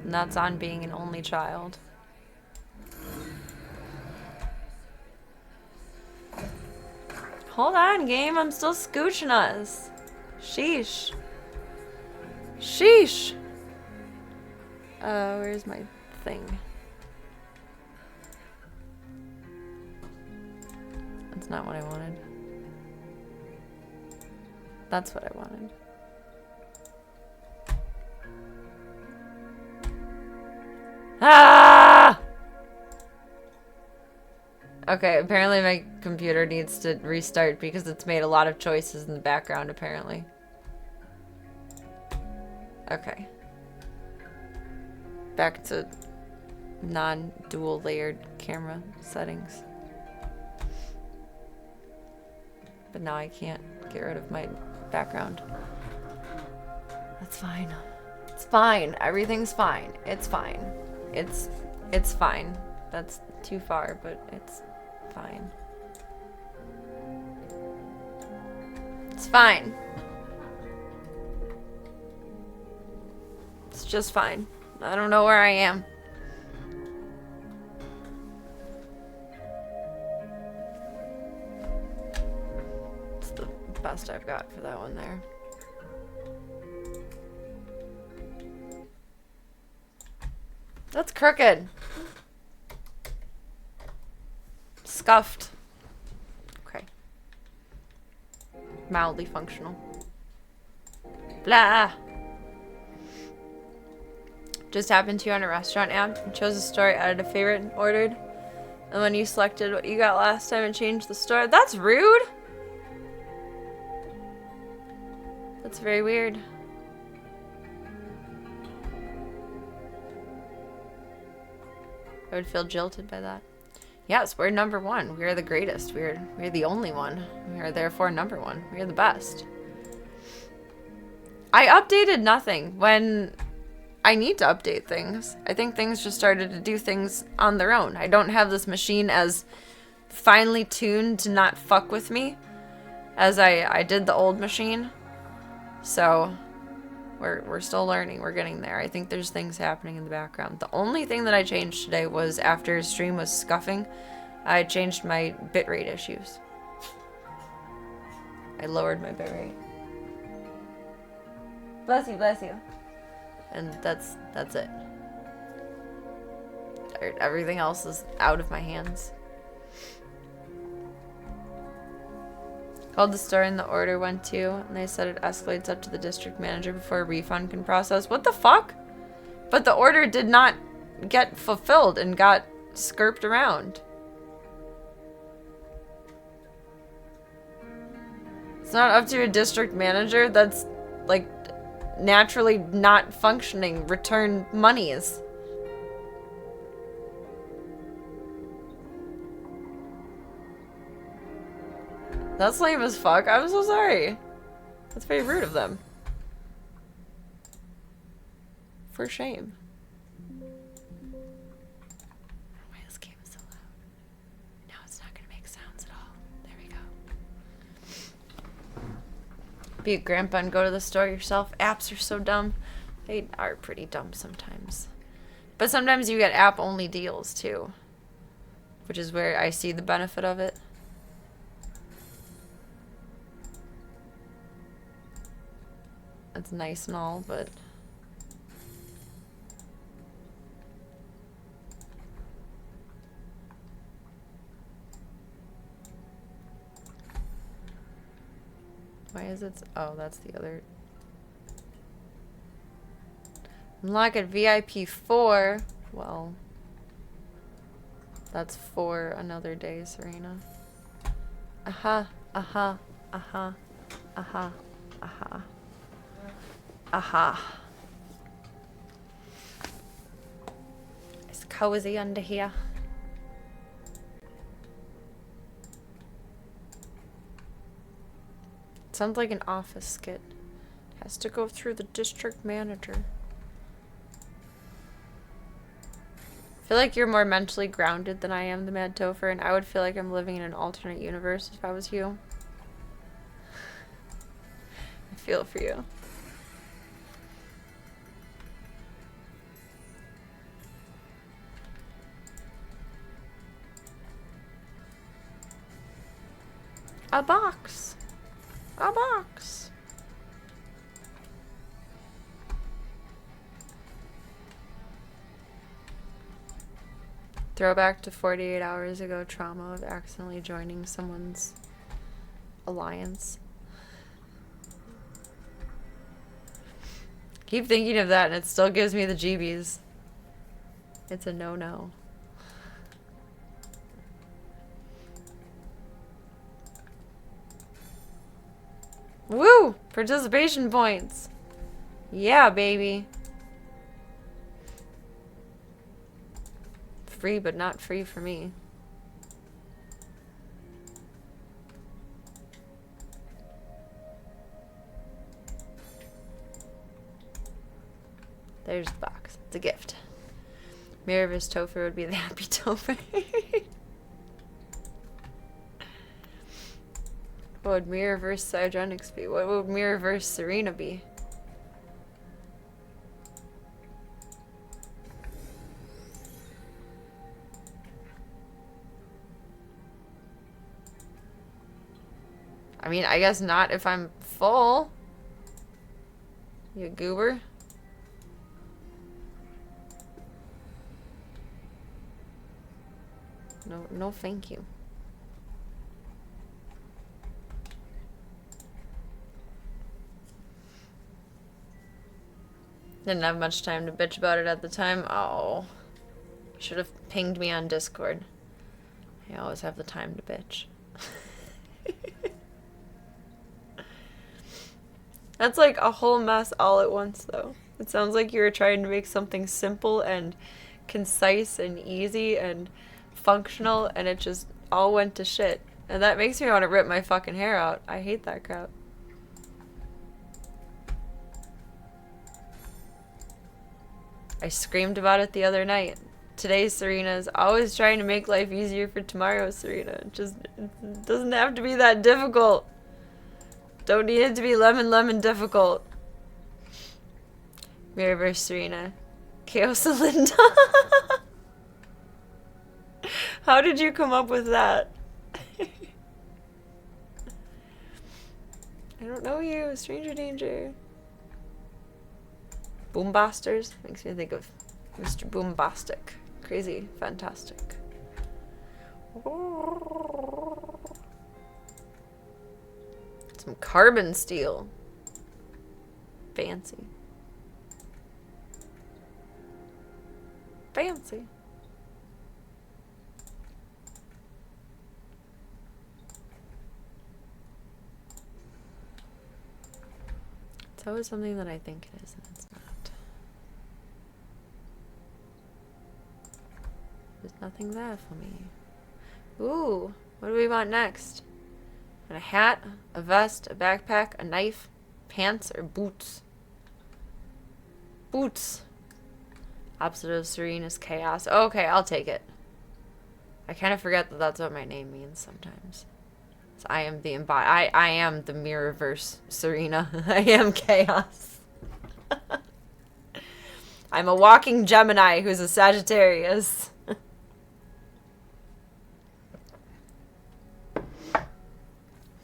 And that's on being an only child. Hold on, game. I'm still scooching us. Sheesh. Sheesh. Where's my thing? That's not what I wanted. That's what I wanted. Ah! Okay, apparently my computer needs to restart because it's made a lot of choices in the background, apparently. Okay. Back to non-dual layered camera settings. But now I can't get rid of my background. That's fine. It's fine. Everything's fine. It's fine. It's fine. That's too far, but it's fine. It's fine. It's just fine. I don't know where I am. It's the best I've got for that one there. That's crooked. Scuffed. Okay. Mildly functional. Blah. Just happened to you on a restaurant app. You chose a store, added a favorite, and ordered. And when you selected what you got last time and changed the store. That's rude. That's very weird. I would feel jilted by that. Yes, we're number one. We are the greatest. We're the only one. We are therefore number one. We are the best. I updated nothing when I need to update things. I think things just started to do things on their own. I don't have this machine as finely tuned to not fuck with me as I did the old machine. So we're still learning. We're getting there. I think there's things happening in the background. The only thing that I changed today was after stream was scuffing, I changed my bitrate issues. I lowered my bitrate. Bless you, bless you. And that's it. Everything else is out of my hands. Called the store and the order went to, and they said it escalates up to the district manager before a refund can process. What the fuck? But the order did not get fulfilled and got skirped around. It's not up to a district manager that's like naturally not functioning. Return monies. That's lame as fuck. I'm so sorry. That's very rude of them. For shame. Why this game is so loud? Now it's not gonna make sounds at all. There we go. Be a grandpa and go to the store yourself. Apps are so dumb. They are pretty dumb sometimes. But sometimes you get app-only deals too. Which is where I see the benefit of it. That's nice and all, but why is it? Oh, that's the other. Unlock at VIP 4. Well, that's for another day, Serena. Aha, aha, aha, aha, aha. Aha. It's cozy under here. It sounds like an office skit. Has to go through the district manager. I feel like you're more mentally grounded than I am, the Mad Topher, and I would feel like I'm living in an alternate universe if I was you. I feel for you. A box. A box. Throwback to 48 hours ago trauma of accidentally joining someone's alliance. Keep thinking of that and it still gives me the jeebies. It's a no-no. Woo! Participation points. Yeah, baby. Free, but not free for me. There's the box. It's a gift. Mirrorverse Topher would be the happy Topher. What would Mirrorverse Cygenics be? What would Mirrorverse Serena be? I mean, I guess not if I'm full. You goober. No, thank you. Didn't have much time to bitch about it at the time. Oh. Should have pinged me on Discord. I always have the time to bitch. That's like a whole mess all at once, though. It sounds like you were trying to make something simple and concise and easy and functional, and it just all went to shit. And that makes me want to rip my fucking hair out. I hate that crap. I screamed about it the other night. Today's Serena is always trying to make life easier for tomorrow's Serena. It doesn't have to be that difficult. Don't need it to be lemon difficult. Mirrorverse Serena. Chaos Linda. How did you come up with that? I don't know you. Stranger danger. Boombasters makes me think of Mr. Boombastic. Crazy, fantastic. Some carbon steel. Fancy. Fancy. It's always something that I think it is, and it's not. There's nothing there for me. Ooh, what do we want next? A hat, a vest, a backpack, a knife, pants, or boots? Boots. Opposite of Serena's chaos. Okay, I'll take it. I kind of forget that that's what my name means sometimes. So I am the I am the Mirrorverse Serena. I am chaos. I'm a walking Gemini who's a Sagittarius.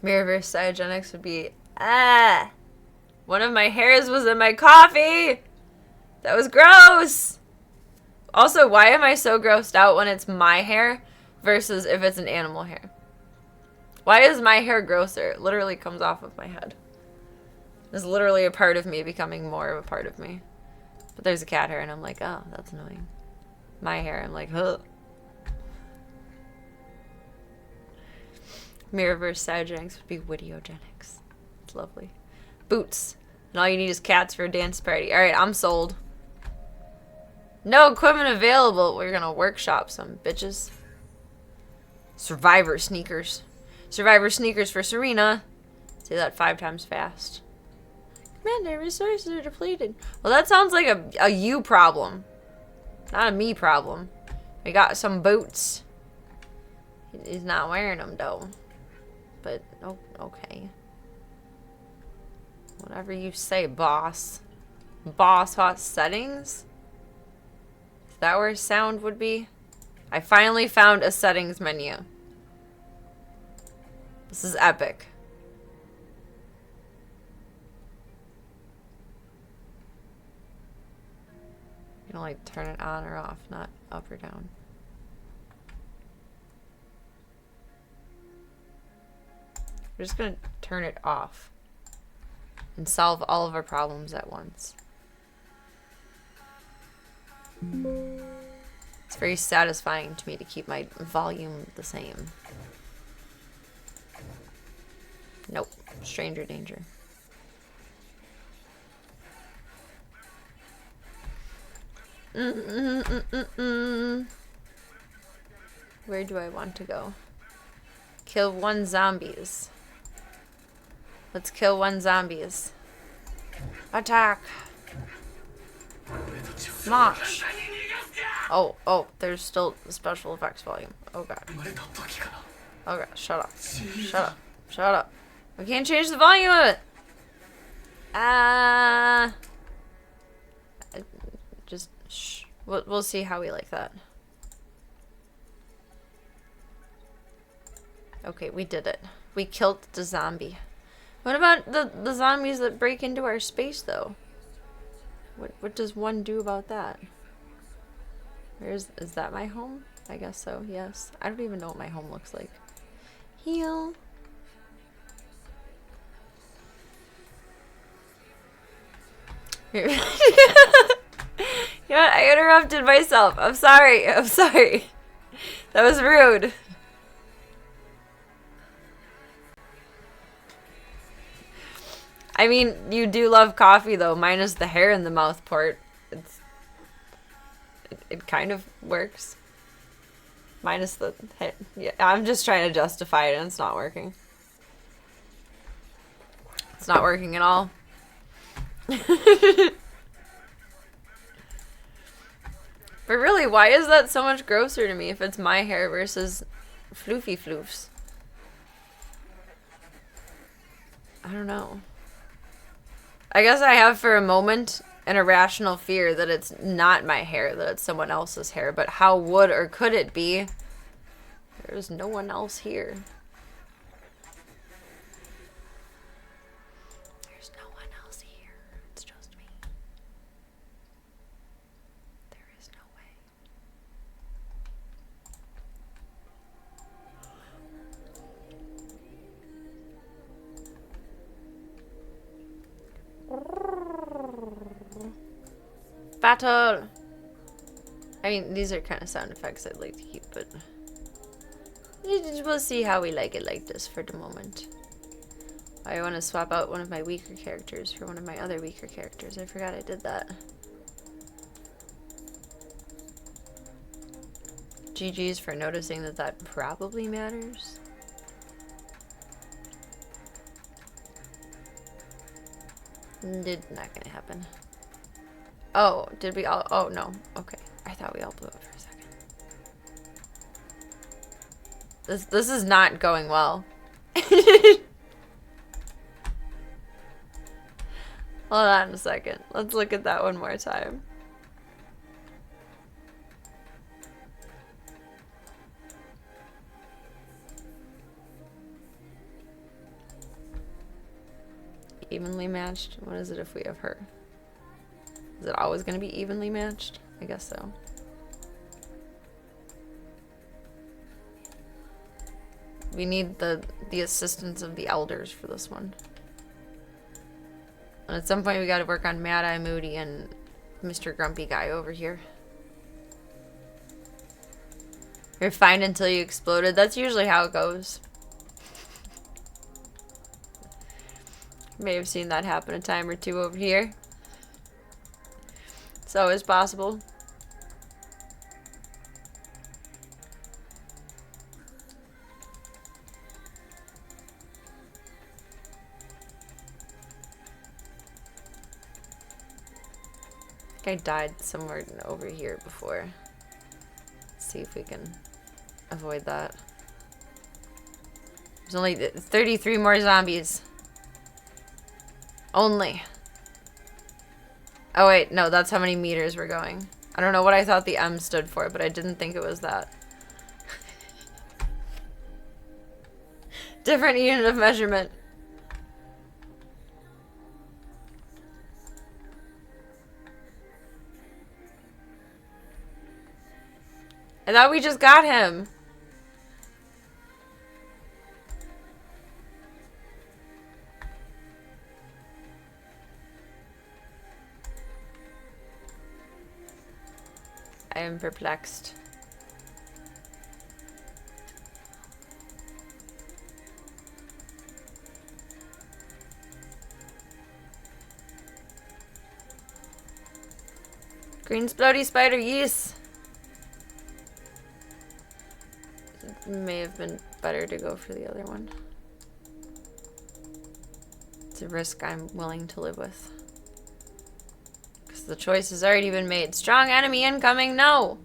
Mirrorverse Cyogenics would be, one of my hairs was in my coffee! That was gross! Also, why am I so grossed out when it's my hair versus if it's an animal hair? Why is my hair grosser? It literally comes off of my head. It's literally a part of me becoming more of a part of me. But there's a cat hair and I'm like, oh, that's annoying. My hair, I'm like, ugh. Mirrorverse Cyogenics would be Wideogenics. It's lovely. Boots. And all you need is cats for a dance party. Alright, I'm sold. No equipment available. We're gonna workshop some bitches. Survivor sneakers. Survivor sneakers for Serena. Say that 5 times fast. Commander, resources are depleted. Well, that sounds like a you problem. Not a me problem. We got some boots. He's not wearing them, though. But, oh, okay. Whatever you say, boss. Boss hot settings? Is that where sound would be? I finally found a settings menu. This is epic. You can like turn it on or off, not up or down. We're just gonna turn it off and solve all of our problems at once. It's very satisfying to me to keep my volume the same. Nope. Stranger danger. Where do I want to go? Kill 1 zombies. Let's kill 1 zombies. Attack! March! Oh, there's still special effects volume. Oh god. Oh god, shut up. Shut up. Shut up. I can't change the volume of it! Just shh. We'll see how we like that. Okay, we did it. We killed the zombie. What about the zombies that break into our space, though? What does one do about that? Is that my home? I guess so, yes. I don't even know what my home looks like. Heal. You know what? I interrupted myself. I'm sorry. I'm sorry. That was rude. I mean, you do love coffee though, minus the hair in the mouth part. It kind of works. Minus the hair. Yeah, I'm just trying to justify it and it's not working. It's not working at all. But really, why is that so much grosser to me if it's my hair versus floofy floofs? I don't know. I guess I have for a moment an irrational fear that it's not my hair, that it's someone else's hair. But how would or could it be? There's no one else here. There's no one else here. It's just me. There is no way. Battle! I mean, these are kind of sound effects I'd like to keep, but we'll see how we like it like this for the moment. I want to swap out one of my weaker characters for one of my other weaker characters. I forgot I did that. GG's for noticing that that probably matters. Did not gonna happen. Oh, did we all? Oh, no. Okay. I thought we all blew up for a second. This is not going well. Hold on a second. Let's look at that one more time. Evenly matched? What is it if we have her? Is it always going to be evenly matched? I guess so. We need the assistance of the elders for this one. And at some point we got to work on Mad Eye Moody and Mr. Grumpy Guy over here. You're fine until you exploded. That's usually how it goes. May have seen that happen a time or two over here. It's always possible. I think I died somewhere over here before. Let's see if we can avoid that. There's only 33 more zombies. Only. Oh wait, no, that's how many meters we're going. I don't know what I thought the M stood for, but I didn't think it was that. Different unit of measurement. I thought we just got him. I am perplexed. Green splody spider, yes. It may have been better to go for the other one. It's a risk I'm willing to live with. Because the choice has already been made. Strong enemy incoming, no!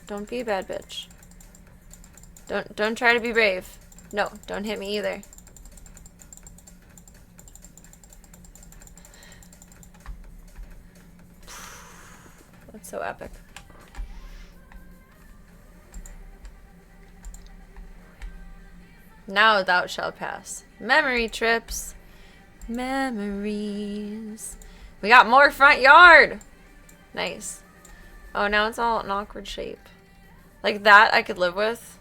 Don't be a bad bitch. Don't try to be brave. No, don't hit me either. That's so epic. Now thou shalt pass. Memory trips. Memories. We got more front yard. Nice. Oh, now it's all an awkward shape. Like that I could live with.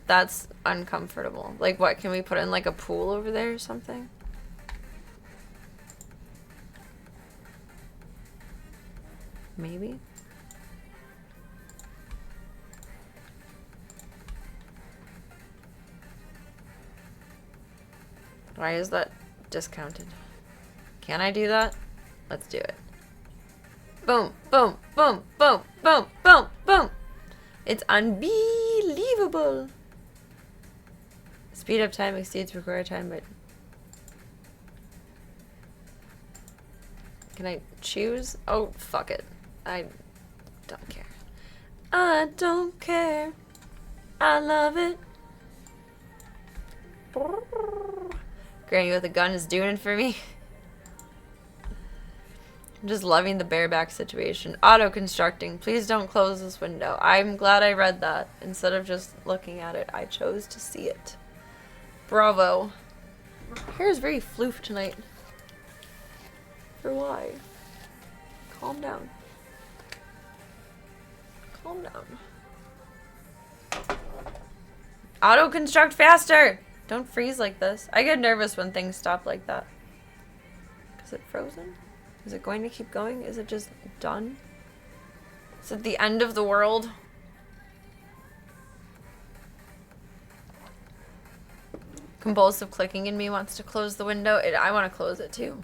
That's uncomfortable. Like, what, can we put in, like, a pool over there or something? Maybe? Why is that discounted? Can I do that? Let's do it. Boom, boom, boom, boom, boom, boom, boom. It's unbelievable. Speed up time exceeds record time, but... Can I choose? Oh, fuck it. I don't care. I don't care. I love it. Granny with a gun is doing it for me. I'm just loving the bareback situation. Auto-constructing. Please don't close this window. I'm glad I read that. Instead of just looking at it, I chose to see it. Bravo. Hair is very floof tonight. For why? Calm down. Calm down. Auto-construct faster! Don't freeze like this. I get nervous when things stop like that. Is it frozen? Is it going to keep going? Is it just done? Is it the end of the world? Compulsive clicking in me wants to close the window. I want to close it too.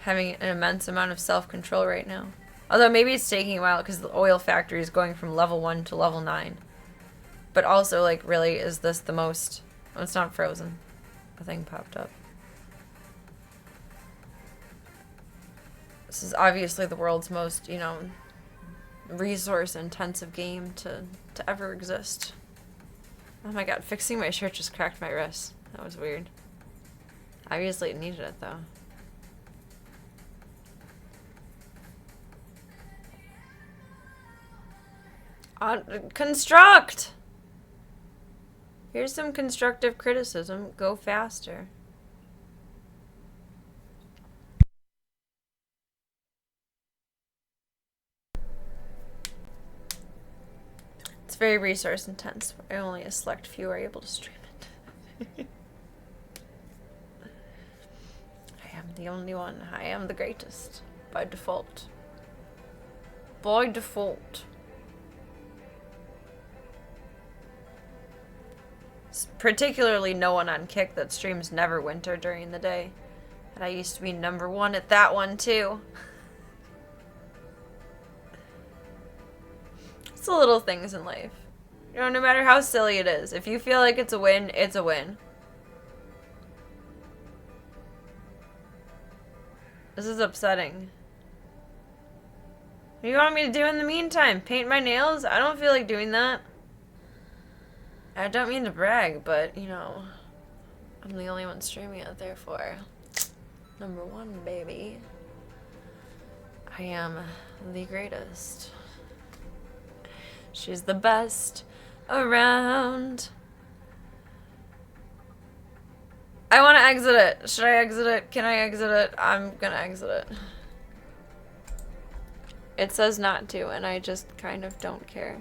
Having an immense amount of self-control right now. Although maybe it's taking a while because the oil factory is going from level 1 to level 9. But also, like, really, is this the most... Oh, it's not frozen. A thing popped up. This is obviously the world's most, you know, resource-intensive game to ever exist. Oh my god, fixing my shirt just cracked my wrist. That was weird. Obviously it needed it, though. Construct! Here's some constructive criticism. Go faster. It's very resource intense. Only a select few are able to stream it. I am the only one. I am the greatest. By default. By default. Particularly no one on Kick that streams Neverwinter during the day. And I used to be #1 at that one too. It's the little things in life. You know, no matter how silly it is, if you feel like it's a win, it's a win. This is upsetting. What do you want me to do in the meantime? Paint my nails? I don't feel like doing that. I don't mean to brag, but, you know, I'm the only one streaming it, therefore. #1, baby. I am the greatest. She's the best around. I want to exit it. Should I exit it? Can I exit it? I'm gonna exit it. It says not to, and I just kind of don't care.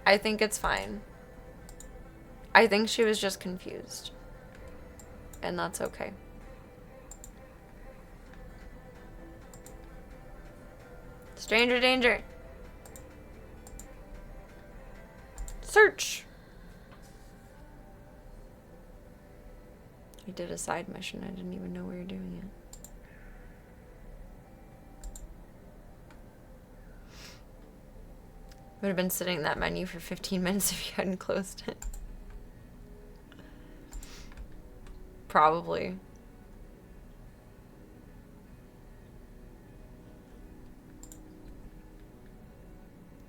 I think it's fine. I think she was just confused. And that's okay. Stranger danger. Search. We did a side mission. I didn't even know we were doing it. Would have been sitting in that menu for 15 minutes if you hadn't closed it. Probably.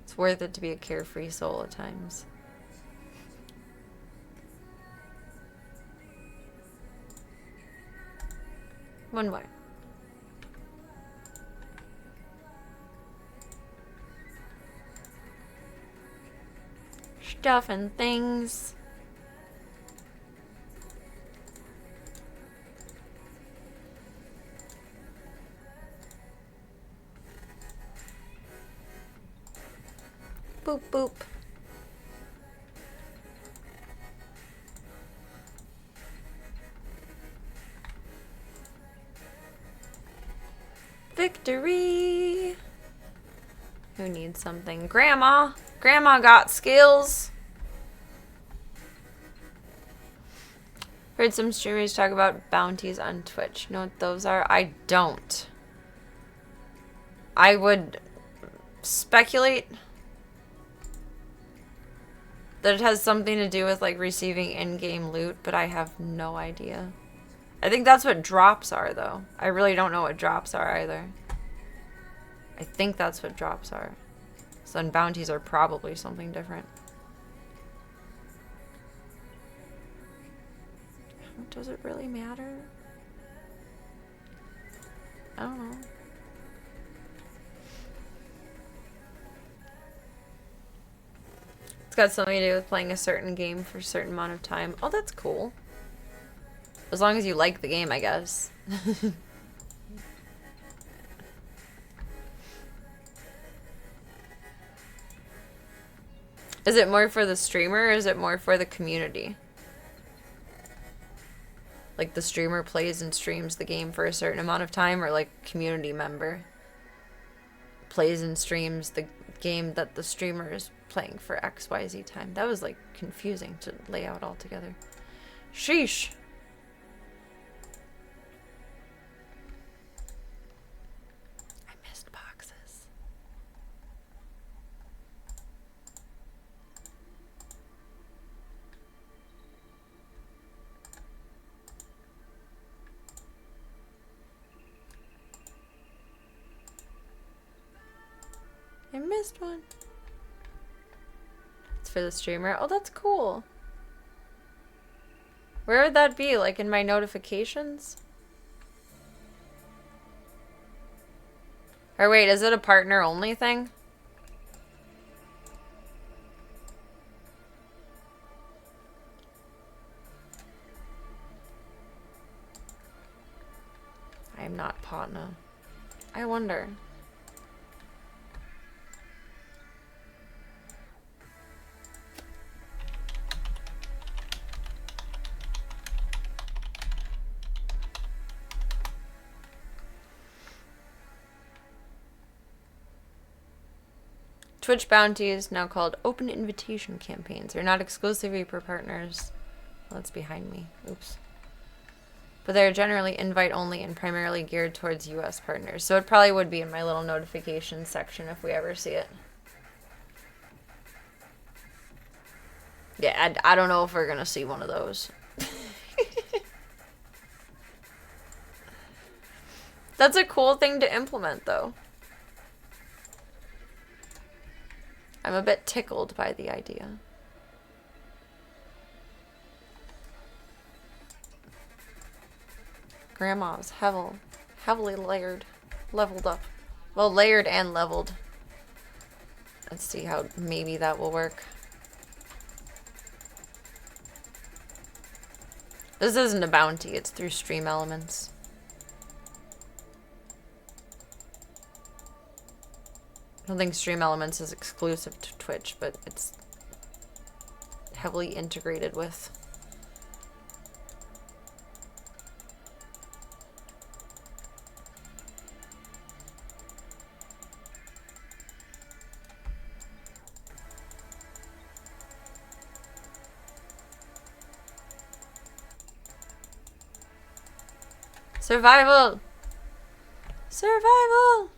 It's worth it to be a carefree soul at times. One more. Stuff and things. boop, boop. Victory! Who needs something? Grandma! Grandma got skills! Heard some streamers talk about bounties on Twitch. Know what those are? I don't. I would speculate that it has something to do with like receiving in-game loot, but I have no idea. I think that's what drops are though. I really don't know what drops are either. I think that's what drops are. So then bounties are probably something different. Does it really matter? I don't know. It's got something to do with playing a certain game for a certain amount of time. Oh, that's cool. As long as you like the game, I guess. Is it more for the streamer or is it more for the community? Like the streamer plays and streams the game for a certain amount of time, or like community member plays and streams the game that the streamer is playing for XYZ time. That was like confusing to lay out all together. Sheesh. I missed boxes. I missed one. It's for the streamer. Oh, that's cool. Where would that be? Like in my notifications? Or wait, is it a partner only thing? I am not partner. I wonder. Twitch bounties, now called open invitation campaigns, are not exclusively for partners. Well, that's behind me. Oops. But they're generally invite only and primarily geared towards US partners. So it probably would be in my little notifications section if we ever see it. Yeah, I don't know if we're gonna see one of those. That's a cool thing to implement, though. I'm a bit tickled by the idea. Grandma's heavily leveled up. Well, layered and leveled. Let's see how maybe that will work. This isn't a bounty, it's through stream elements. I don't think Stream Elements is exclusive to Twitch, but it's heavily integrated with. Survival! Survival!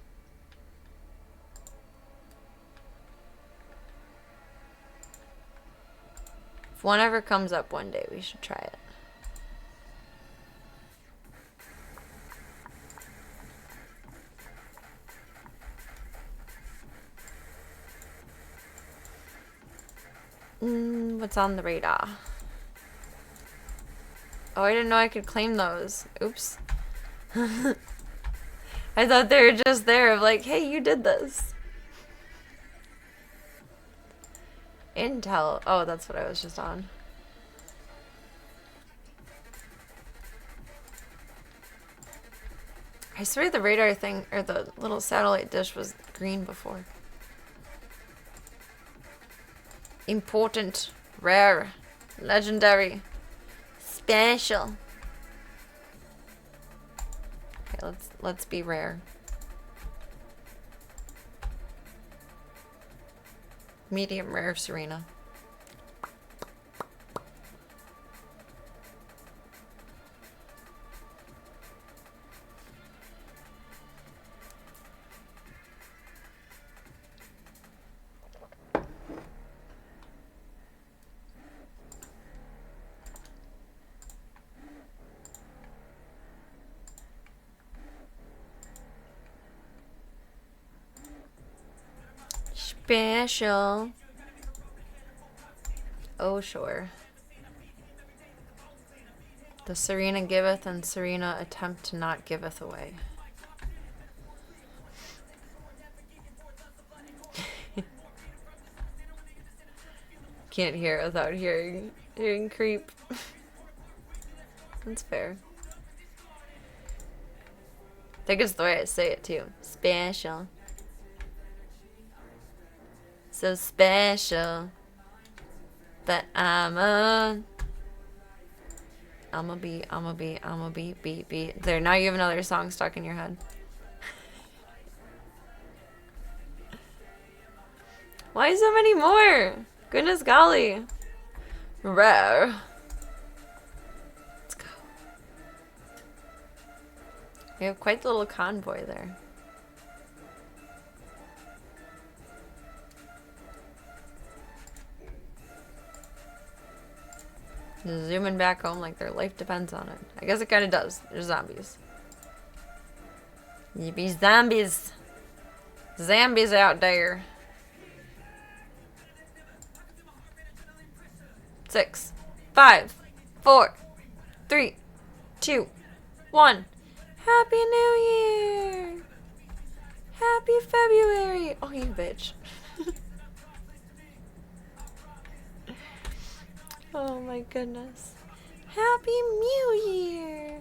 If one ever comes up one day, we should try it. What's on the radar? Oh, I didn't know I could claim those. Oops. I thought they were just there of like, hey, you did this. Intel. Oh, that's what I was just on. I swear the radar thing, or the little satellite dish was green before. Important. Rare. Legendary. Special. Okay, let's be rare. Medium rare Serena. Special. Oh, sure. The Serena giveth and Serena attempt to not giveth away. Can't hear it without hearing creep. That's fair. I think it's the way I say it too. Special. So special. But I'ma be. There, now you have another song stuck in your head. Why so many more? Goodness golly. Rare. Let's go. We have quite the little convoy there. Zooming back home like their life depends on it. I guess it kind of does. They're zombies. You be zombies. Zombies out there. 6, 5, 4, 3, 2, 1. Happy New Year! Happy February! Oh, you bitch. Oh my goodness. Happy New Year!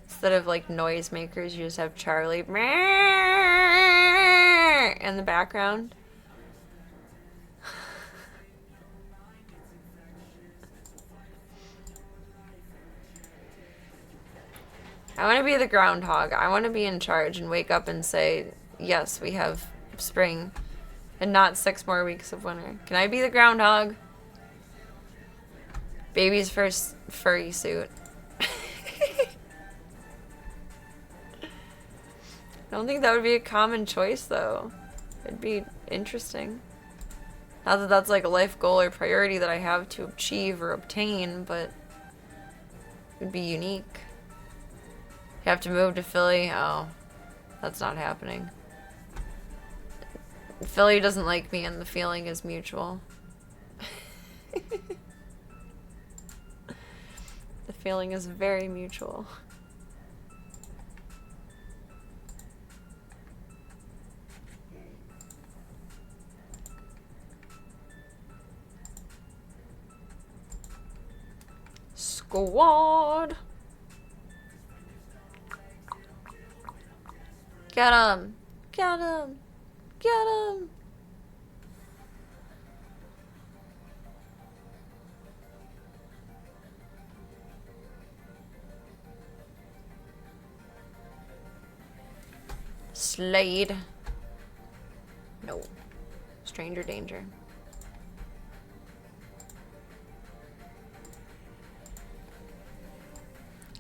Instead of like noisemakers, you just have Charlie in the background. I want to be the groundhog. I want to be in charge and wake up and say, yes, we have spring and not 6 more weeks of winter. Can I be the groundhog? Baby's first furry suit. I don't think that would be a common choice, though. It'd be interesting. Not that that's like a life goal or priority that I have to achieve or obtain, but it'd be unique. You have to move to Philly? Oh, that's not happening. Philly doesn't like me and the feeling is mutual. The feeling is very mutual. Squad! Get him! Get him! Get him! Slade. No. Stranger danger.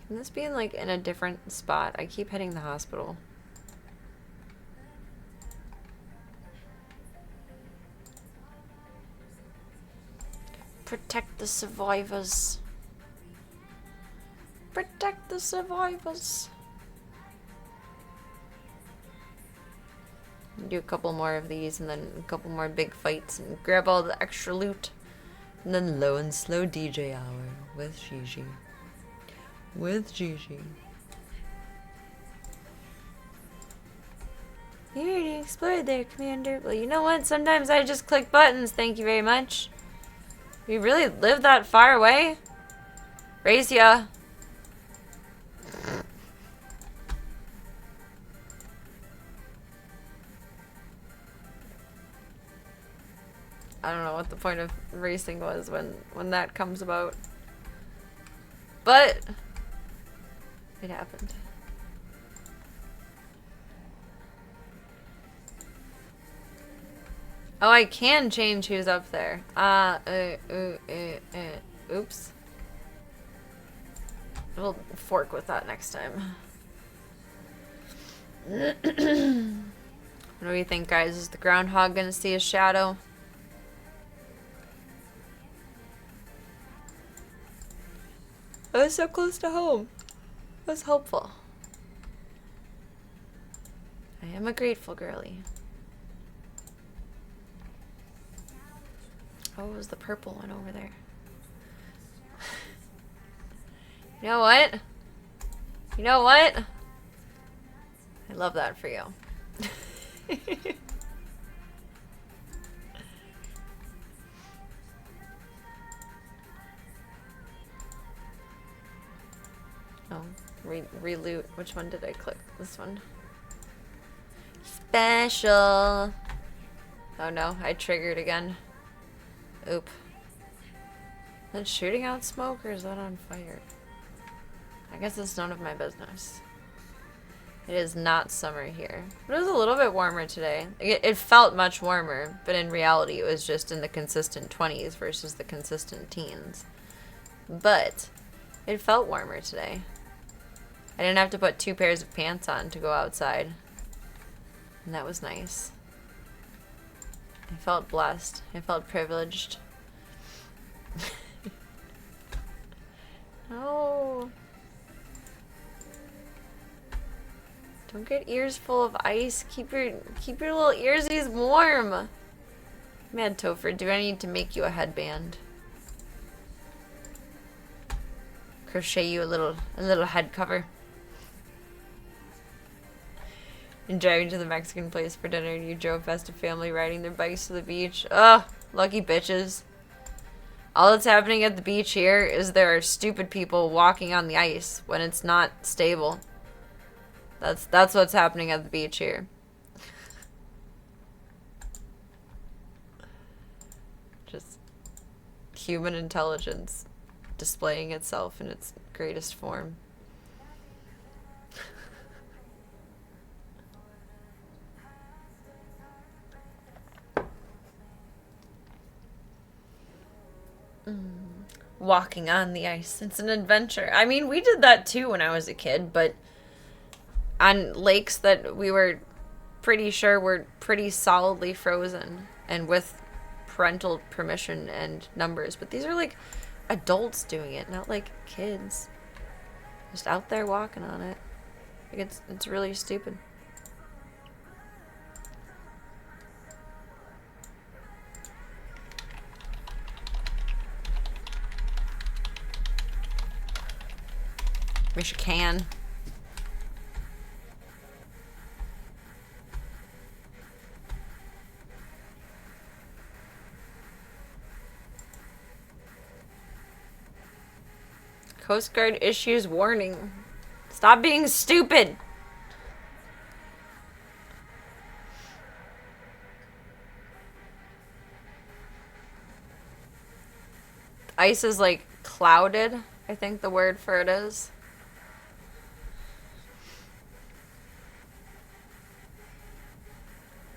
Can this be in like in a different spot? I keep hitting the hospital. Protect the survivors. Protect the survivors. Do a couple more of these and then a couple more big fights and grab all the extra loot. And then low and slow DJ hour with Gigi. With Gigi. You already explored there, Commander. Well, you know what? Sometimes I just click buttons. Thank you very much. We really live that far away? Raise ya. I don't know what the point of racing was when that comes about. But it happened. Oh, I can change who's up there. Oops. We'll fork with that next time. What do you think, guys? Is the groundhog gonna see a shadow? I was so close to home. It was helpful. I am a grateful girly. Oh, it was the purple one over there. You know what? You know what? I love that for you. Oh, reloot. Which one did I click? This one. Special. Oh no, I triggered again. Oop. Is that shooting out smoke or is that on fire? I guess it's none of my business. It is not summer here. But it was a little bit warmer today. It felt much warmer, but in reality it was just in the consistent 20s versus the consistent teens. But it felt warmer today. I didn't have to put 2 pairs of pants on to go outside. And that was nice. I felt blessed. I felt privileged. No. Don't get ears full of ice. Keep your little earsies warm. Mad Topher, do I need to make you a headband? Crochet you a little head cover. And driving to the Mexican place for dinner, you drove past a family riding their bikes to the beach. Ugh, lucky bitches. All that's happening at the beach here is there are stupid people walking on the ice when it's not stable. That's what's happening at the beach here. Just human intelligence displaying itself in its greatest form. Walking on the ice. It's an adventure. I mean, we did that too when I was a kid, but on lakes that we were pretty sure were pretty solidly frozen and with parental permission and numbers. But these are like adults doing it, not like kids. Just out there walking on it. Like it's really stupid. Wish you can. Coast Guard issues warning. Stop being stupid. Ice is like clouded, I think the word for it is.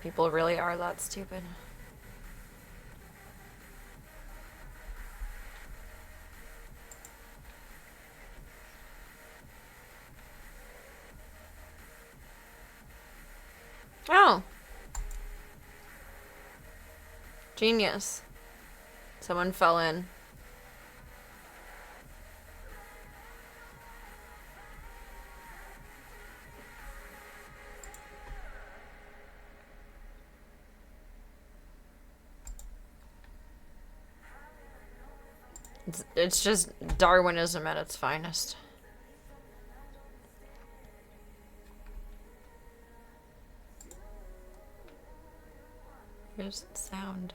People really are that stupid. Oh. Genius. Someone fell in. It's just Darwinism at its finest. Here's the sound.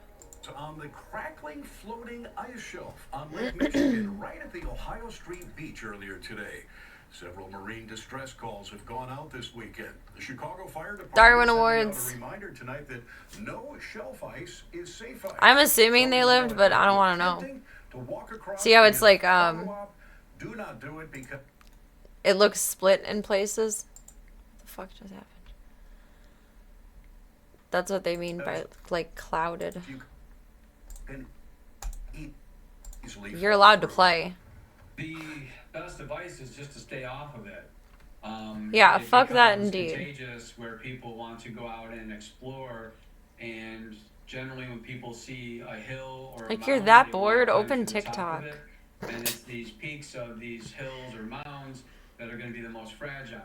On the crackling floating ice shelf on Lake Michigan, right at the Ohio Street Beach earlier today. Several marine distress calls have gone out this weekend. The Chicago Fire Department Darwin sending out Awards. a reminder tonight that no shelf ice is safe ice. I'm assuming they lived, but I don't want to know. See how it's like, Do not do it because it looks split in places? What the fuck just happened? That's what they mean by, like, clouded. you can eat easily. You're allowed to play. The best advice is just to stay off of it. Yeah, it fuck that becomes indeed. Contagious where people want to go out and explore, and generally when people see a hill or Like, a you're mountain, that they bored, wanna climb open to the top TikTok. of it, and it's these peaks of these hills or mounds that are going to be the most fragile.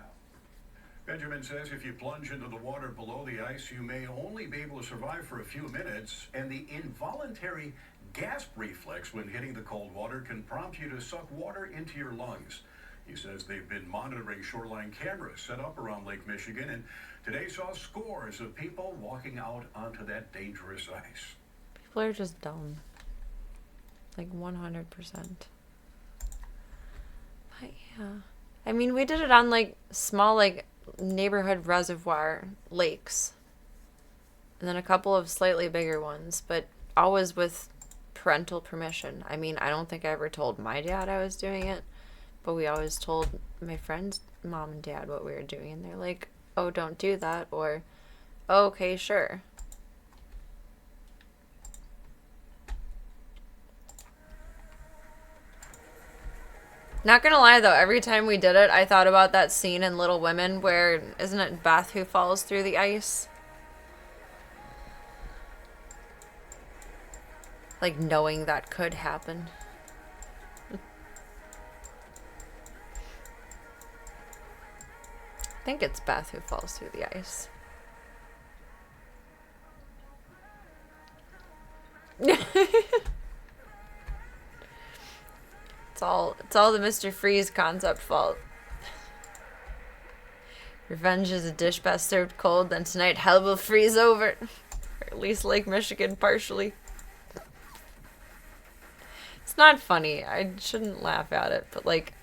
Benjamin says if you plunge into the water below the ice, you may only be able to survive for a few minutes, and the involuntary gasp reflex when hitting the cold water can prompt you to suck water into your lungs. He says they've been monitoring shoreline cameras set up around Lake Michigan, and today saw scores of people walking out onto that dangerous ice. People are just dumb. Like, 100%. But, yeah. I mean, we did it on, like, small, like, neighborhood reservoir lakes. And then a couple of slightly bigger ones, but always with parental permission. I mean, I don't think I ever told my dad I was doing it, but we always told my friends' mom and dad what we were doing, and they're like, oh, don't do that, or, oh, okay, sure. Not gonna lie though, every time we did it, I thought about that scene in Little Women where, isn't it Beth who falls through the ice? Like, knowing that could happen. I think it's Beth who falls through the ice. It's all the Mr. Freeze concept fault. Revenge is a dish best served cold, then tonight hell will freeze over. Or at least Lake Michigan partially. It's not funny. I shouldn't laugh at it, but like,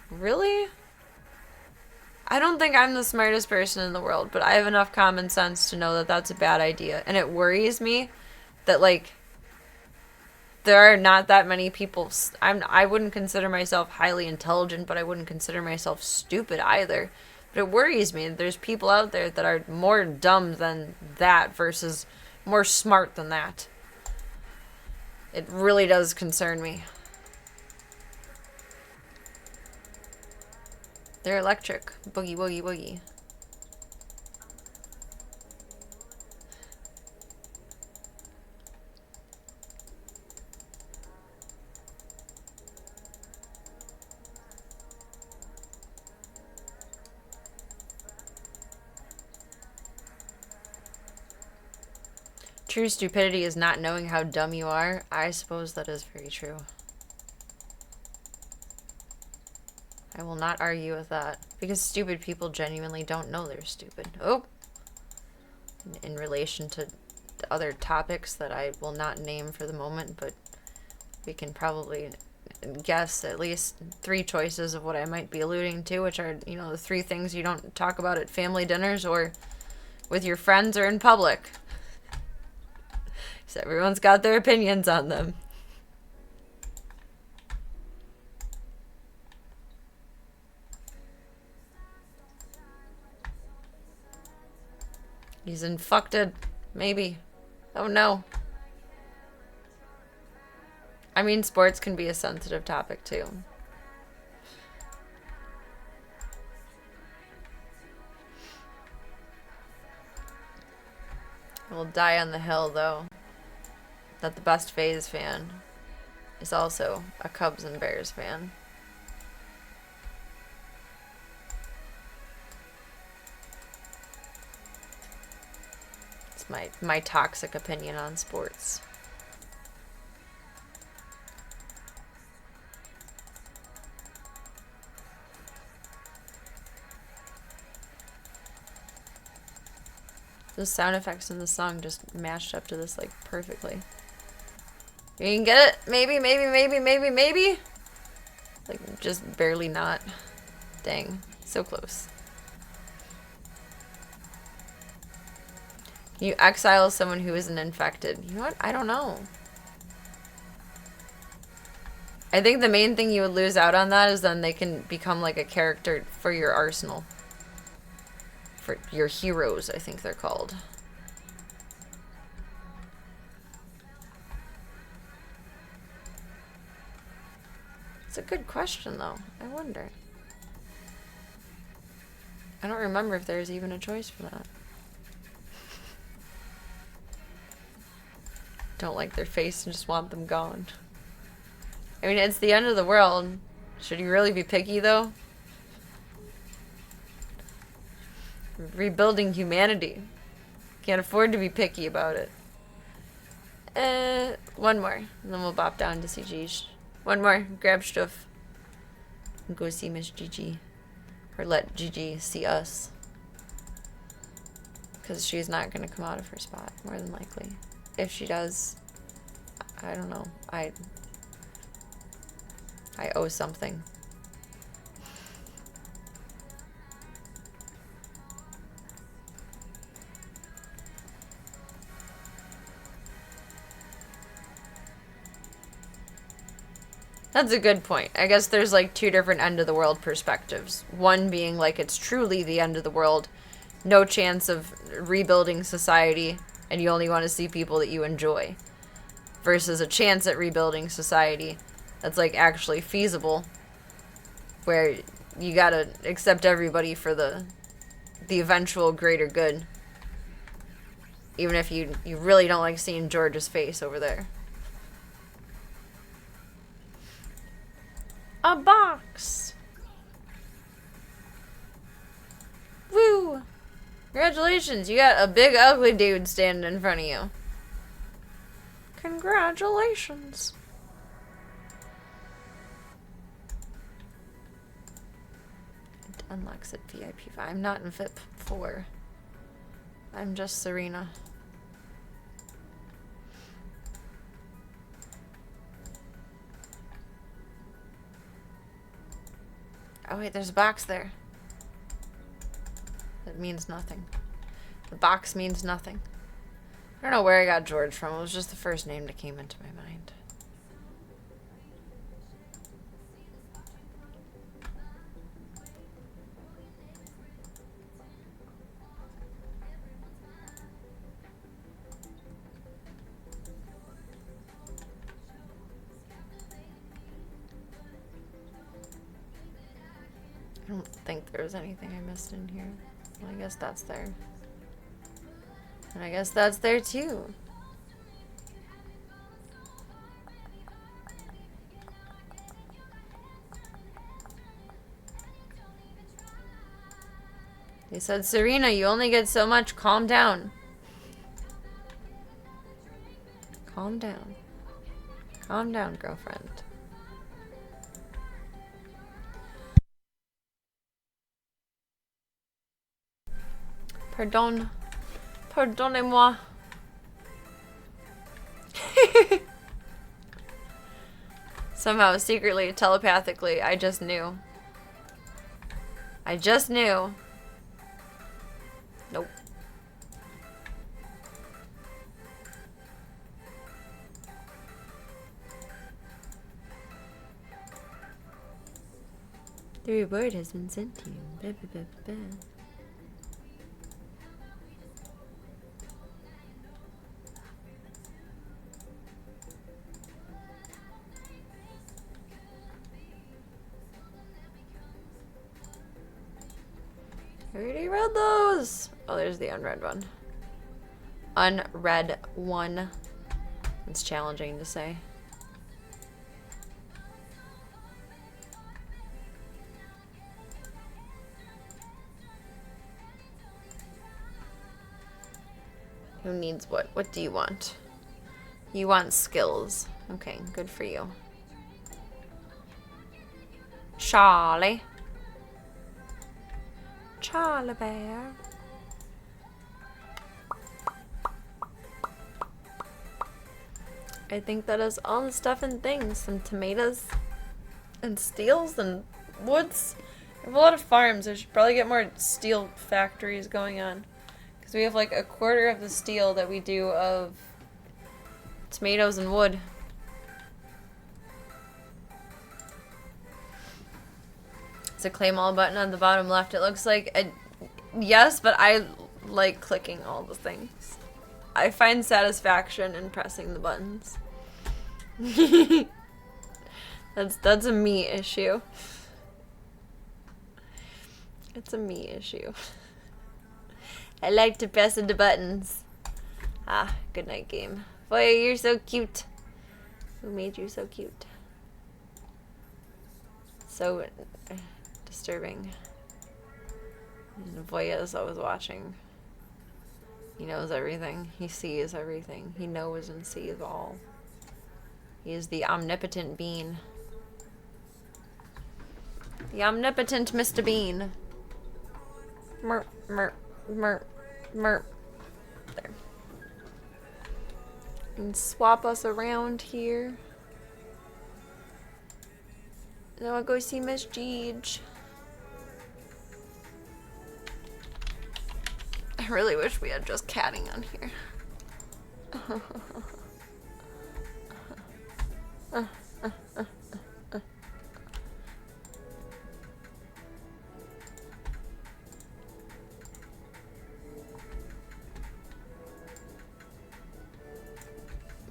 really? I don't think I'm the smartest person in the world, but I have enough common sense to know that that's a bad idea. And it worries me that, like, there are not that many people. I wouldn't consider myself highly intelligent, but I wouldn't consider myself stupid either. But it worries me that there's people out there that are more dumb than that versus more smart than that. It really does concern me. They're electric. Boogie, woogie, woogie. True stupidity is not knowing how dumb you are. I suppose that is very true. I will not argue with that. Because stupid people genuinely don't know they're stupid. Oh! In relation to other topics that I will not name for the moment, but we can probably guess at least 3 choices of what I might be alluding to, which are, you know, the 3 things you don't talk about at family dinners or with your friends or in public. So everyone's got their opinions on them. He's infected. Maybe. Oh no. I mean, sports can be a sensitive topic too. We'll die on the hill though that the best phase fan is also a Cubs and Bears fan. It's my toxic opinion on sports. The sound effects in the song just mashed up to this like perfectly. You can get it? Maybe, maybe, maybe, maybe, maybe? Like, just barely not. Dang. So close. You exile someone who isn't infected. You know what? I don't know. I think the main thing you would lose out on that is then they can become like a character for your arsenal. For your heroes, I think they're called. It's a good question, though. I wonder. I don't remember if there's even a choice for that. Don't like their face and just want them gone. I mean, it's the end of the world. Should you really be picky, though? Rebuilding humanity. Can't afford to be picky about it. One more. And then we'll bop down to see Gigi. One more. Grab stuff. And go see Miss Gigi. Or let Gigi see us. Because she's not going to come out of her spot, more than likely. If she does, I don't know. I owe something. That's a good point. I guess there's like two different end of the world perspectives. One being like it's truly the end of the world, no chance of rebuilding society, and you only want to see people that you enjoy. Versus a chance at rebuilding society that's like actually feasible, where you gotta accept everybody for the eventual greater good. Even if you really don't like seeing George's face over there. A box! Woo! Congratulations, you got a big ugly dude standing in front of you. Congratulations. It unlocks at VIP 5. I'm not in VIP 4. I'm just Serena. Oh wait, there's a box there. That means nothing. The box means nothing. I don't know where I got George from. It was just the first name that came into my mind. I don't think there was anything I missed in here. Well, I guess that's there. And I guess that's there too. They said, Serena, you only get so much. Calm down. Calm down. Calm down, girlfriend. Pardon. Pardonnez-moi. Somehow, secretly, telepathically, I just knew. I just knew. Nope. The reward has been sent to you. Bah, bah, bah, bah. I already read those. Oh, there's the unread one. Unread one. It's challenging to say. Who needs what? What do you want? You want skills. Okay, good for you. Charlie. Charlie Bear. I think that is all the stuff and things. Some tomatoes and steels and woods We have a lot of farms. I should probably get more steel factories going on. Because we have like a quarter of the steel that we do of tomatoes and wood. It's a claim all button on the bottom left. It looks like a yes, but I like clicking all the things. I find satisfaction in pressing the buttons. That's a me issue. It's a me issue. I like to press the buttons. Ah, good night game. Boy, you're so cute. Who made you so cute? So disturbing. Voya is always watching. He knows everything. He sees everything. He knows and sees all. He is the omnipotent bean. The omnipotent Mr. Bean. Merp, merp, merp, merp. There. And swap us around here. Now I'll go see Miss Jeej. I really wish we had just catting on here.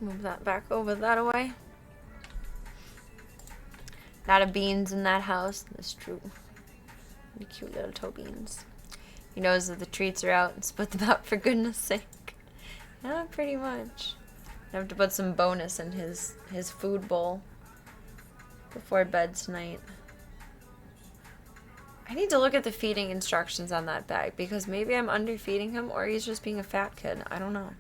Move that back over that way. Lot of beans in that house. That's true. The cute little toe beans. He knows that the treats are out and split them out for goodness sake. Yeah, pretty much. I have to put some bonus in his food bowl before bed tonight. I need to look at the feeding instructions on that bag because maybe I'm underfeeding him or he's just being a fat kid. I don't know.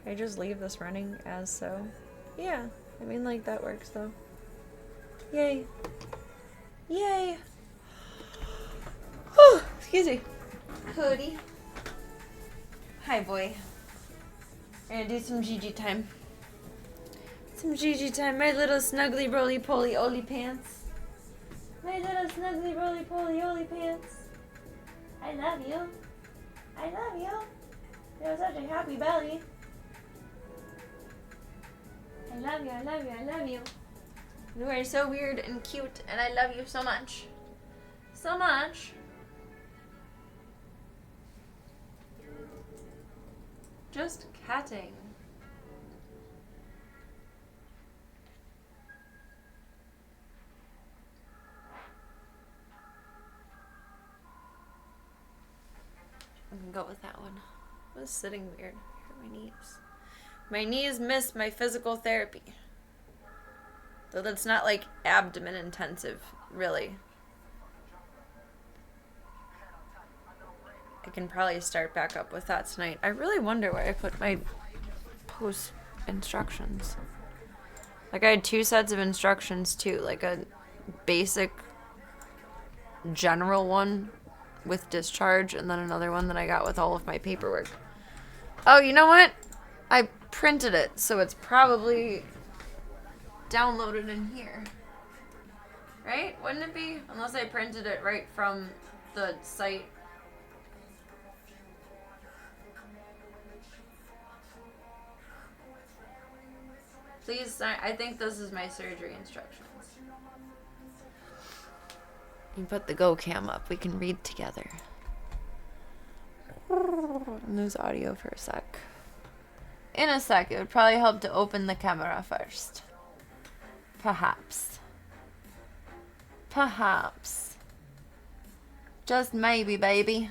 Can I just leave this running as so? Yeah, I mean like that works though. Yay. Yay. Oh, excuse me. Cody. Hi, boy. We're gonna do some Gigi time. Some Gigi time. My little snuggly roly poly oly pants. My little snuggly roly poly oly pants. I love you. I love you. You have such a happy belly. I love you, I love you, I love you. You are so weird and cute, and I love you so much. So much. Just catting. I can go with that one. I was sitting weird. I hurt my knees. My knees miss my physical therapy. Though that's not like abdomen intensive, really. I can probably start back up with that tonight. I really wonder where I put my post instructions. Like I had 2 sets of instructions too, like a basic general one with discharge and then another one that I got with all of my paperwork. Oh, you know what? I printed it, so it's probably downloaded in here. Right? Wouldn't it be? Unless I printed it right from the site. Please sign. I think this is my surgery instructions. You put the Go Cam up. We can read together. Lose audio for a sec. In a sec, it would probably help to open the camera first. Perhaps. Perhaps. Just maybe, baby.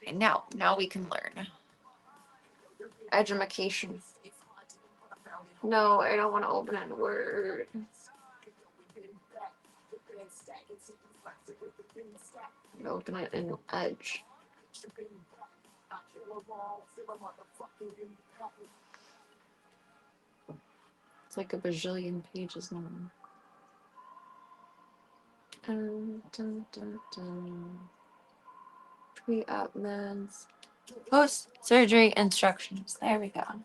Okay, now we can learn. Edumacation. No, I don't want to open it in Word. Open it in Edge. It's like a bajillion pages long. Dun, dun, dun, dun. Pre-op meds. Post-surgery instructions. There we go. I'm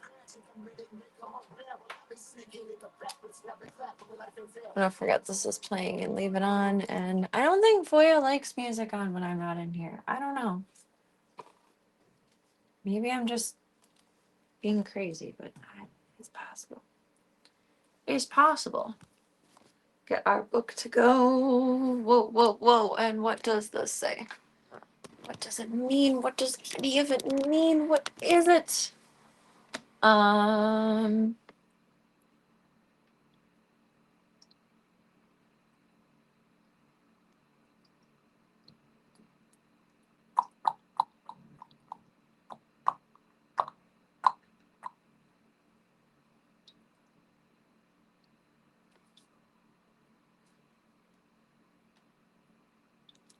gonna forget this is playing and leave it on. And I don't think Voya likes music on when I'm not in here. I don't know. Maybe I'm just being crazy, but it's possible. It's possible. Get our book to go. Whoa, whoa, whoa. And what does this say? What does it mean? What does any of it mean? What is it?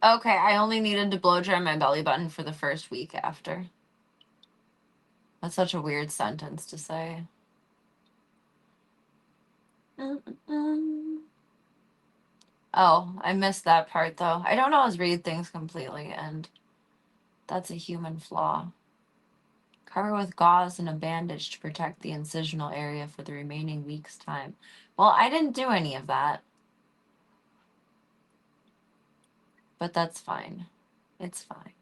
Okay, I only needed to blow dry my belly button for the first week after. That's such a weird sentence to say. Oh, I missed that part though. I don't always read things completely, and that's a human flaw. Cover with gauze and a bandage to protect the incisional area for the remaining week's time. Well, I didn't do any of that. But that's fine. It's fine.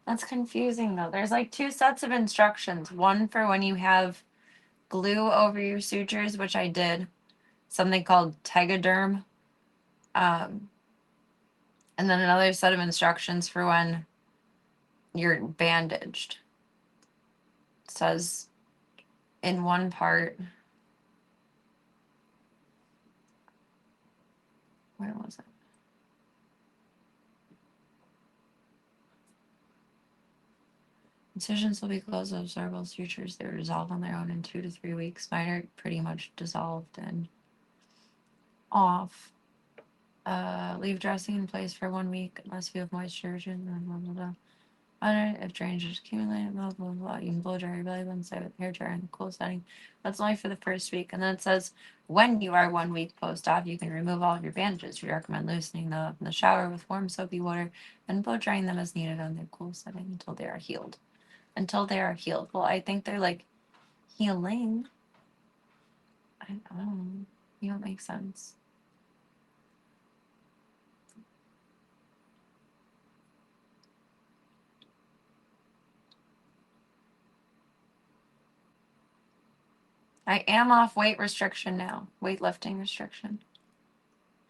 That's confusing though. There's like two sets of instructions. One for when you have glue over your sutures, which I did. Something called Tegaderm. And then another set of instructions for when you're bandaged. It says in one part, where was it? Incisions will be closed with observable sutures. They resolve on their own in 2 to 3 weeks. Mine are pretty much dissolved and off. Leave dressing in place for 1 week unless you have moisture. Blah, blah, blah, blah. If drainage is accumulated, blah, blah, blah. You can blow dry your belly button side with hair dryer in a cool setting. That's only for the first week. And then it says, when you are 1 week post-op, you can remove all of your bandages. We recommend loosening them up in the shower with warm soapy water and blow drying them as needed on their cool setting until they are healed. Until they are healed. Well, I think they're like healing. I don't know. You don't make sense. I am off weight restriction now. Weightlifting restriction.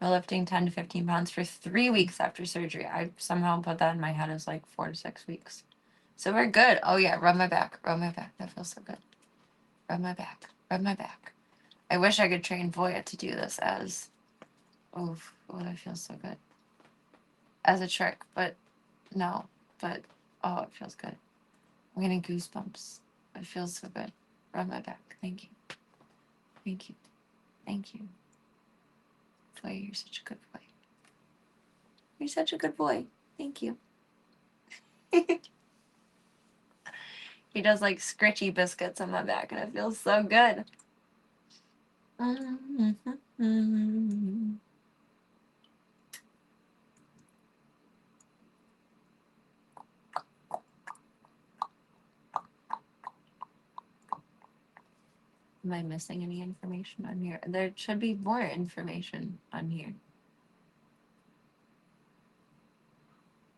No lifting 10 to 15 pounds for 3 weeks after surgery. I somehow put that in my head as like 4 to 6 weeks. So we're good. Oh yeah, rub my back. Rub my back. That feels so good. Rub my back. Rub my back. I wish I could train Voya to do this as, oh, that feels so good. As a trick, but no. But, oh, it feels good. I'm getting goosebumps. It feels so good. Rub my back. Thank you. Thank you. Thank you. Voya, you're such a good boy. You're such a good boy. Thank you. He does like scritchy biscuits on my back, and it feels so good. Am I missing any information on here? There should be more information on here.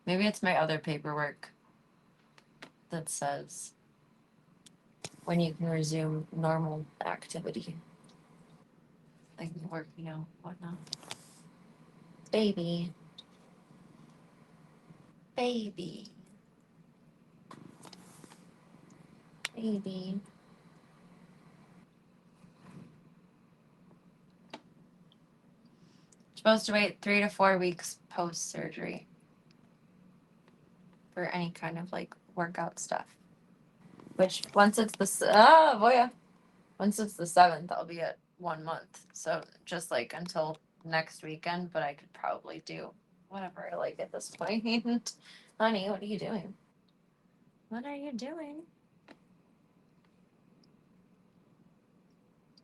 Maybe it's my other paperwork that says when you can resume normal activity, like working out, whatnot. Baby. Baby. Baby. Supposed to wait 3 to 4 weeks post surgery for any kind of like workout stuff. Which once it's Voya. Once it's the 7th, I'll be at 1 month. So just like until next weekend, but I could probably do whatever I like at this point. Honey, what are you doing? What are you doing?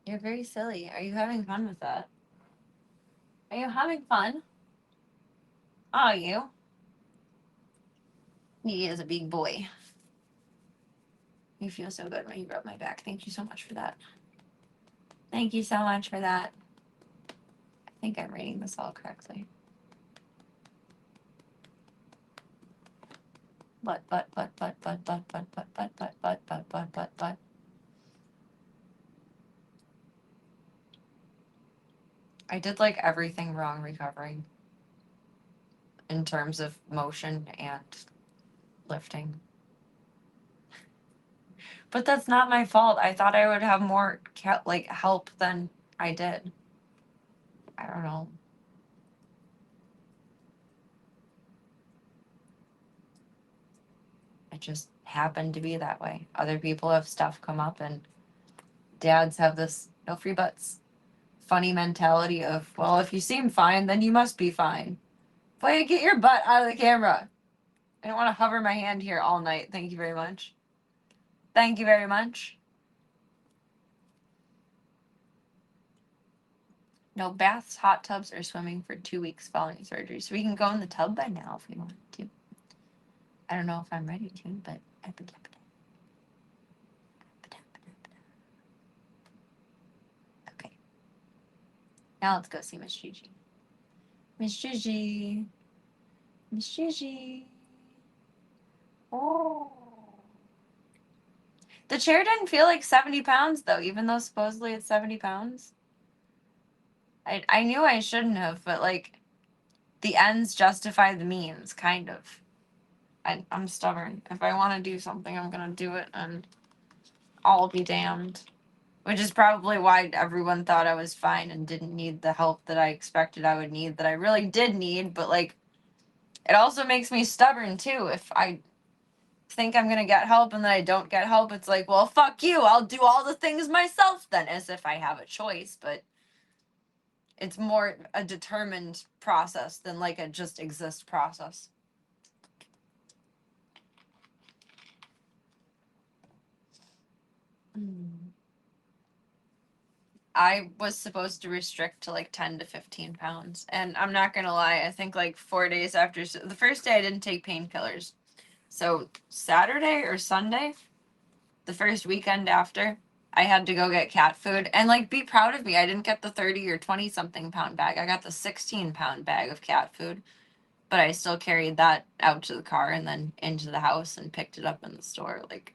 You're very silly. Are you having fun with that? Are you having fun? Are you? He is a big boy. You feel so good when you rub my back. Thank you so much for that. Thank you so much for that. I think I'm reading this all correctly. But. I did like everything wrong recovering in terms of motion and lifting. But that's not my fault. I thought I would have more like help than I did. I don't know. It just happened to be that way. Other people have stuff come up, and dads have this no free butts funny mentality of, well, if you seem fine, then you must be fine. Boy, get your butt out of the camera. I don't want to hover my hand here all night. Thank you very much. Thank you very much. No baths, hot tubs, or swimming for 2 weeks following surgery. So we can go in the tub by now if we want to. I don't know if I'm ready to, but okay. Now let's go see Miss Gigi. Miss Gigi. Miss Gigi. Oh. The chair didn't feel like 70 pounds, though, even though supposedly it's 70 pounds. I knew I shouldn't have, but, like, the ends justify the means, kind of. I'm stubborn. If I want to do something, I'm going to do it, and I'll be damned. Which is probably why everyone thought I was fine and didn't need the help that I expected I would need, that I really did need, but, like, it also makes me stubborn, too. If I think I'm going to get help and then I don't get help, it's like, well, fuck you. I'll do all the things myself then, as if I have a choice, but it's more a determined process than like a just exist process. I was supposed to restrict to like 10 to 15 pounds. And I'm not going to lie, I think like 4 days after, the first day I didn't take painkillers. So Saturday or Sunday, the first weekend after, I had to go get cat food. And like, be proud of me. I didn't get the 30 or 20 something pound bag. I got the 16-pound bag of cat food. But I still carried that out to the car and then into the house and picked it up in the store. Like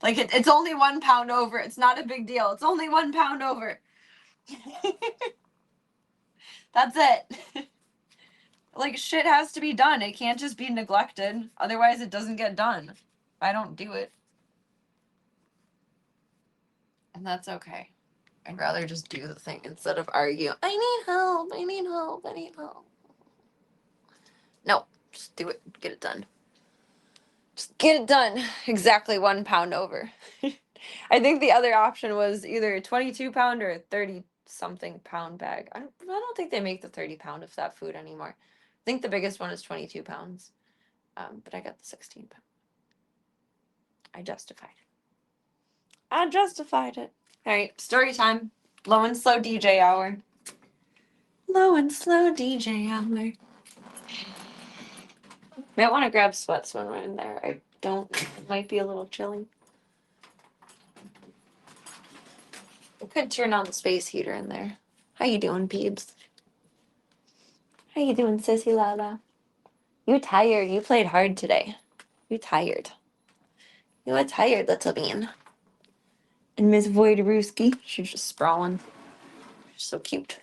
it's only 1 pound over. It's not a big deal. It's only 1 pound over. That's it. Like, shit has to be done. It can't just be neglected. Otherwise, it doesn't get done. If I don't do it. And that's okay. I'd rather just do the thing instead of argue. I need help. I need help. I need help. No, just do it. Get it done. Just get it done. Exactly 1 pound over. I think the other option was either a 22-pound or a 30-something pound bag. I don't think they make the 30-pound of that food anymore. I think the biggest one is 22 pounds. But I got the 16 pound. I justified it. I justified it. All right, story time. Low and slow DJ hour. Low and slow DJ hour. Might want to grab sweats when we're in there. I don't. It might be a little chilly. I could turn on the space heater in there. How you doing, peeps? How you doing, Sissy Lala? You tired. You played hard today. You tired. You a tired little bean. And Miss Voidorowski, she's just sprawling. She's so cute.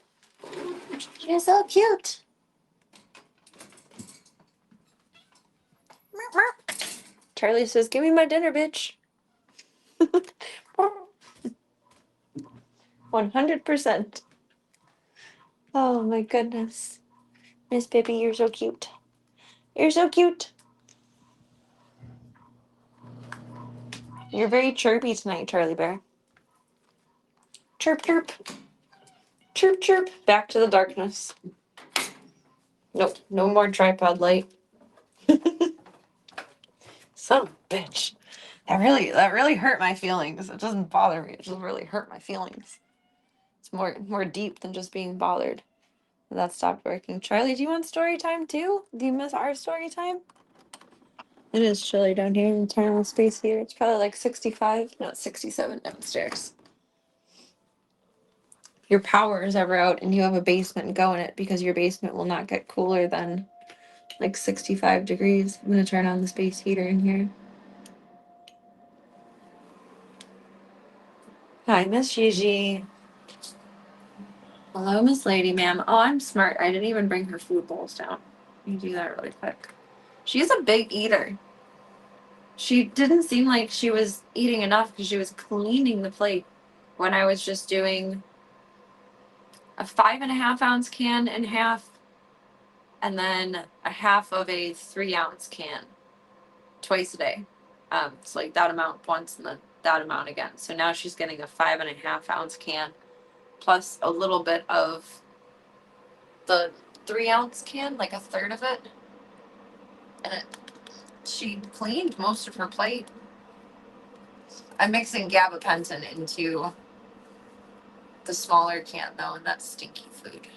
She's so cute. Charlie says, give me my dinner, bitch. 100%. Oh my goodness. Miss Pippi, you're so cute. You're so cute. You're very chirpy tonight, Charlie Bear. Chirp, chirp. Chirp, chirp. Back to the darkness. Nope, no more tripod light. Son of a bitch. That really hurt my feelings. It doesn't bother me. It just really hurt my feelings. It's more deep than just being bothered. That stopped working. Charlie, do you want story time too? Do you miss our story time? It is chilly down here in internal space here. It's probably like 65, no, it's 67 downstairs. If your power is ever out and you have a basement, go in it because your basement will not get cooler than like 65 degrees. I'm gonna turn on the space heater in here. Hi, Miss Gigi. Hello, Miss Lady, ma'am. Oh, I'm smart. I didn't even bring her food bowls down. Let me do that really quick. She's a big eater. She didn't seem like she was eating enough because she was cleaning the plate when I was just doing a 5.5 ounce can in half and then a half of a 3 ounce can twice a day. It's like that amount once and then that amount again. So now she's getting a 5.5 ounce can plus a little bit of the 3 ounce can, like a third of it. And she cleaned most of her plate. I'm mixing gabapentin into the smaller can though, and that's stinky food.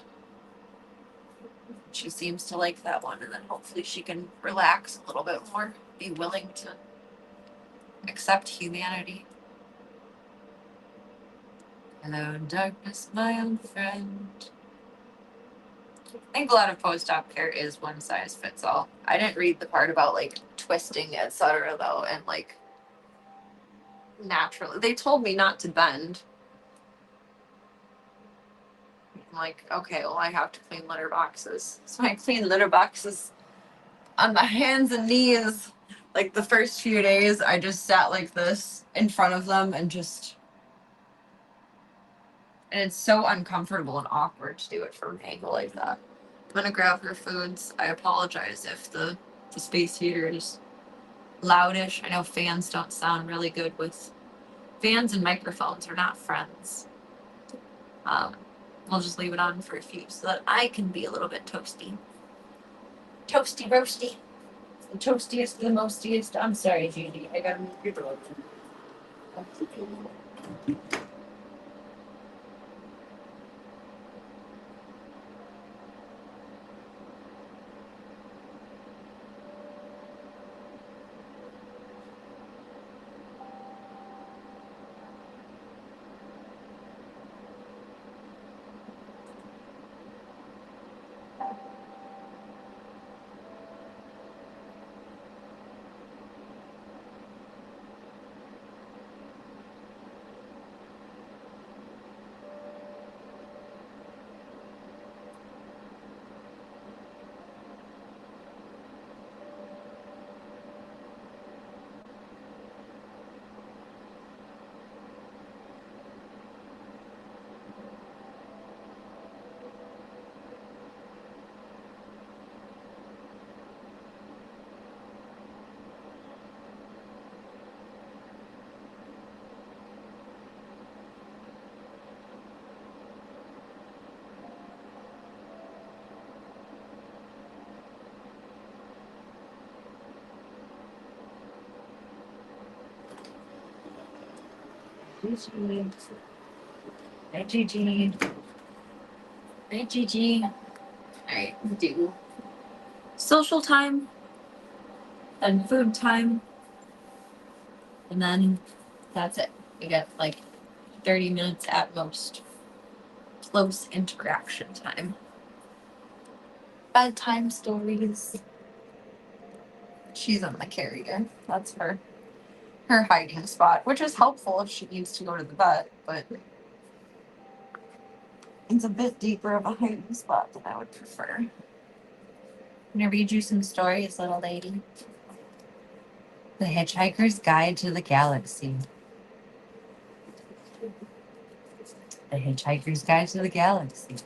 She seems to like that one, and then hopefully she can relax a little bit more, be willing to accept humanity. Hello, darkness, my old friend. I think a lot of post-op care is one size fits all. I didn't read the part about like twisting, etc. though, and like naturally. They told me not to bend. I'm like, okay, well, I have to clean litter boxes. So I clean litter boxes on my hands and knees. Like the first few days, I just sat like this in front of them and just. And it's so uncomfortable and awkward to do it from an angle like that. I'm gonna grab her foods. I apologize if the space heater is loudish. I know fans don't sound really good with. Fans and microphones are not friends. We'll just leave it on for a few so that I can be a little bit toasty. Toasty roasty. The toastiest, the mostiest. I'm sorry, Judy. I gotta move your door. Hi, Gigi. Hi, Gigi. Alright, do social time, then food time, and then that's it. We get like 30 minutes at most. Close interaction time. Bedtime stories. She's on the carrier. That's her hiding spot, which is helpful if she needs to go to the vet, but it's a bit deeper of a hiding spot than I would prefer. I'm gonna read you some stories, little lady. The Hitchhiker's Guide to the Galaxy. The Hitchhiker's Guide to the Galaxy.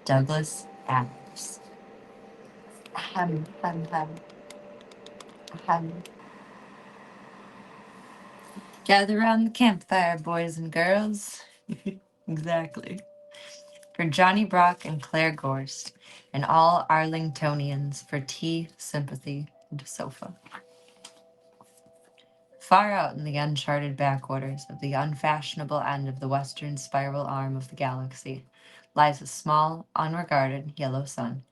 Douglas Adams. Ahem, ahem, ahem. Ahem. Gather around the campfire, boys and girls. Exactly. For Johnny Brock and Claire Gorst, and all Arlingtonians for tea, sympathy, and a sofa. Far out in the uncharted backwaters of the unfashionable end of the western spiral arm of the galaxy lies a small, unregarded yellow sun.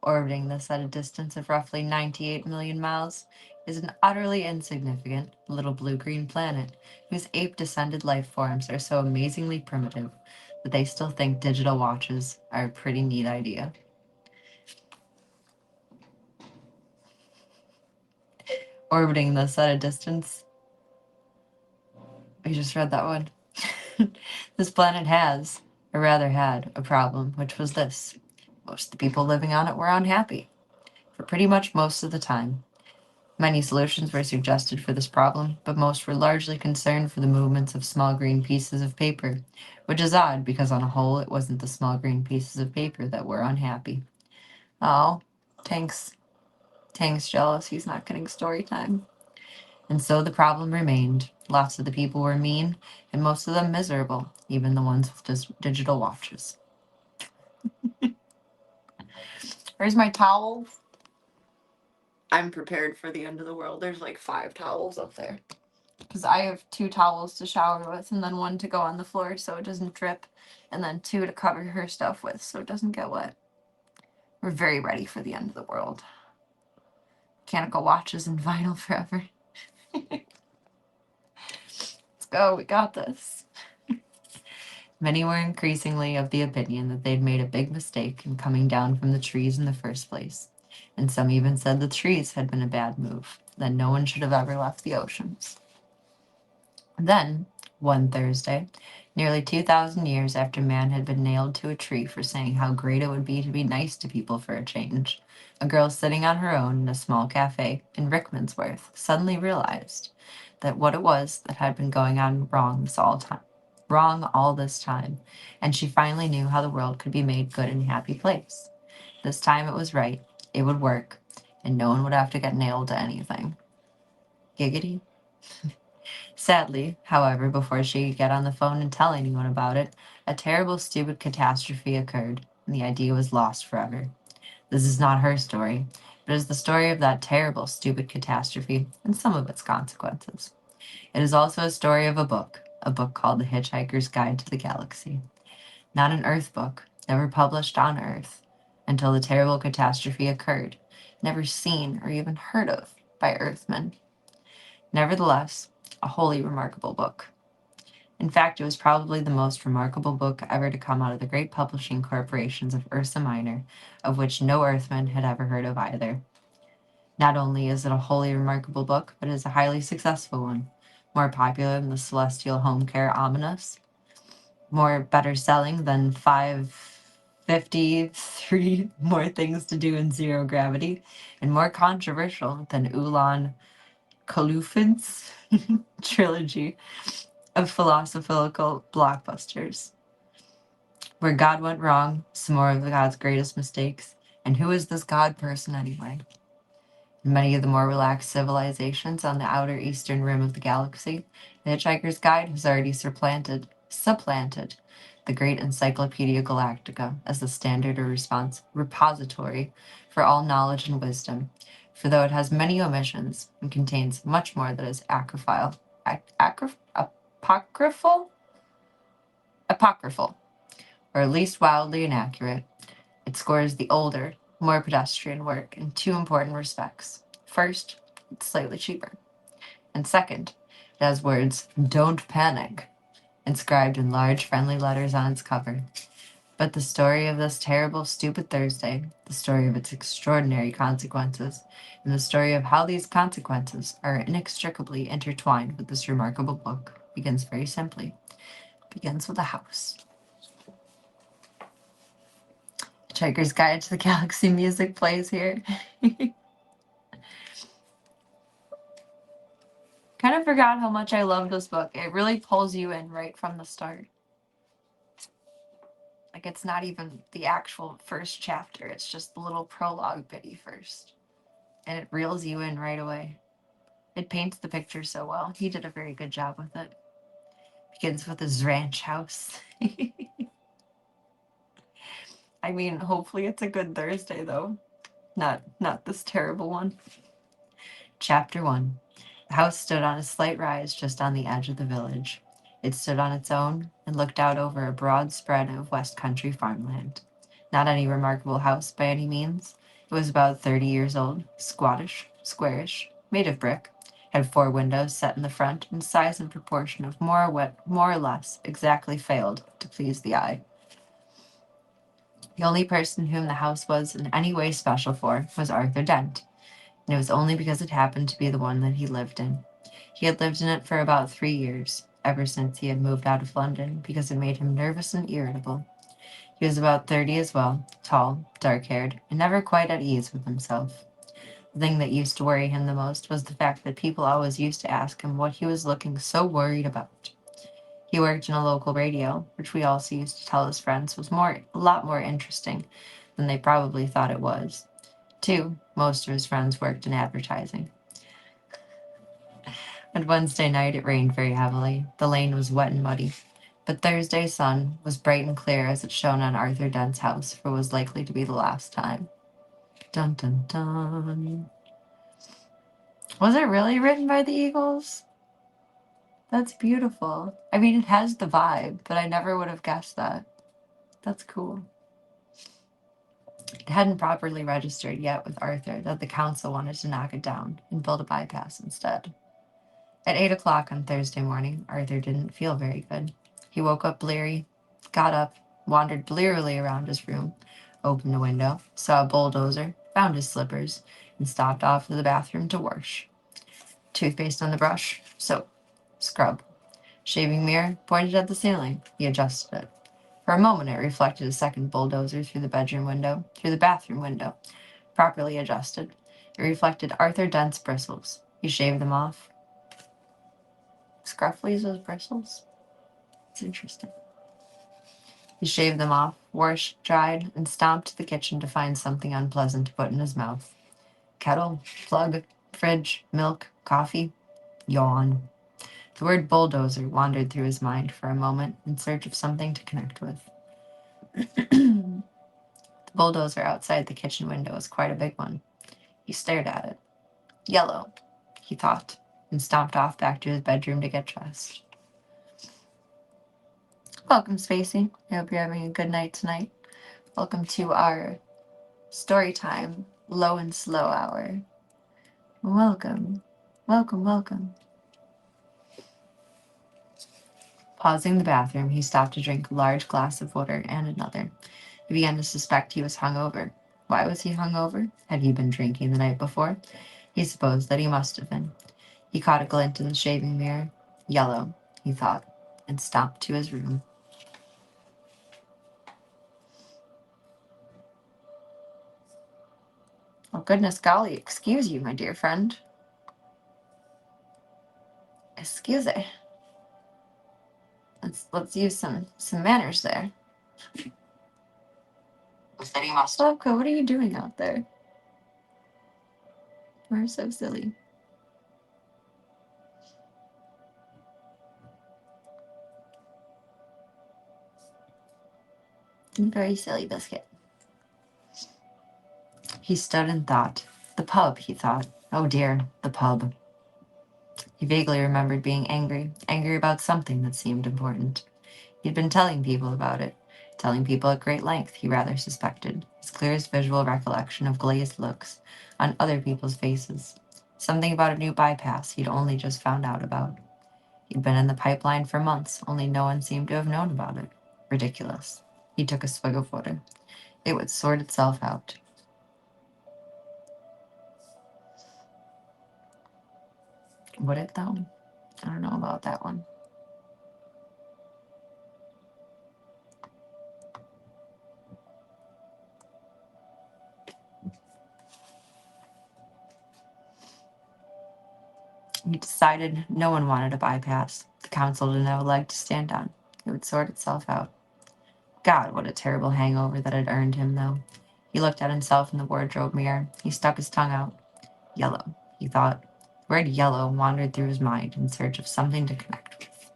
Orbiting this at a distance of roughly 98 million miles is an utterly insignificant little blue-green planet whose ape-descended life forms are so amazingly primitive that they still think digital watches are a pretty neat idea. Orbiting this at a distance. I just read that one. This planet has, or rather had, a problem, which was this. Most of the people living on it were unhappy, for pretty much most of the time. Many solutions were suggested for this problem, but most were largely concerned for the movements of small green pieces of paper, which is odd because on a whole it wasn't the small green pieces of paper that were unhappy. Oh, Tank's jealous he's not getting story time. And so the problem remained. Lots of the people were mean, and most of them miserable, even the ones with digital watches. Where's my towel? I'm prepared for the end of the world. There's like 5 towels up there. Because I have 2 towels to shower with, and then 1 to go on the floor so it doesn't drip, and then 2 to cover her stuff with so it doesn't get wet. We're very ready for the end of the world. Mechanical watches and vinyl forever. Let's go, we got this. Many were increasingly of the opinion that they'd made a big mistake in coming down from the trees in the first place, and some even said the trees had been a bad move, that no one should have ever left the oceans. Then, one Thursday, nearly 2,000 years after man had been nailed to a tree for saying how great it would be to be nice to people for a change, a girl sitting on her own in a small cafe in Rickmansworth suddenly realized that what it was that had been going on wrong all this time, and she finally knew how the world could be made good and happy place. This time it was right, it would work, and no one would have to get nailed to anything. Giggity. Sadly, however, before she could get on the phone and tell anyone about it, a terrible, stupid catastrophe occurred, and the idea was lost forever. This is not her story, but is the story of that terrible, stupid catastrophe and some of its consequences. It is also a story of a book called The Hitchhiker's Guide to the Galaxy. Not an Earth book, never published on Earth, until the terrible catastrophe occurred, never seen or even heard of by Earthmen. Nevertheless, a wholly remarkable book. In fact, it was probably the most remarkable book ever to come out of the great publishing corporations of Ursa Minor, of which no Earthman had ever heard of either. Not only is it a wholly remarkable book, but it is a highly successful one, more popular than the Celestial Home Care Omnibus, more better-selling than 553 More Things to Do in Zero Gravity, and more controversial than Ulan Khalufid's trilogy of philosophical blockbusters. Where God went wrong, some more of God's greatest mistakes, and who is this God person anyway? In many of the more relaxed civilizations on the outer eastern rim of the galaxy, the Hitchhiker's Guide has already supplanted the great Encyclopedia Galactica as the standard or repository for all knowledge and wisdom, for though it has many omissions and contains much more that is apocryphal, or at least wildly inaccurate, it scores the older, more pedestrian work in 2 important respects. First, it's slightly cheaper. And second, it has words, "Don't panic," inscribed in large friendly letters on its cover. But the story of this terrible, stupid Thursday, the story of its extraordinary consequences, and the story of how these consequences are inextricably intertwined with this remarkable book begins very simply. It begins with a house. Hitchhiker's Guide to the Galaxy music plays here. Kind of forgot how much I love this book. It really pulls you in right from the start. Like, it's not even the actual first chapter, it's just the little prologue bitty first. And it reels you in right away. It paints the picture so well. He did a very good job with it. Begins with his ranch house. I mean, hopefully it's a good Thursday, though. Not this terrible one. Chapter 1. The house stood on a slight rise just on the edge of the village. It stood on its own and looked out over a broad spread of West Country farmland. Not any remarkable house by any means. It was about 30 years old, squattish, squarish, made of brick, had 4 windows set in the front, and size and proportion of more or less exactly failed to please the eye. The only person whom the house was in any way special for was Arthur Dent, and it was only because it happened to be the one that he lived in. He had lived in it for about 3 years, ever since he had moved out of London, because it made him nervous and irritable. He was about 30 as well, tall, dark-haired, and never quite at ease with himself. The thing that used to worry him the most was the fact that people always used to ask him what he was looking so worried about. He worked in a local radio, which we also used to tell his friends was a lot more interesting than they probably thought it was. Too, most of his friends worked in advertising. And Wednesday night it rained very heavily. The lane was wet and muddy. But Thursday's sun was bright and clear as it shone on Arthur Dent's house, for it was likely to be the last time. Dun dun dun. Was it really written by the Eagles? That's beautiful. I mean, it has the vibe, but I never would have guessed that. That's cool. It hadn't properly registered yet with Arthur that the council wanted to knock it down and build a bypass instead. At 8 o'clock on Thursday morning, Arthur didn't feel very good. He woke up bleary, got up, wandered blearily around his room, opened a window, saw a bulldozer, found his slippers, and stopped off to the bathroom to wash. Toothpaste on the brush, soap, scrub. Shaving mirror pointed at the ceiling. He adjusted it. For a moment it reflected a second bulldozer through the bathroom window. Properly adjusted, it reflected Arthur Dent's bristles. He shaved them off. Scruffy is those bristles? It's interesting. He shaved them off, washed, dried, and stomped to the kitchen to find something unpleasant to put in his mouth. Kettle, plug, fridge, milk, coffee. Yawn. The word bulldozer wandered through his mind for a moment in search of something to connect with. The bulldozer outside the kitchen window was quite a big one. He stared at it. Yellow, he thought, and stomped off back to his bedroom to get dressed. Welcome, Spacey. I hope you're having a good night tonight. Welcome to our story time, low and slow hour. Welcome. Welcome, welcome. Pausing in the bathroom, he stopped to drink a large glass of water and another. He began to suspect he was hungover. Why was he hungover? Had he been drinking the night before? He supposed that he must have been. He caught a glint in the shaving mirror. Yellow, he thought, and stomped to his room. Oh, goodness golly, excuse you, my dear friend. Excuse me. Let's use some manners there. Slavka, what are you doing out there? We're so silly. Very silly biscuit. He stood and thought. The pub, he thought. Oh dear, the pub. He vaguely remembered being angry about something that seemed important. He'd been telling people about it, telling people at great length, he rather suspected, his clearest visual recollection of glazed looks on other people's faces. Something about a new bypass he'd only just found out about. He'd been in the pipeline for months, only no one seemed to have known about it. Ridiculous. He took a swig of water. It would sort itself out. Would it, though? I don't know about that one. He decided no one wanted a bypass. The council didn't have a leg to stand on. It would sort itself out. God, what a terrible hangover that had earned him, though. He looked at himself in the wardrobe mirror. He stuck his tongue out. Yellow, he thought. The word yellow wandered through his mind in search of something to connect with.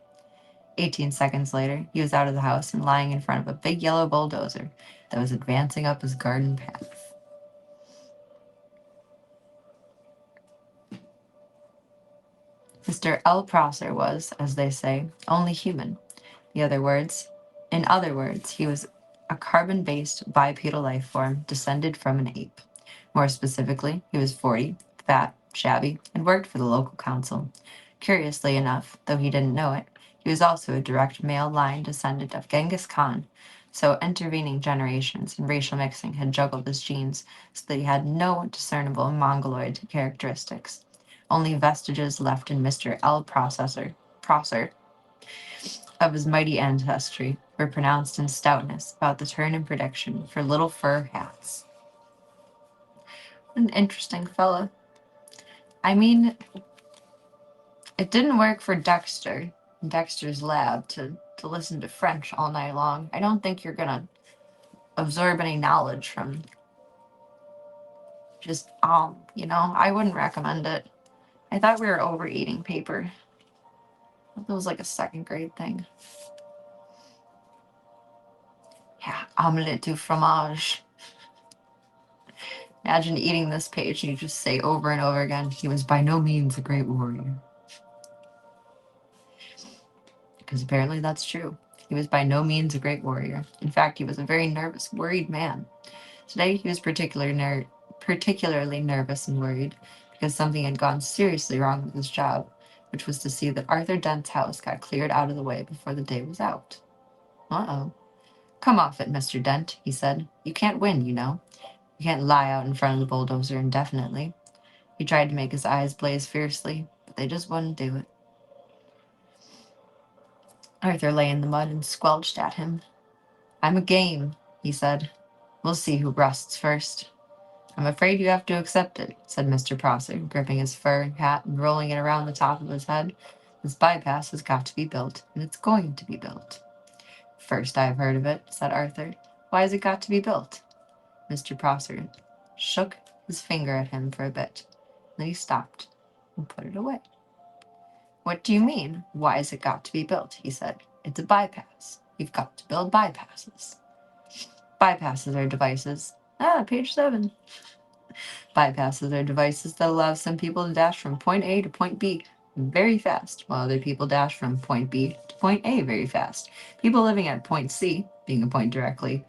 18 seconds later, he was out of the house and lying in front of a big yellow bulldozer that was advancing up his garden path. Mr. L. Prosser was, as they say, only human. In other words, he was a carbon-based bipedal life form descended from an ape. More specifically, he was 40, fat, shabby, and worked for the local council. Curiously enough, though he didn't know it, he was also a direct male line descendant of Genghis Khan, so intervening generations and racial mixing had juggled his genes so that he had no discernible mongoloid characteristics. Only vestiges left in Mr. L. Prosser of his mighty ancestry were pronounced in stoutness about the turn in prediction for little fur hats. An interesting fella. I mean, it didn't work for Dexter's lab, to listen to French all night long. I don't think you're gonna absorb any knowledge from just, I wouldn't recommend it. I thought we were overeating paper. That was like a second grade thing. Yeah, omelette du fromage. Imagine eating this page and you just say over and over again, he was by no means a great warrior. Because apparently that's true. He was by no means a great warrior. In fact, he was a very nervous, worried man. Today he was particularly nervous and worried because something had gone seriously wrong with his job, which was to see that Arthur Dent's house got cleared out of the way before the day was out. Uh-oh. Come off it, Mr. Dent, he said. You can't win, you know. You can't lie out in front of the bulldozer indefinitely. He tried to make his eyes blaze fiercely, but they just wouldn't do it. Arthur lay in the mud and squelched at him. I'm a game, he said. We'll see who rusts first. I'm afraid you have to accept it, said Mr. Prosser, gripping his fur hat and rolling it around the top of his head. This bypass has got to be built, and it's going to be built. First I've heard of it, said Arthur. Why has it got to be built? Mr. Prosser shook his finger at him for a bit. Then he stopped and put it away. What do you mean? Why has it got to be built? He said. It's a bypass. You've got to build bypasses. Bypasses are devices. Page 7. Bypasses are devices that allow some people to dash from point A to point B very fast, while other people dash from point B to point A very fast. People living at point C, being a point directly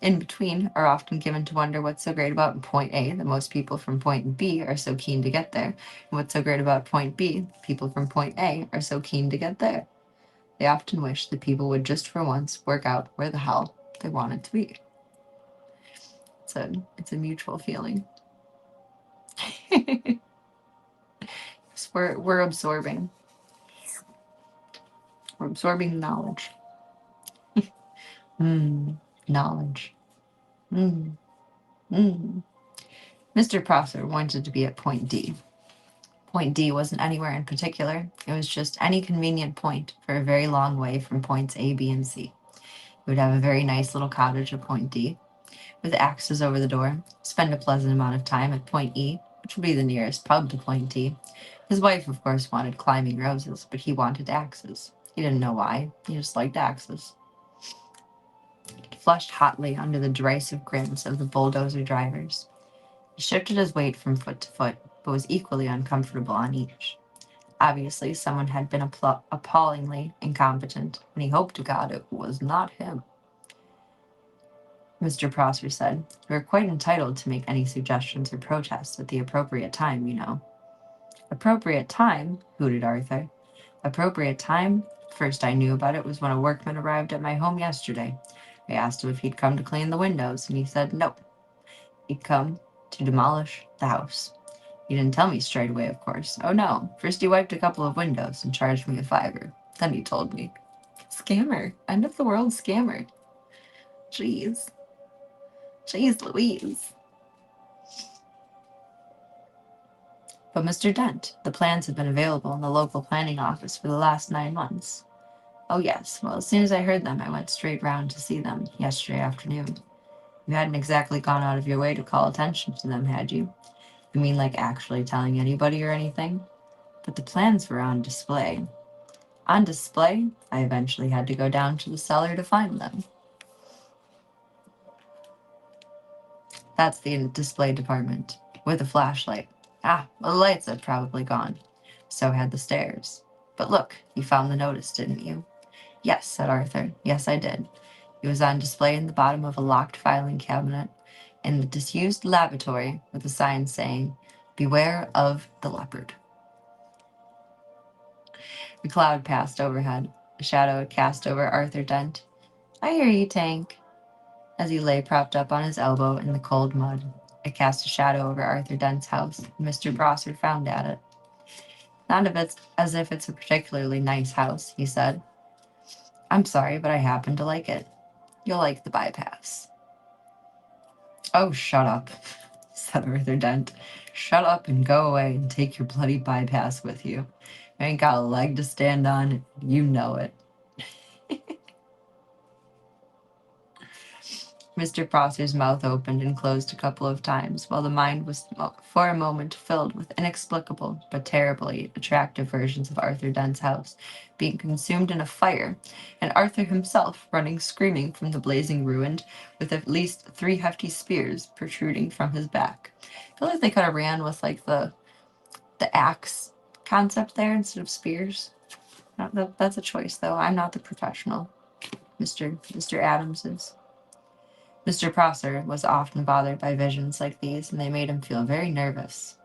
in between, are often given to wonder what's so great about point A that most people from point B are so keen to get there, and what's so great about point B, people from point A are so keen to get there. They often wish that people would just for once work out where the hell they wanted to be. It's a mutual feeling. We're absorbing. We're absorbing knowledge. Knowledge. Mr. Prosser wanted to be at point D. Point D wasn't anywhere in particular. It was just any convenient point for a very long way from points A, B, and C. He would have a very nice little cottage at point D, with axes over the door, spend a pleasant amount of time at point E, which would be the nearest pub to point D. His wife, of course, wanted climbing roses, but he wanted axes. He didn't know why. He just liked axes. He flushed hotly under the derisive grins of the bulldozer drivers. He shifted his weight from foot to foot, but was equally uncomfortable on each. Obviously, someone had been appallingly incompetent, and he hoped to God it was not him. Mr. Prosser said, "You are quite entitled to make any suggestions or protests at the appropriate time, you know." Appropriate time? Hooted Arthur. Appropriate time? First I knew about it was when a workman arrived at my home yesterday. I asked him if he'd come to clean the windows, and he said no. He'd come to demolish the house. He didn't tell me straight away, of course. Oh no, first he wiped a couple of windows and charged me $5. Then he told me. Scammer. End of the world scammer. Jeez Louise. But Mr. Dent, the plans have been available in the local planning office for the last 9 months. Oh yes, well, as soon as I heard them, I went straight round to see them yesterday afternoon. You hadn't exactly gone out of your way to call attention to them, had you? You mean like actually telling anybody or anything? But the plans were on display. On display, I eventually had to go down to the cellar to find them. That's the display department, with a flashlight. Ah, the lights had probably gone. So had the stairs. But look, you found the notice, didn't you? Yes, said Arthur. Yes, I did. It was on display in the bottom of a locked filing cabinet in the disused lavatory with a sign saying, "Beware of the leopard." A cloud passed overhead. A shadow had cast over Arthur Dent. "I hear you, Tank." As he lay propped up on his elbow in the cold mud, it cast a shadow over Arthur Dent's house, and Mr. Prosser frowned at it. "Not if it's as if it's a particularly nice house," he said. "I'm sorry, but I happen to like it. You'll like the bypass." "Oh, shut up," said Arthur Dent. "Shut up and go away and take your bloody bypass with you. You ain't got a leg to stand on, you know it." Mr. Prosser's mouth opened and closed a couple of times, while the mind was for a moment filled with inexplicable but terribly attractive versions of Arthur Dent's house being consumed in a fire, and Arthur himself running screaming from the blazing ruin with at least 3 hefty spears protruding from his back. I feel like they could have ran with like the axe concept there instead of spears. That's a choice, though. I'm not the professional. Mr. Adams is. Mr. Prosser was often bothered by visions like these, and they made him feel very nervous.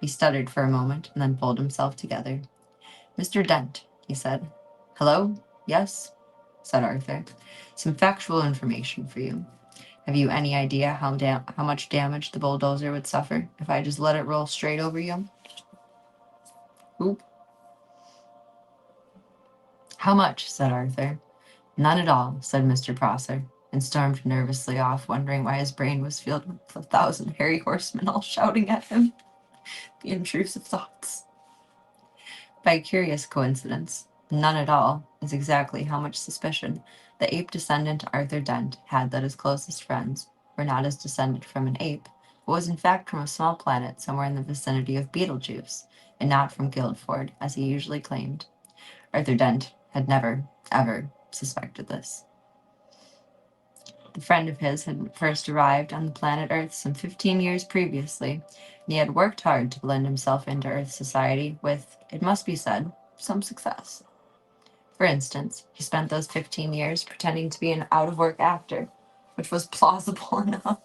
He stuttered for a moment, and then pulled himself together. "Mr. Dent," he said. "Hello? Yes?" said Arthur. "Some factual information for you. Have you any idea how much damage the bulldozer would suffer if I just let it roll straight over you?" "Oop." "How much?" said Arthur. "None at all," said Mr. Prosser, and stormed nervously off, wondering why his brain was filled with 1,000 hairy horsemen all shouting at him. The intrusive thoughts. By a curious coincidence, none at all is exactly how much suspicion the ape descendant Arthur Dent had that his closest friends were not as descended from an ape, but was in fact from a small planet somewhere in the vicinity of Betelgeuse, and not from Guildford, as he usually claimed. Arthur Dent had never, ever suspected this. The friend of his had first arrived on the planet Earth some 15 years previously, and he had worked hard to blend himself into Earth society with, it must be said, some success. For instance, he spent those 15 years pretending to be an out-of-work actor, which was plausible enough.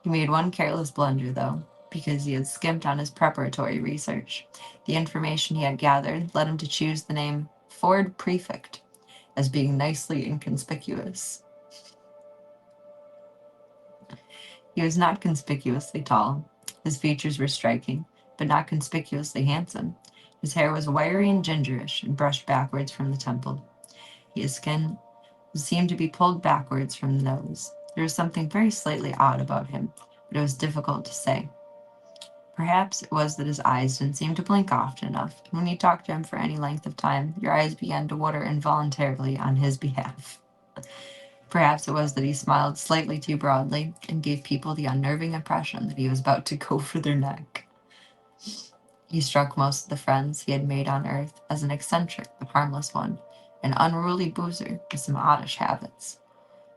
He made one careless blunder, though, because he had skimped on his preparatory research. The information he had gathered led him to choose the name Ford Prefect as being nicely inconspicuous. He was not conspicuously tall. His features were striking, but not conspicuously handsome. His hair was wiry and gingerish and brushed backwards from the temple. His skin seemed to be pulled backwards from the nose. There was something very slightly odd about him, but it was difficult to say. Perhaps it was that his eyes didn't seem to blink often enough, and when you talked to him for any length of time, your eyes began to water involuntarily on his behalf. Perhaps it was that he smiled slightly too broadly and gave people the unnerving impression that he was about to go for their neck. He struck most of the friends he had made on Earth as an eccentric but harmless one, an unruly boozer with some oddish habits.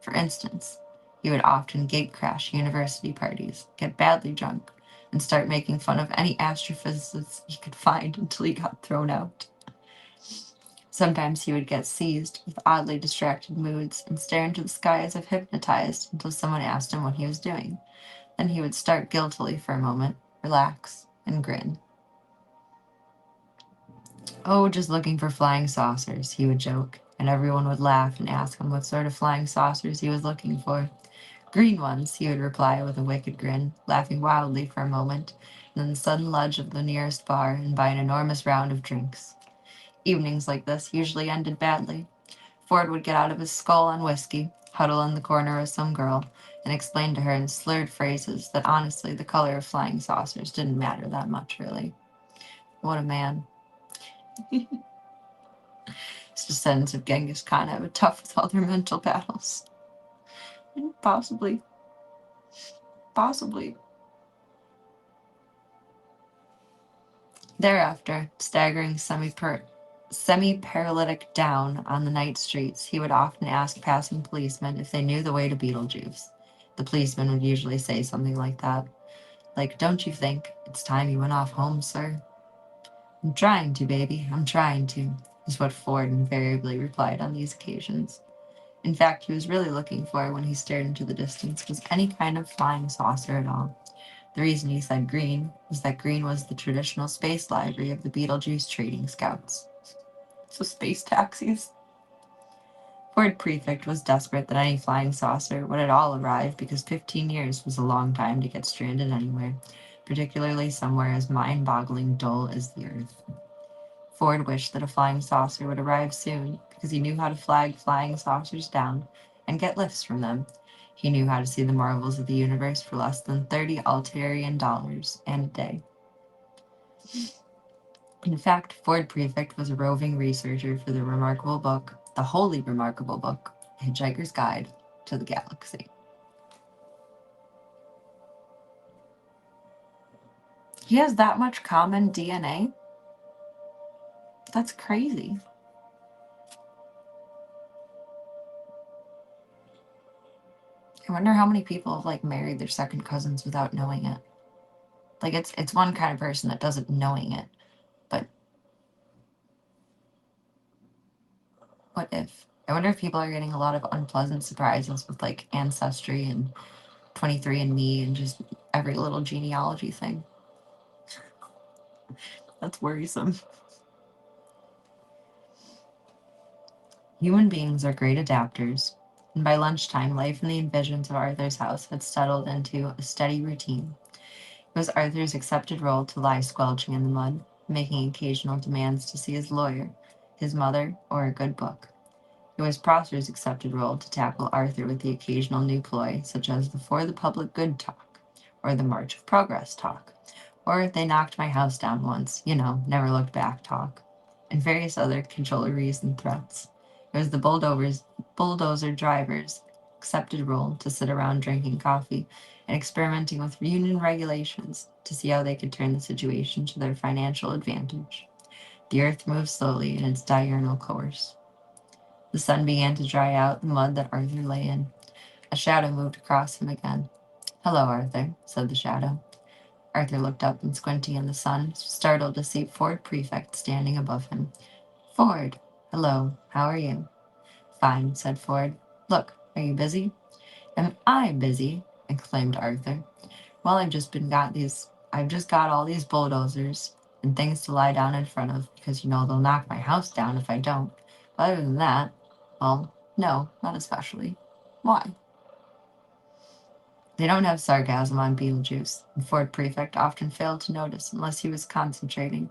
For instance, he would often gate-crash university parties, get badly drunk, and start making fun of any astrophysicist he could find until he got thrown out. Sometimes he would get seized with oddly distracted moods and stare into the sky as if hypnotized until someone asked him what he was doing. Then he would start guiltily for a moment, relax, and grin. "Oh, just looking for flying saucers," he would joke, and everyone would laugh and ask him what sort of flying saucers he was looking for. "Green ones," he would reply with a wicked grin, laughing wildly for a moment, and then the sudden lunge of the nearest bar and buy an enormous round of drinks. Evenings like this usually ended badly. Ford would get out of his skull on whiskey, huddle in the corner with some girl, and explain to her in slurred phrases that honestly the color of flying saucers didn't matter that much, really. What a man. His descendants of Genghis Khan have it tough with all their mental battles. Possibly. Thereafter, staggering semi-paralytic down on the night streets, he would often ask passing policemen if they knew the way to Beetlejuice. The policeman would usually say something like that. Like, don't you think it's time you went off home, sir? I'm trying to, baby. I'm trying to, is what Ford invariably replied on these occasions. In fact, he was really looking for, when he stared into the distance, was any kind of flying saucer at all. The reason he said green was that green was the traditional space livery of the Beetlejuice Trading Scouts. So space taxis. Ford Prefect was desperate that any flying saucer would at all arrive because 15 years was a long time to get stranded anywhere, particularly somewhere as mind-boggling dull as the Earth. Ford wished that a flying saucer would arrive soon because he knew how to flag flying saucers down and get lifts from them. He knew how to see the marvels of the universe for less than 30 Altarian dollars and a day. In fact, Ford Prefect was a roving researcher for the wholly remarkable book, Hitchhiker's Guide to the Galaxy. He has that much common DNA? That's crazy. I wonder how many people have like married their second cousins without knowing it. Like it's one kind of person that doesn't knowing it, but what if? I wonder if people are getting a lot of unpleasant surprises with like Ancestry and 23andMe and just every little genealogy thing. That's worrisome. Human beings are great adapters, and by lunchtime, life in the envisions of Arthur's house had settled into a steady routine. It was Arthur's accepted role to lie squelching in the mud, making occasional demands to see his lawyer, his mother, or a good book. It was Prosser's accepted role to tackle Arthur with the occasional new ploy, such as the For the Public Good talk, or the March of Progress talk, or they knocked my house down once, never looked back talk, and various other cajoleries and threats. It was the bulldozer driver's accepted role to sit around drinking coffee and experimenting with union regulations to see how they could turn the situation to their financial advantage. The earth moved slowly in its diurnal course. The sun began to dry out the mud that Arthur lay in. A shadow moved across him again. Hello, Arthur, said the shadow. Arthur looked up and squinting in the sun, startled to see Ford Prefect standing above him. Ford! Hello, how are you? Fine, said Ford. Look, are you busy? Am I busy? Exclaimed Arthur. Well, I've just got all these bulldozers and things to lie down in front of because they'll knock my house down if I don't. But other than that, well, no, not especially. Why? They don't have sarcasm on Beetlejuice, and Ford Prefect often failed to notice unless he was concentrating.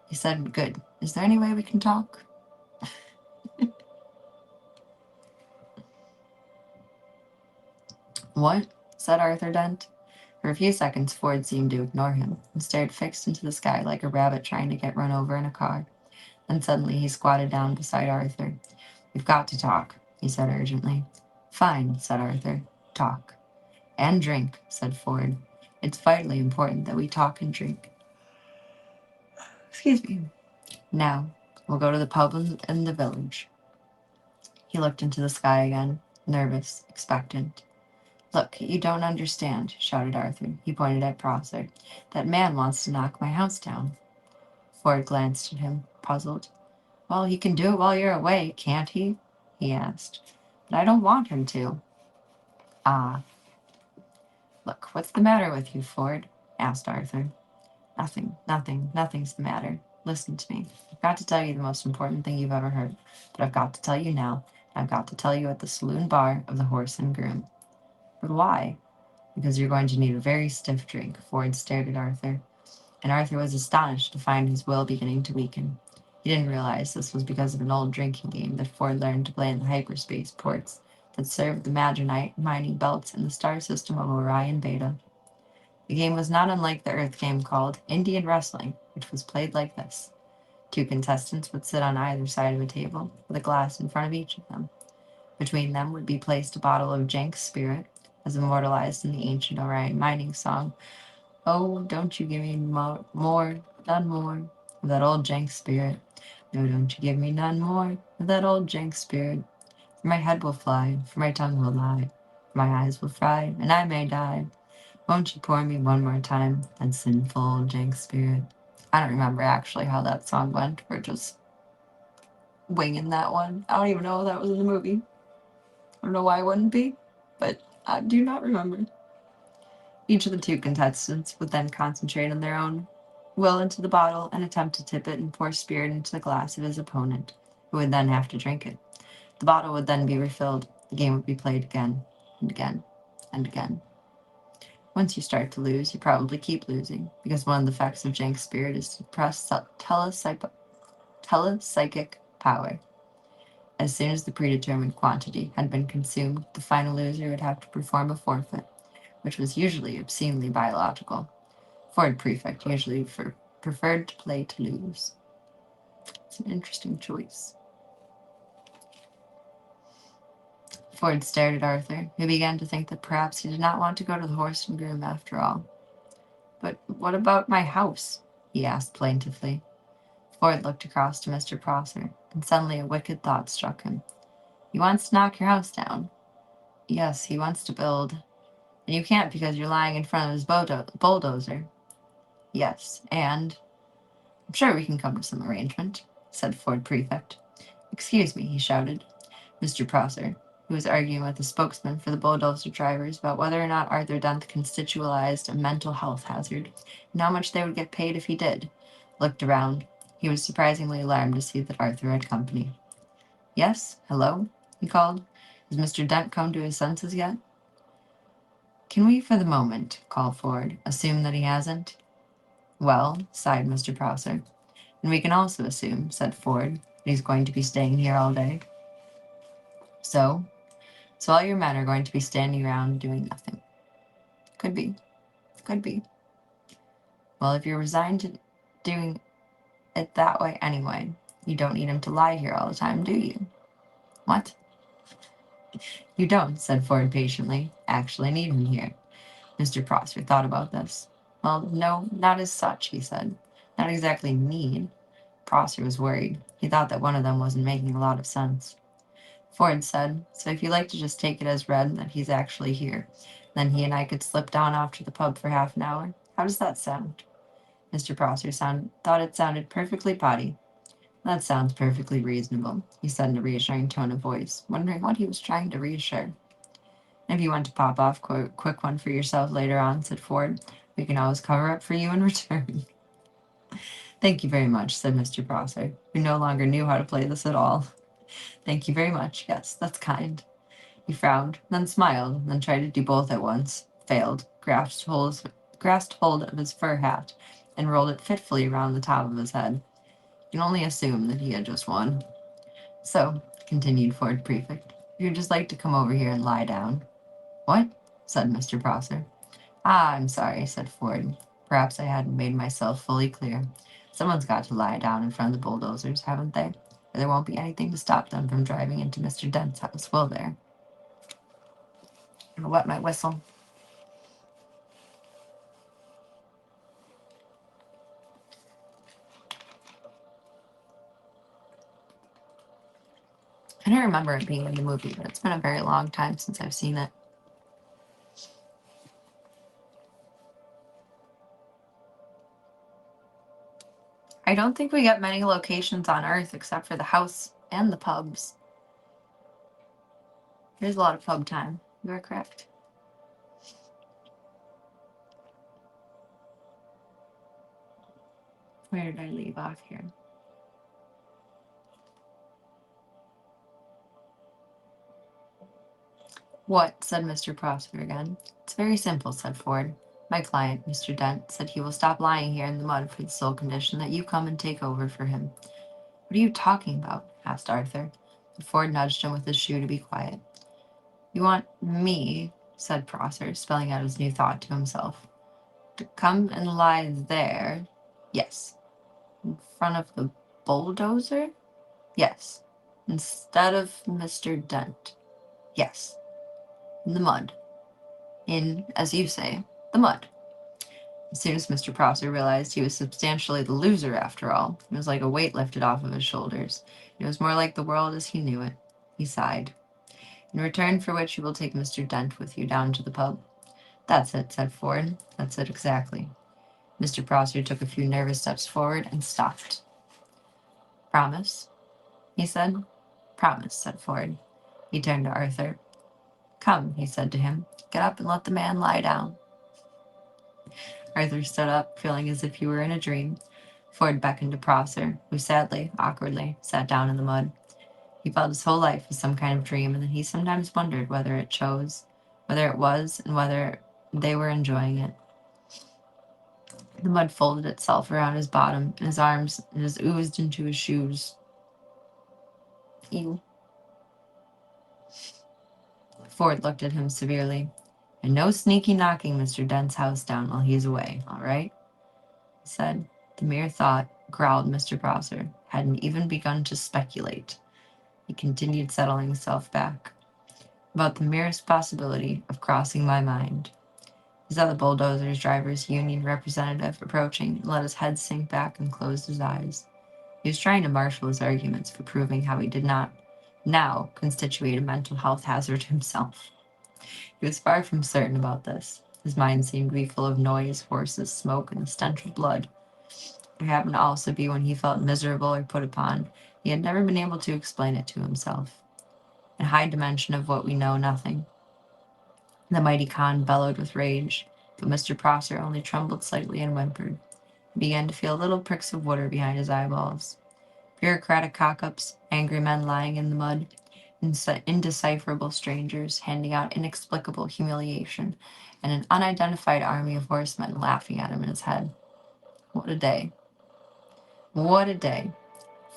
He said, Good. Is there any way we can talk? What? Said Arthur Dent. For a few seconds, Ford seemed to ignore him and stared fixed into the sky like a rabbit trying to get run over in a car. Then suddenly he squatted down beside Arthur. We've got to talk, he said urgently. Fine, said Arthur. Talk. And drink, said Ford. It's vitally important that we talk and drink. Excuse me. Now, we'll go to the pub in the village. He looked into the sky again, nervous, expectant. Look, you don't understand, shouted Arthur. He pointed at Prosser. That man wants to knock my house down. Ford glanced at him, puzzled. Well, he can do it while you're away, can't he? He asked. But I don't want him to. Ah. Look, what's the matter with you, Ford? Asked Arthur. Nothing's the matter. Listen to me. I've got to tell you the most important thing you've ever heard, but I've got to tell you now, and I've got to tell you at the saloon bar of the Horse and Groom. But why? Because you're going to need a very stiff drink. Ford stared at Arthur, and Arthur was astonished to find his will beginning to weaken. He didn't realize this was because of an old drinking game that Ford learned to play in the hyperspace ports that served the Maginite mining belts in the star system of Orion Beta. The game was not unlike the Earth game called Indian Wrestling, which was played like this. 2 contestants would sit on either side of a table, with a glass in front of each of them. Between them would be placed a bottle of Jenks spirit, as immortalized in the ancient Orion mining song, Oh, don't you give me more None more of that old jank spirit. No, don't you give me none more of that old jank spirit. For my head will fly, for my tongue will lie, for my eyes will fry, and I may die. Won't you pour me one more time that sinful old jank spirit? I don't remember actually how that song went. We're just winging that one. I don't even know if that was in the movie. I don't know why it wouldn't be, but I do not remember. Each of the two contestants would then concentrate on their own will into the bottle and attempt to tip it and pour spirit into the glass of his opponent, who would then have to drink it. The bottle would then be refilled. The game would be played again and again and again. Once you start to lose, you probably keep losing, because one of the effects of jank spirit is to suppress telepsychic power. As soon as the predetermined quantity had been consumed, the final loser would have to perform a forfeit, which was usually obscenely biological. Ford Prefect usually preferred to play to lose. It's an interesting choice. Ford stared at Arthur, who began to think that perhaps he did not want to go to the Horse and Groom after all. But what about my house? He asked plaintively. Ford looked across to Mr. Prosser, and suddenly a wicked thought struck him. He wants to knock your house down. Yes, he wants to build. And you can't because you're lying in front of his bulldozer. Yes, and I'm sure we can come to some arrangement, said Ford Prefect. Excuse me, he shouted. Mr. Prosser, who was arguing with the spokesman for the bulldozer drivers about whether or not Arthur Dent constitutionalized a mental health hazard, and how much they would get paid if he did, looked around. He was surprisingly alarmed to see that Arthur had company. Yes, hello, he called. Has Mr. Dent come to his senses yet? Can we, for the moment, called Ford, assume that he hasn't? Well, sighed Mr. Prosser. And we can also assume, said Ford, that he's going to be staying here all day. So all your men are going to be standing around doing nothing. Could be. Could be. Well, if you're resigned to doing it that way anyway, you don't need him to lie here all the time, do you? What? You don't, said Ford patiently, actually need him here. Mr. Prosser thought about this. Well, no, not as such, he said. Not exactly need. Prosser was worried. He thought that one of them wasn't making a lot of sense. Ford said, so if you like to just take it as read that he's actually here, then he and I could slip down off to the pub for half an hour. How does that sound? Mr. Prosser thought it sounded perfectly potty. That sounds perfectly reasonable, he said in a reassuring tone of voice, wondering what he was trying to reassure. If you want to pop off quick one for yourself later on, said Ford, we can always cover up for you in return. Thank you very much, said Mr. Prosser, who no longer knew how to play this at all. Thank you very much. Yes, that's kind. He frowned, then smiled, then tried to do both at once. Failed, grasped hold of his fur hat, and rolled it fitfully around the top of his head. You can only assume that he had just won. So, continued Ford Prefect, you'd just like to come over here and lie down. What? Said Mr. Prosser. Ah, I'm sorry, said Ford. Perhaps I hadn't made myself fully clear. Someone's got to lie down in front of the bulldozers, haven't they? Or there won't be anything to stop them from driving into Mr. Dent's house, will there? I'm gonna wet my whistle. I don't remember it being in the movie, but it's been a very long time since I've seen it. I don't think we get many locations on Earth except for the house and the pubs. There's a lot of pub time. You are correct. Where did I leave off here? What? Said Mr. Prosper again. It's very simple, said Ford. My client, Mr. Dent, said he will stop lying here in the mud for the sole condition that you come and take over for him. What are you talking about? Asked Arthur. But Ford nudged him with his shoe to be quiet. You want me, said Prosser, spelling out his new thought to himself, to come and lie there? Yes. In front of the bulldozer? Yes. Instead of Mr. Dent? Yes. In the mud. In, as you say, the mud. As soon as Mr. Prosser realized he was substantially the loser after all, it was like a weight lifted off of his shoulders. It was more like the world as he knew it. He sighed. In return for which you will take Mr. Dent with you down to the pub. That's it, said Ford. That's it exactly. Mr. Prosser took a few nervous steps forward and stopped. Promise? He said. Promise, said Ford. He turned to Arthur. Come, he said to him. Get up and let the man lie down. Arthur stood up, feeling as if he were in a dream. Ford beckoned to Prosser, who sadly, awkwardly, sat down in the mud. He felt his whole life was some kind of dream, and that he sometimes wondered whether it was, and whether they were enjoying it. The mud folded itself around his bottom, and his arms just oozed into his shoes. Ew. Ford looked at him severely. And no sneaky knocking Mr. Dent's house down while he's away, all right? He said. The mere thought, growled Mr. Prosser, hadn't even begun to speculate. He continued, settling himself back. About the merest possibility of crossing my mind. He saw the bulldozer's driver's union representative approaching and let his head sink back and closed his eyes. He was trying to marshal his arguments for proving how he did not now constitute a mental health hazard himself. He was far from certain about this. His mind seemed to be full of noise, horses, smoke, and the stench of blood. It happened to also be when he felt miserable or put upon. He had never been able to explain it to himself. In high dimension of what we know nothing. The mighty Khan bellowed with rage, but Mr. Prosser only trembled slightly and whimpered. He began to feel little pricks of water behind his eyeballs. Bureaucratic cock-ups, angry men lying in the mud, indecipherable strangers handing out inexplicable humiliation, and an unidentified army of horsemen laughing at him in his head. What a day. What a day.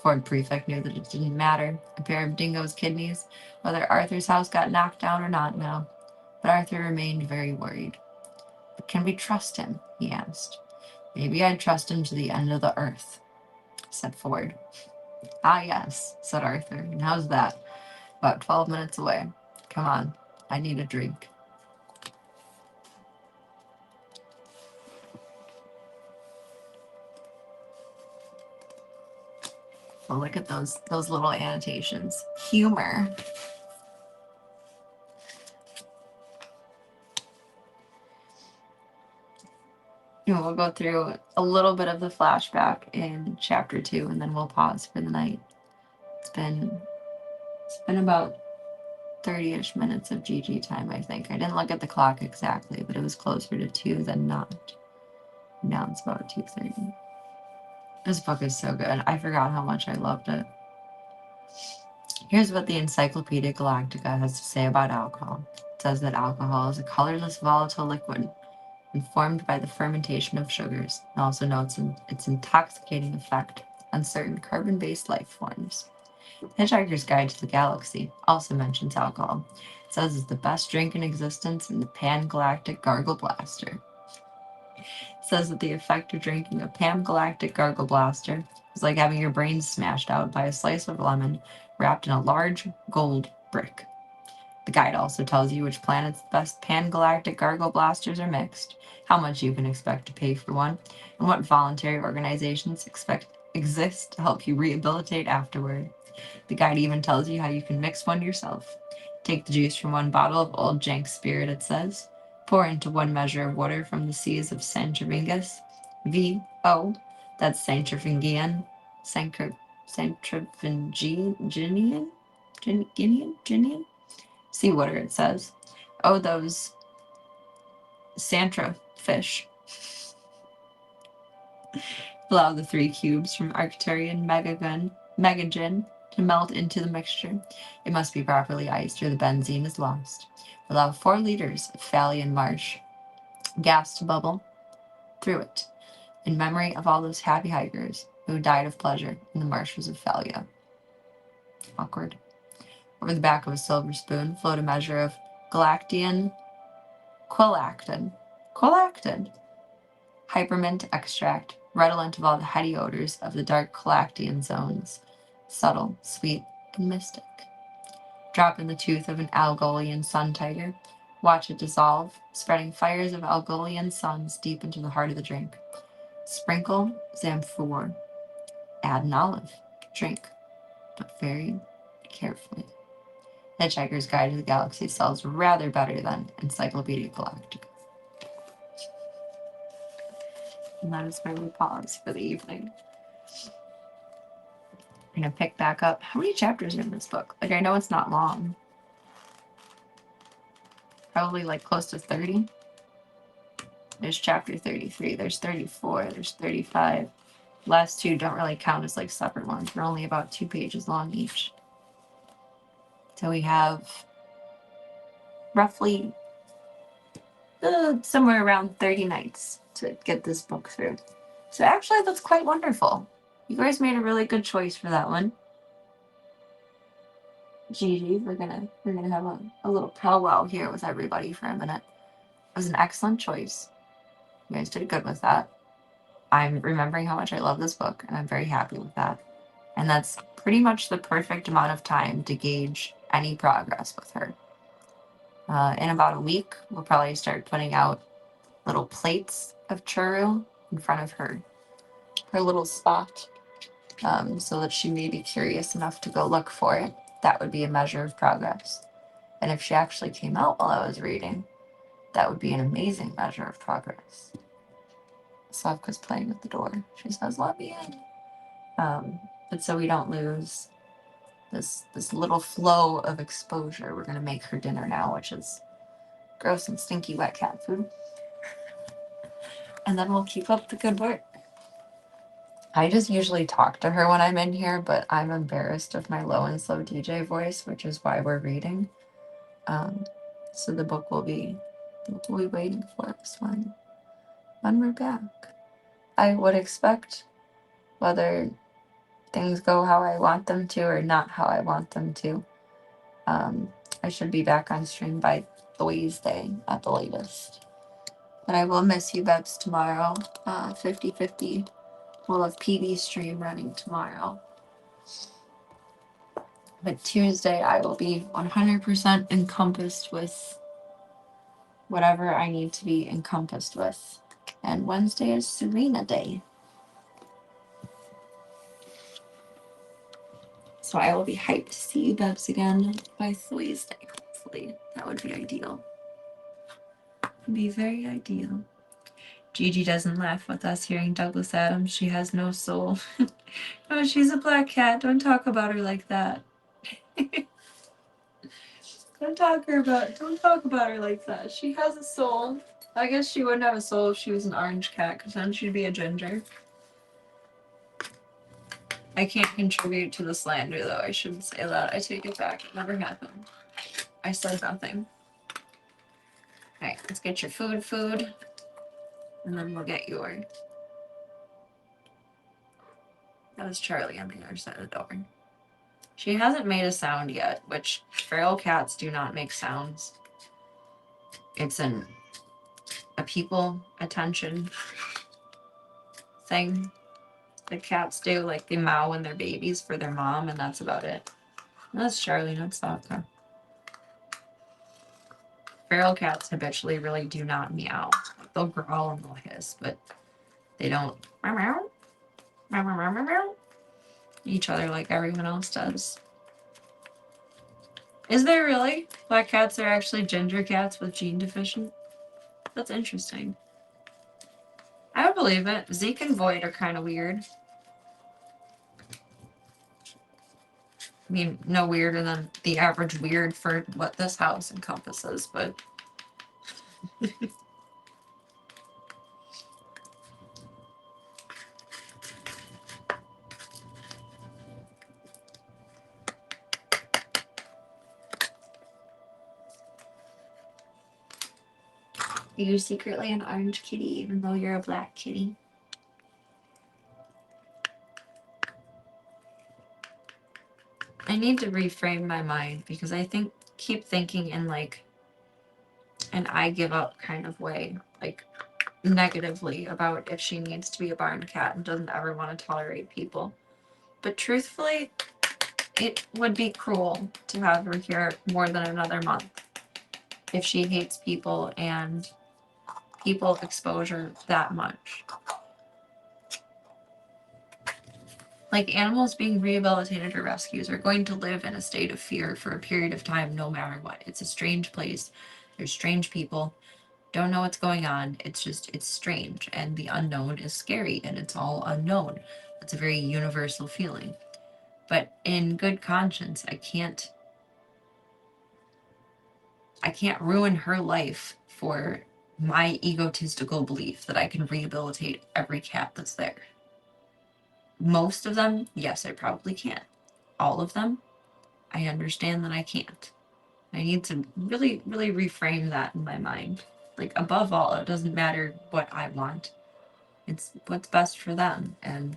Ford Prefect knew that it didn't matter, a pair of dingo's kidneys, whether Arthur's house got knocked down or not now. But Arthur remained very worried. But can we trust him? He asked. Maybe I'd trust him to the end of the earth, said Ford. Ah, yes, said Arthur. And how's that? About 12 minutes away. Come on, I need a drink. Well, look at those little annotations. Humor. And we'll go through a little bit of the flashback in chapter 2, and then we'll pause for the night. It's been about 30-ish minutes of GG time, I think. I didn't look at the clock exactly, but it was closer to 2 than not. Now it's about 2:30. This book is so good. I forgot how much I loved it. Here's what the Encyclopedia Galactica has to say about alcohol. It says that alcohol is a colorless volatile liquid formed by the fermentation of sugars, and also notes its intoxicating effect on certain carbon-based life forms. Hitchhiker's Guide to the Galaxy also mentions alcohol. It says it's the best drink in existence in the Pan-Galactic Gargle Blaster. It says that the effect of drinking a Pan-Galactic Gargle Blaster is like having your brains smashed out by a slice of lemon wrapped in a large gold brick. The guide also tells you which planet's best pan-galactic gargle blasters are mixed, how much you can expect to pay for one, and what voluntary organizations exist to help you rehabilitate afterward. The guide even tells you how you can mix one yourself. Take the juice from one bottle of Old Jank Spirit, it says. Pour into 1 measure of water from the seas of Santravingus. V.O. That's Santravingian. Ginian? Sea water, it says. Oh, those Santra fish. Allow the 3 cubes from Arcturian Megagen to melt into the mixture. It must be properly iced or the benzene is lost. Allow 4 liters of Phalian marsh gas to bubble through it, in memory of all those happy hikers who died of pleasure in the marshes of Phalia. Awkward. Over the back of a silver spoon flowed a measure of Galactian quilactin, hypermint extract, redolent of all the heady odors of the dark Galactian zones, subtle, sweet, and mystic. Drop in the tooth of an Algolian sun tiger, Watch it dissolve, spreading fires of Algolian suns deep into the heart of the drink. Sprinkle Zamphor. Add an olive. Drink, but very carefully. Hitchhiker's Guide to the Galaxy sells rather better than Encyclopedia Galactica. And that is where we pause for the evening. I'm going to pick back up. How many chapters are in this book? Like, I know it's not long. Probably like close to 30. There's chapter 33, there's 34, there's 35. Last two don't really count as like separate ones. They're only about 2 pages long each. So we have roughly somewhere around 30 nights to get this book through. So actually that's quite wonderful. You guys made a really good choice for that one. Gigi, we're gonna have a little powwow here with everybody for a minute. It was an excellent choice. You guys did good with that. I'm remembering how much I love this book, and I'm very happy with that. And that's pretty much the perfect amount of time to gauge any progress with her. In about a week, we'll probably start putting out little plates of churro in front of her little spot, so that she may be curious enough to go look for it. That would be a measure of progress. And if she actually came out while I was reading, that would be an amazing measure of progress. Slavka's playing at the door. She says, "Let me in." But so we don't lose this little flow of exposure, we're going to make her dinner now, which is gross and stinky wet cat food. And then we'll keep up the good work. I just usually talk to her when I'm in here, but I'm embarrassed of my low and slow DJ voice, which is why we're reading. So the book will be waiting for us when we're back. I would expect, whether things go how I want them to or not how I want them to, I should be back on stream by Doomsday at the latest. But I will miss you, Bebs, tomorrow. 50-50. We'll have PB stream running tomorrow. But Tuesday, I will be 100% encompassed with whatever I need to be encompassed with. And Wednesday is Serena Day. So I will be hyped to see you, Bebs, again by Thursday, hopefully. That would be ideal. Would be very ideal. Gigi doesn't laugh with us hearing Douglas Adams. She has no soul. Oh, she's a black cat. Don't talk about her like that. Don't talk about her like that. She has a soul. I guess she wouldn't have a soul if she was an orange cat, because then she'd be a ginger. I can't contribute to the slander, though. I shouldn't say that. I take it back. It never happened. I said nothing. Alright, let's get your food. And then we'll get your... That was Charlie on the other side of the door. She hasn't made a sound yet, which feral cats do not make sounds. It's a people attention thing that cats do. Like, they meow when they're babies for their mom, and that's about it. That's Charlie, not Slavka. Feral cats habitually really do not meow. Like, they'll growl and they'll hiss, but they don't meow meow meow meow meow meow each other like everyone else does. Is there really? Black cats are actually ginger cats with gene deficient? That's interesting. I would believe it. Zeke and Void are kind of weird. I mean, no weirder than the average weird for what this house encompasses, but... You're secretly an orange kitty, even though you're a black kitty. I need to reframe my mind, because I keep thinking in like an I give up kind of way, like negatively about if she needs to be a barn cat and doesn't ever want to tolerate people. But truthfully, it would be cruel to have her here more than another month. if she hates people and people exposure that much. Like, animals being rehabilitated or rescues are going to live in a state of fear for a period of time no matter what. It's a strange place. There's strange people. Don't know what's going on. It's strange. And the unknown is scary, and it's all unknown. It's a very universal feeling. But in good conscience, I can't ruin her life for my egotistical belief that I can rehabilitate every cat that's there. Most of them, yes, I probably can. All of them, I understand that I can't. I need to really, really reframe that in my mind. Like, above all, it doesn't matter what I want. It's what's best for them. And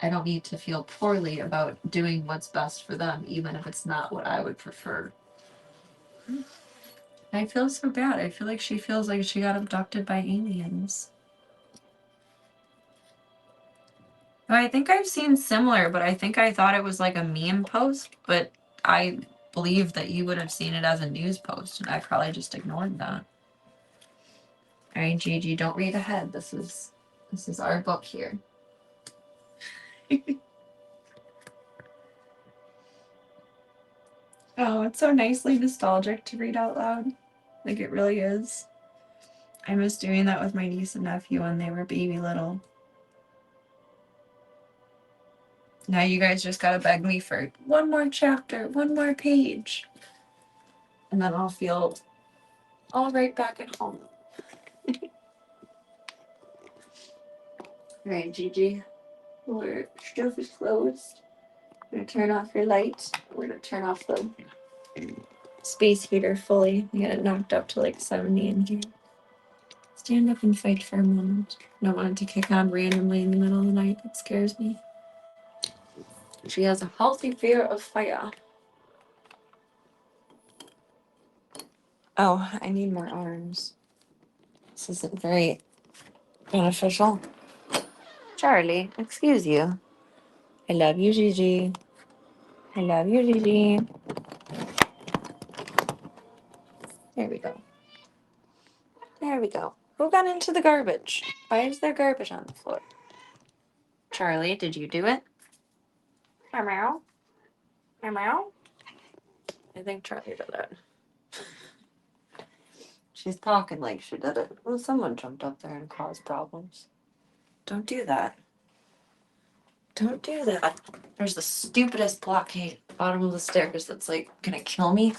I don't need to feel poorly about doing what's best for them, even if it's not what I would prefer. I feel so bad. I feel like she feels like she got abducted by aliens. I think I've seen similar, but I think I thought it was like a meme post, but I believe that you would have seen it as a news post, and I probably just ignored that. All right, Gigi, don't read ahead. This is our book here. Oh, it's so nicely nostalgic to read out loud. Like, it really is. I miss doing that with my niece and nephew when they were baby little. Now you guys just gotta beg me for one more chapter, one more page. And then I'll feel all right back at home. Alright, Gigi. Our stove is closed. I'm gonna turn off your light. We're gonna turn off the space heater fully. We got it knocked up to like 70 in here. Stand up and fight for a moment. Don't want it to kick on randomly in the middle of the night. It scares me. She has a healthy fear of fire. Oh, I need more arms. This isn't very beneficial. Charlie, excuse you. I love you, Gigi. I love you, Gigi. There we go. There we go. Who got into the garbage? Why is there garbage on the floor? Charlie, did you do it? Meow. Meow. I think Charlie did it. She's talking like she did it. Well, someone jumped up there and caused problems. Don't do that. Don't do that. There's the stupidest blockade at the bottom of the stairs that's like gonna kill me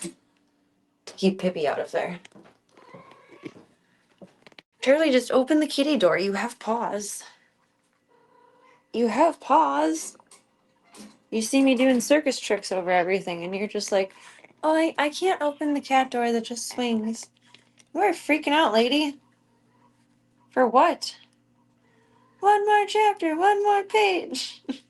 to keep Pippi out of there. Charlie, just open the kitty door. You have paws. You have paws. You see me doing circus tricks over everything, and you're just like, oh, I can't open the cat door that just swings. You are freaking out, lady. For what? One more chapter, one more page. It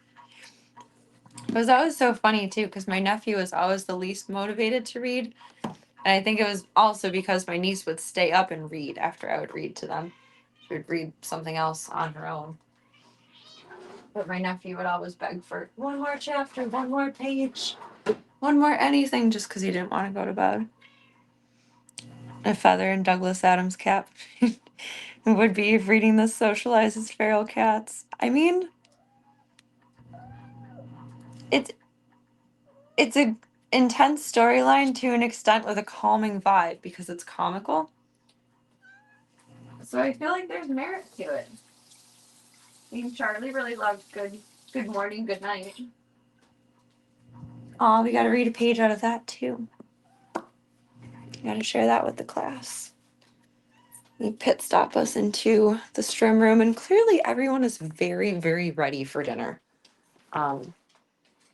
was always so funny, too, because my nephew was always the least motivated to read. And I think it was also because my niece would stay up and read after I would read to them. She would read something else on her own. But my nephew would always beg for one more chapter, one more page, one more anything, just because he didn't want to go to bed. A feather in Douglas Adams' cap would be if reading this socializes feral cats. I mean, it's a intense storyline to an extent with a calming vibe because it's comical. So I feel like there's merit to it. I mean, Charlie really loved Good Morning, Good Night. Oh, we gotta read a page out of that too. Gotta share that with the class. We pit stop us into the strim room, and clearly everyone is very, very ready for dinner.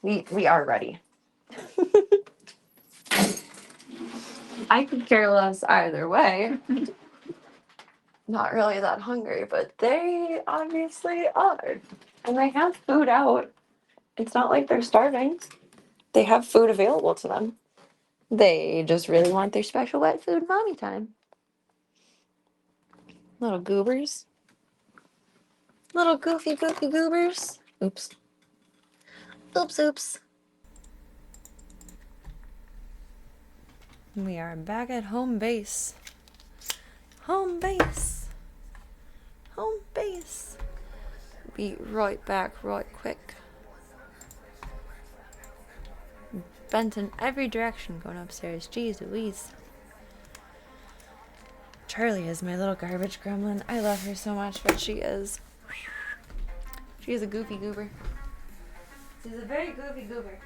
We are ready. I could care less either way. Not really that hungry, but they obviously are. And they have food out. It's not like they're starving. They have food available to them. They just really want their special wet food mommy time. Little goobers. Little goofy goobers. Oops. Oops. We are back at home base. Home base. Home base. Be right back right quick. Bent in every direction going upstairs. Jeez Louise. Charlie is my little garbage gremlin. I love her so much, but she is a goofy goober. She's a very goofy goober.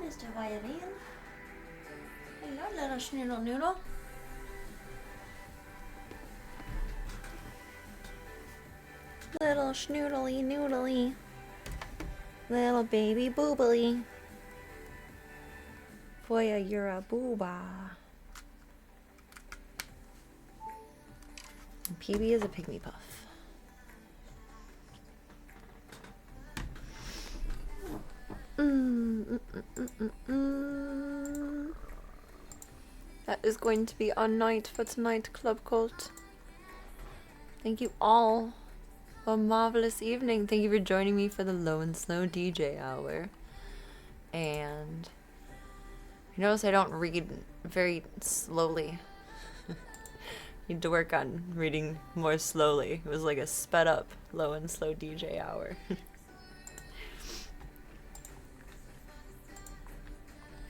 Mr. Violin. Hello, little schnoodle noodle. Little schnoodly noodly. Little baby boobly. Boy, you're a booba. And PB is a pygmy puff. That is going to be our night for tonight, Club Cult. Thank you all for a marvelous evening. Thank you for joining me for the Low and Slow DJ hour. And you notice I don't read very slowly. Need to work on reading more slowly. It was like a sped up Low and Slow DJ hour.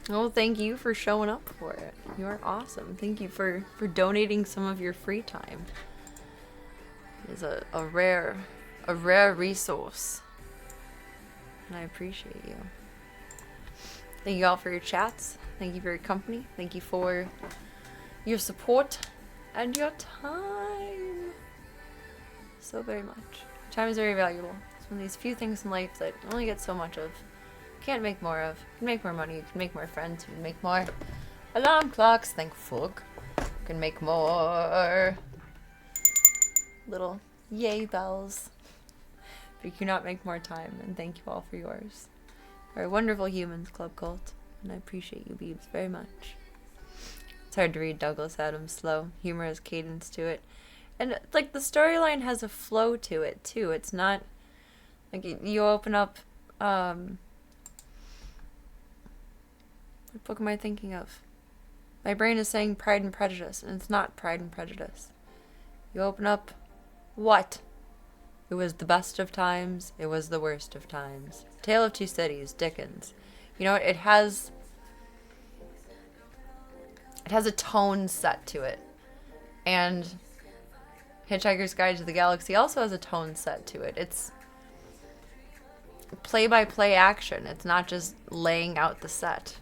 Oh, thank you for showing up for it. You are awesome. Thank you for donating some of your free time. It is a rare resource. And I appreciate you. Thank you all for your chats. Thank you for your company. Thank you for your support and your time. So very much. Time is very valuable. It's one of these few things in life that you only get so much of. Can't make more of. You can make more money, you can make more friends, you can make more alarm clocks, thank fuck. You can make more little yay bells. But you cannot make more time, and thank you all for yours. You're wonderful humans, Club Cult, and I appreciate you Beebs very much. It's hard to read Douglas Adams slow. Humor has cadence to it. And like the storyline has a flow to it too. It's not like you open up what book am I thinking of? My brain is saying Pride and Prejudice, and it's not Pride and Prejudice. You open up what? It was the best of times, it was the worst of times. Tale of Two Cities, Dickens. You know, it has a tone set to it. And Hitchhiker's Guide to the Galaxy also has a tone set to it. It's play-by-play action. It's not just laying out the set.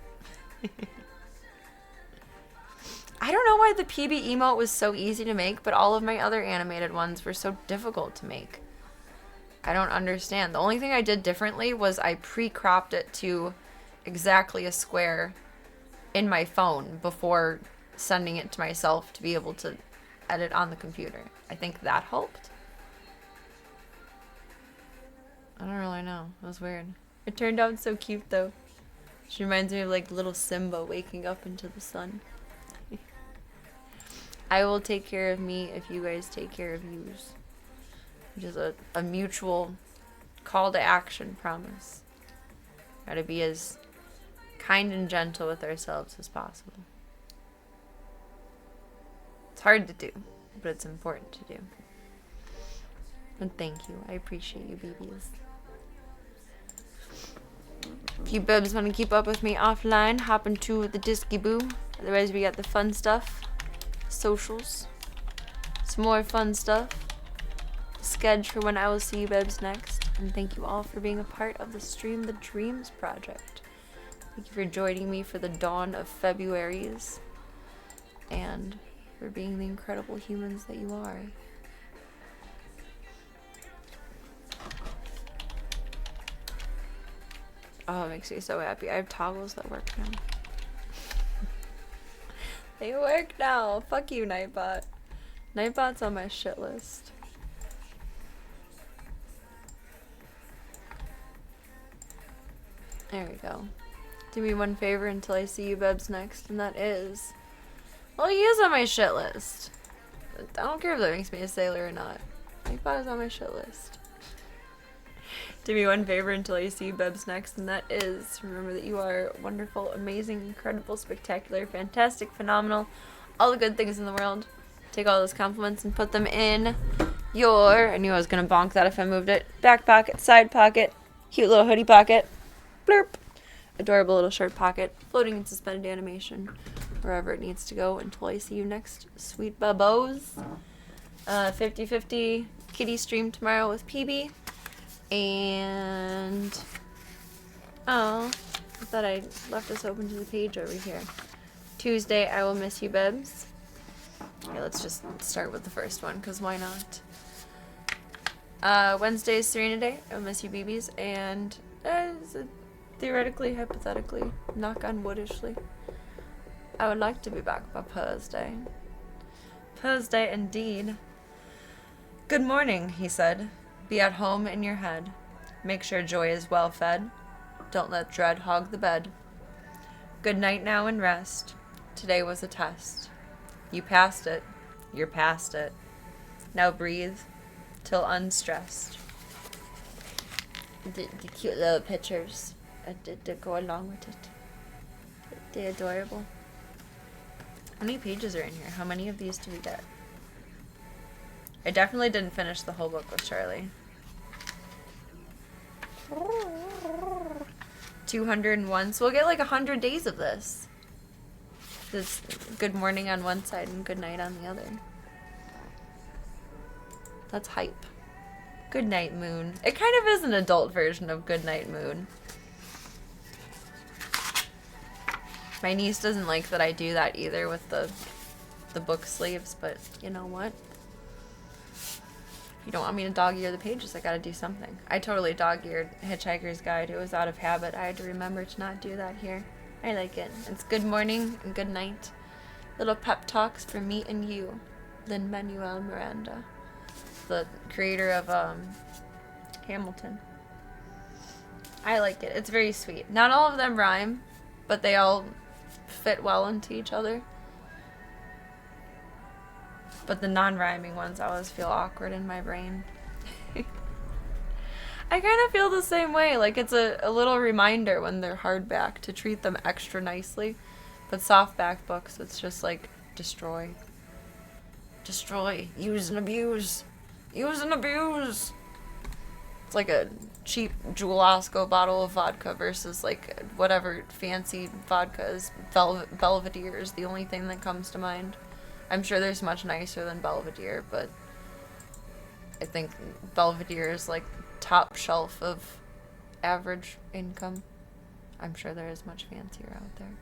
I don't know why the PB emote was so easy to make, but all of my other animated ones were so difficult to make. I don't understand. The only thing I did differently was I pre-cropped it to exactly a square in my phone before sending it to myself to be able to edit on the computer. I think that helped. I don't really know. It was weird. It turned out so cute though. She reminds me of like little Simba waking up into the sun. I will take care of me if you guys take care of yous. Which is a mutual call to action promise. Gotta be as kind and gentle with ourselves as possible. It's hard to do, but it's important to do. And thank you. I appreciate you, babies. If you bibs want to keep up with me offline, hop into the Disky Boo. Otherwise, we got the fun stuff. Socials. Some more fun stuff. Schedule for when I will see you bibs next. And thank you all for being a part of the Stream the Dreams project. Thank you for joining me for the dawn of February's. And for being the incredible humans that you are. Oh, it makes me so happy. I have toggles that work now. They work now. Fuck you, Nightbot. Nightbot's on my shit list. There we go. Do me one favor until I see you bebs next, and that is... Well, he is on my shit list. I don't care if that makes me a sailor or not. Nightbot is on my shit list. Do me one favor until I see you bebs next, and that is remember that you are wonderful, amazing, incredible, spectacular, fantastic, phenomenal, all the good things in the world. Take all those compliments and put them in your, I knew I was gonna bonk that if I moved it, back pocket, side pocket, cute little hoodie pocket, blurp, adorable little shirt pocket, floating in suspended animation, wherever it needs to go until I see you next, sweet babos. 50-50 kitty stream tomorrow with PB. And oh, I thought I left us open to the page over here. Tuesday, I will miss you, bebs. Okay, let's just start with the first one, because why not? Wednesday is Serena Day. I will miss you, BBs. And theoretically, hypothetically, knock on woodishly, I would like to be back by Thursday. Thursday, indeed. Good morning, he said. Be at home in your head. Make sure joy is well fed. Don't let dread hog the bed. Good night now and rest. Today was a test. You passed it. You're past it. Now breathe till unstressed. The cute little pictures that go along with it. They're adorable. How many pages are in here? How many of these do we get? I definitely didn't finish the whole book with Charlie. 201, so we'll get like 100 days of this. This good morning on one side and good night on the other. That's hype. Good night, moon. It kind of is an adult version of Good Night, Moon. My niece doesn't like that I do that either with the book sleeves, but you know what? If you don't want me to dog-ear the pages, I gotta do something. I totally dog-eared Hitchhiker's Guide. It was out of habit. I had to remember to not do that here. I like it. It's good morning and good night. Little pep talks for me and you. Lin-Manuel Miranda, the creator of Hamilton. I like it. It's very sweet. Not all of them rhyme, but they all fit well into each other. But the non-rhyming ones always feel awkward in my brain. I kind of feel the same way. Like it's a little reminder when they're hardback to treat them extra nicely. But softback books, it's just like destroy. Destroy. Use and abuse. Use and abuse. It's like a cheap Jewel Osco bottle of vodka versus like whatever fancy vodka is. Belvedere is the only thing that comes to mind. I'm sure there's much nicer than Belvedere, but I think Belvedere is like top shelf of average income. I'm sure there is much fancier out there.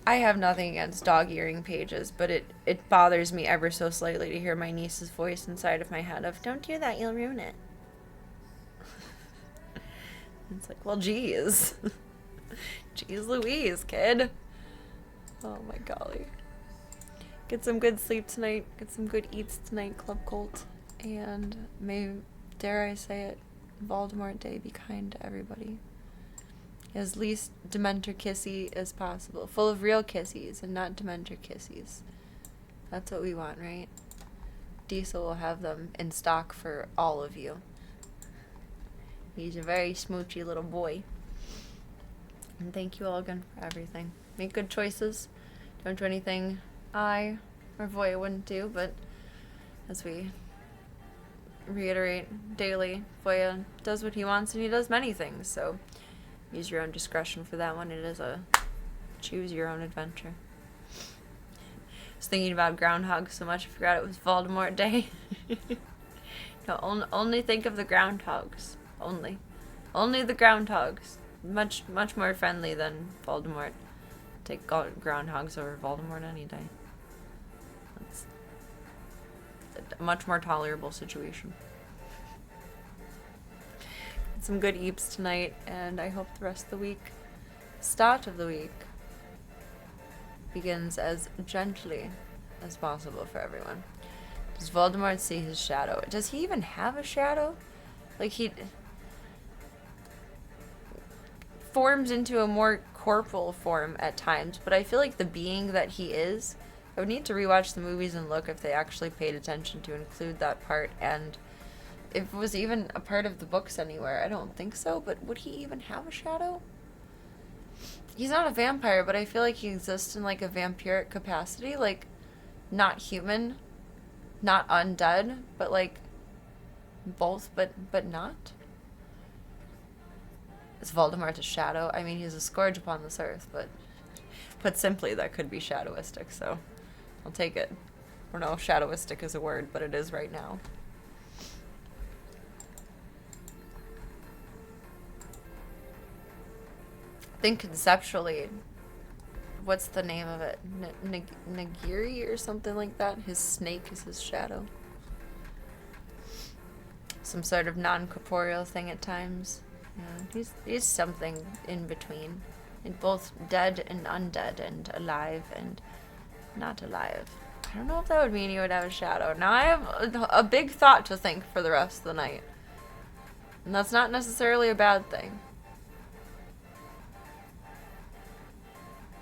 I have nothing against dog-earing pages, but it bothers me ever so slightly to hear my niece's voice inside of my head of, don't do that, you'll ruin it. It's like, well, geez. Jeez Louise, kid. Oh my golly. Get some good sleep tonight. Get some good eats tonight, Club Colt. And may, dare I say it, Voldemort Day be kind to everybody. As least Dementor kissy as possible. Full of real kissies and not Dementor kissies. That's what we want, right? Diesel will have them in stock for all of you. He's a very smoochy little boy. And thank you all again for everything. Make good choices. Don't do anything I or Voya wouldn't do, but as we reiterate daily, Voya does what he wants and he does many things, so use your own discretion for that one. It is a choose your own adventure. I was thinking about Groundhog so much I forgot it was Voldemort Day. No, only think of the groundhogs. Only the groundhogs. Much more friendly than Voldemort. Take groundhogs over Voldemort any day. That's a much more tolerable situation. Some good eeps tonight, and I hope the rest of the week, start of the week, begins as gently as possible for everyone. Does Voldemort see his shadow? Does he even have a shadow? Like, he forms into a more corporal form at times, but I feel like the being that he is, I would need to rewatch the movies and look if they actually paid attention to include that part, and if it was even a part of the books anywhere. I don't think so, but would he even have a shadow? He's not a vampire, but I feel like he exists in like a vampiric capacity, like not human, not undead, but like both, but not. Is Voldemort a shadow? I mean, he's a scourge upon this earth, but put simply, that could be shadowistic, so I'll take it. I don't know if shadowistic is a word, but it is right now. I think conceptually, what's the name of it? Nagiri or something like that? His snake is his shadow. Some sort of non-corporeal thing at times. Yeah, he's something in between. In both dead and undead, and alive and not alive. I don't know if that would mean he would have a shadow. Now I have a big thought to think for the rest of the night. And that's not necessarily a bad thing.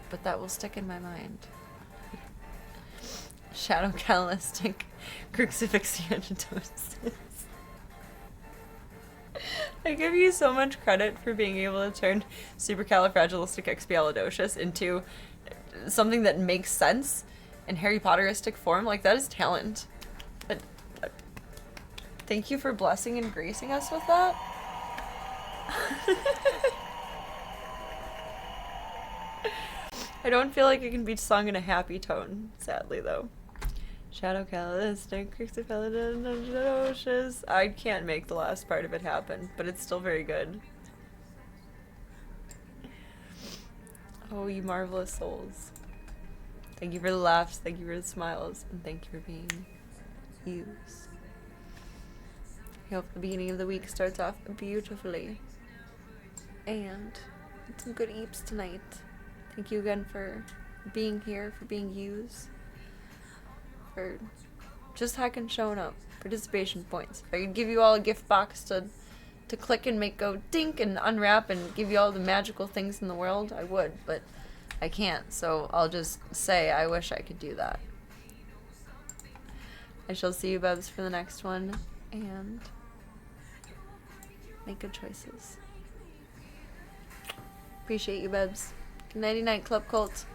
But that will stick in my mind. Shadow Callistic Crucifixianatosis. I give you so much credit for being able to turn supercalifragilisticexpialidocious into something that makes sense in Harry Potteristic form. Like, that is talent. But thank you for blessing and gracing us with that. I don't feel like it can be sung in a happy tone, sadly, though. Shadow Callistic Crucifixianatosis. I can't make the last part of it happen, but it's still very good. Oh, you marvelous souls. Thank you for the laughs, thank you for the smiles, and thank you for being yous. I hope the beginning of the week starts off beautifully. And some good eeps tonight. Thank you again for being here, for being yous. For just heckin' showing up. Participation points. If I could give you all a gift box to click and make go dink and unwrap and give you all the magical things in the world, I would, but I can't, so I'll just say I wish I could do that. I shall see you, Bubs, for the next one, and make good choices. Appreciate you, Bubs. Good nighty night, Club Cult.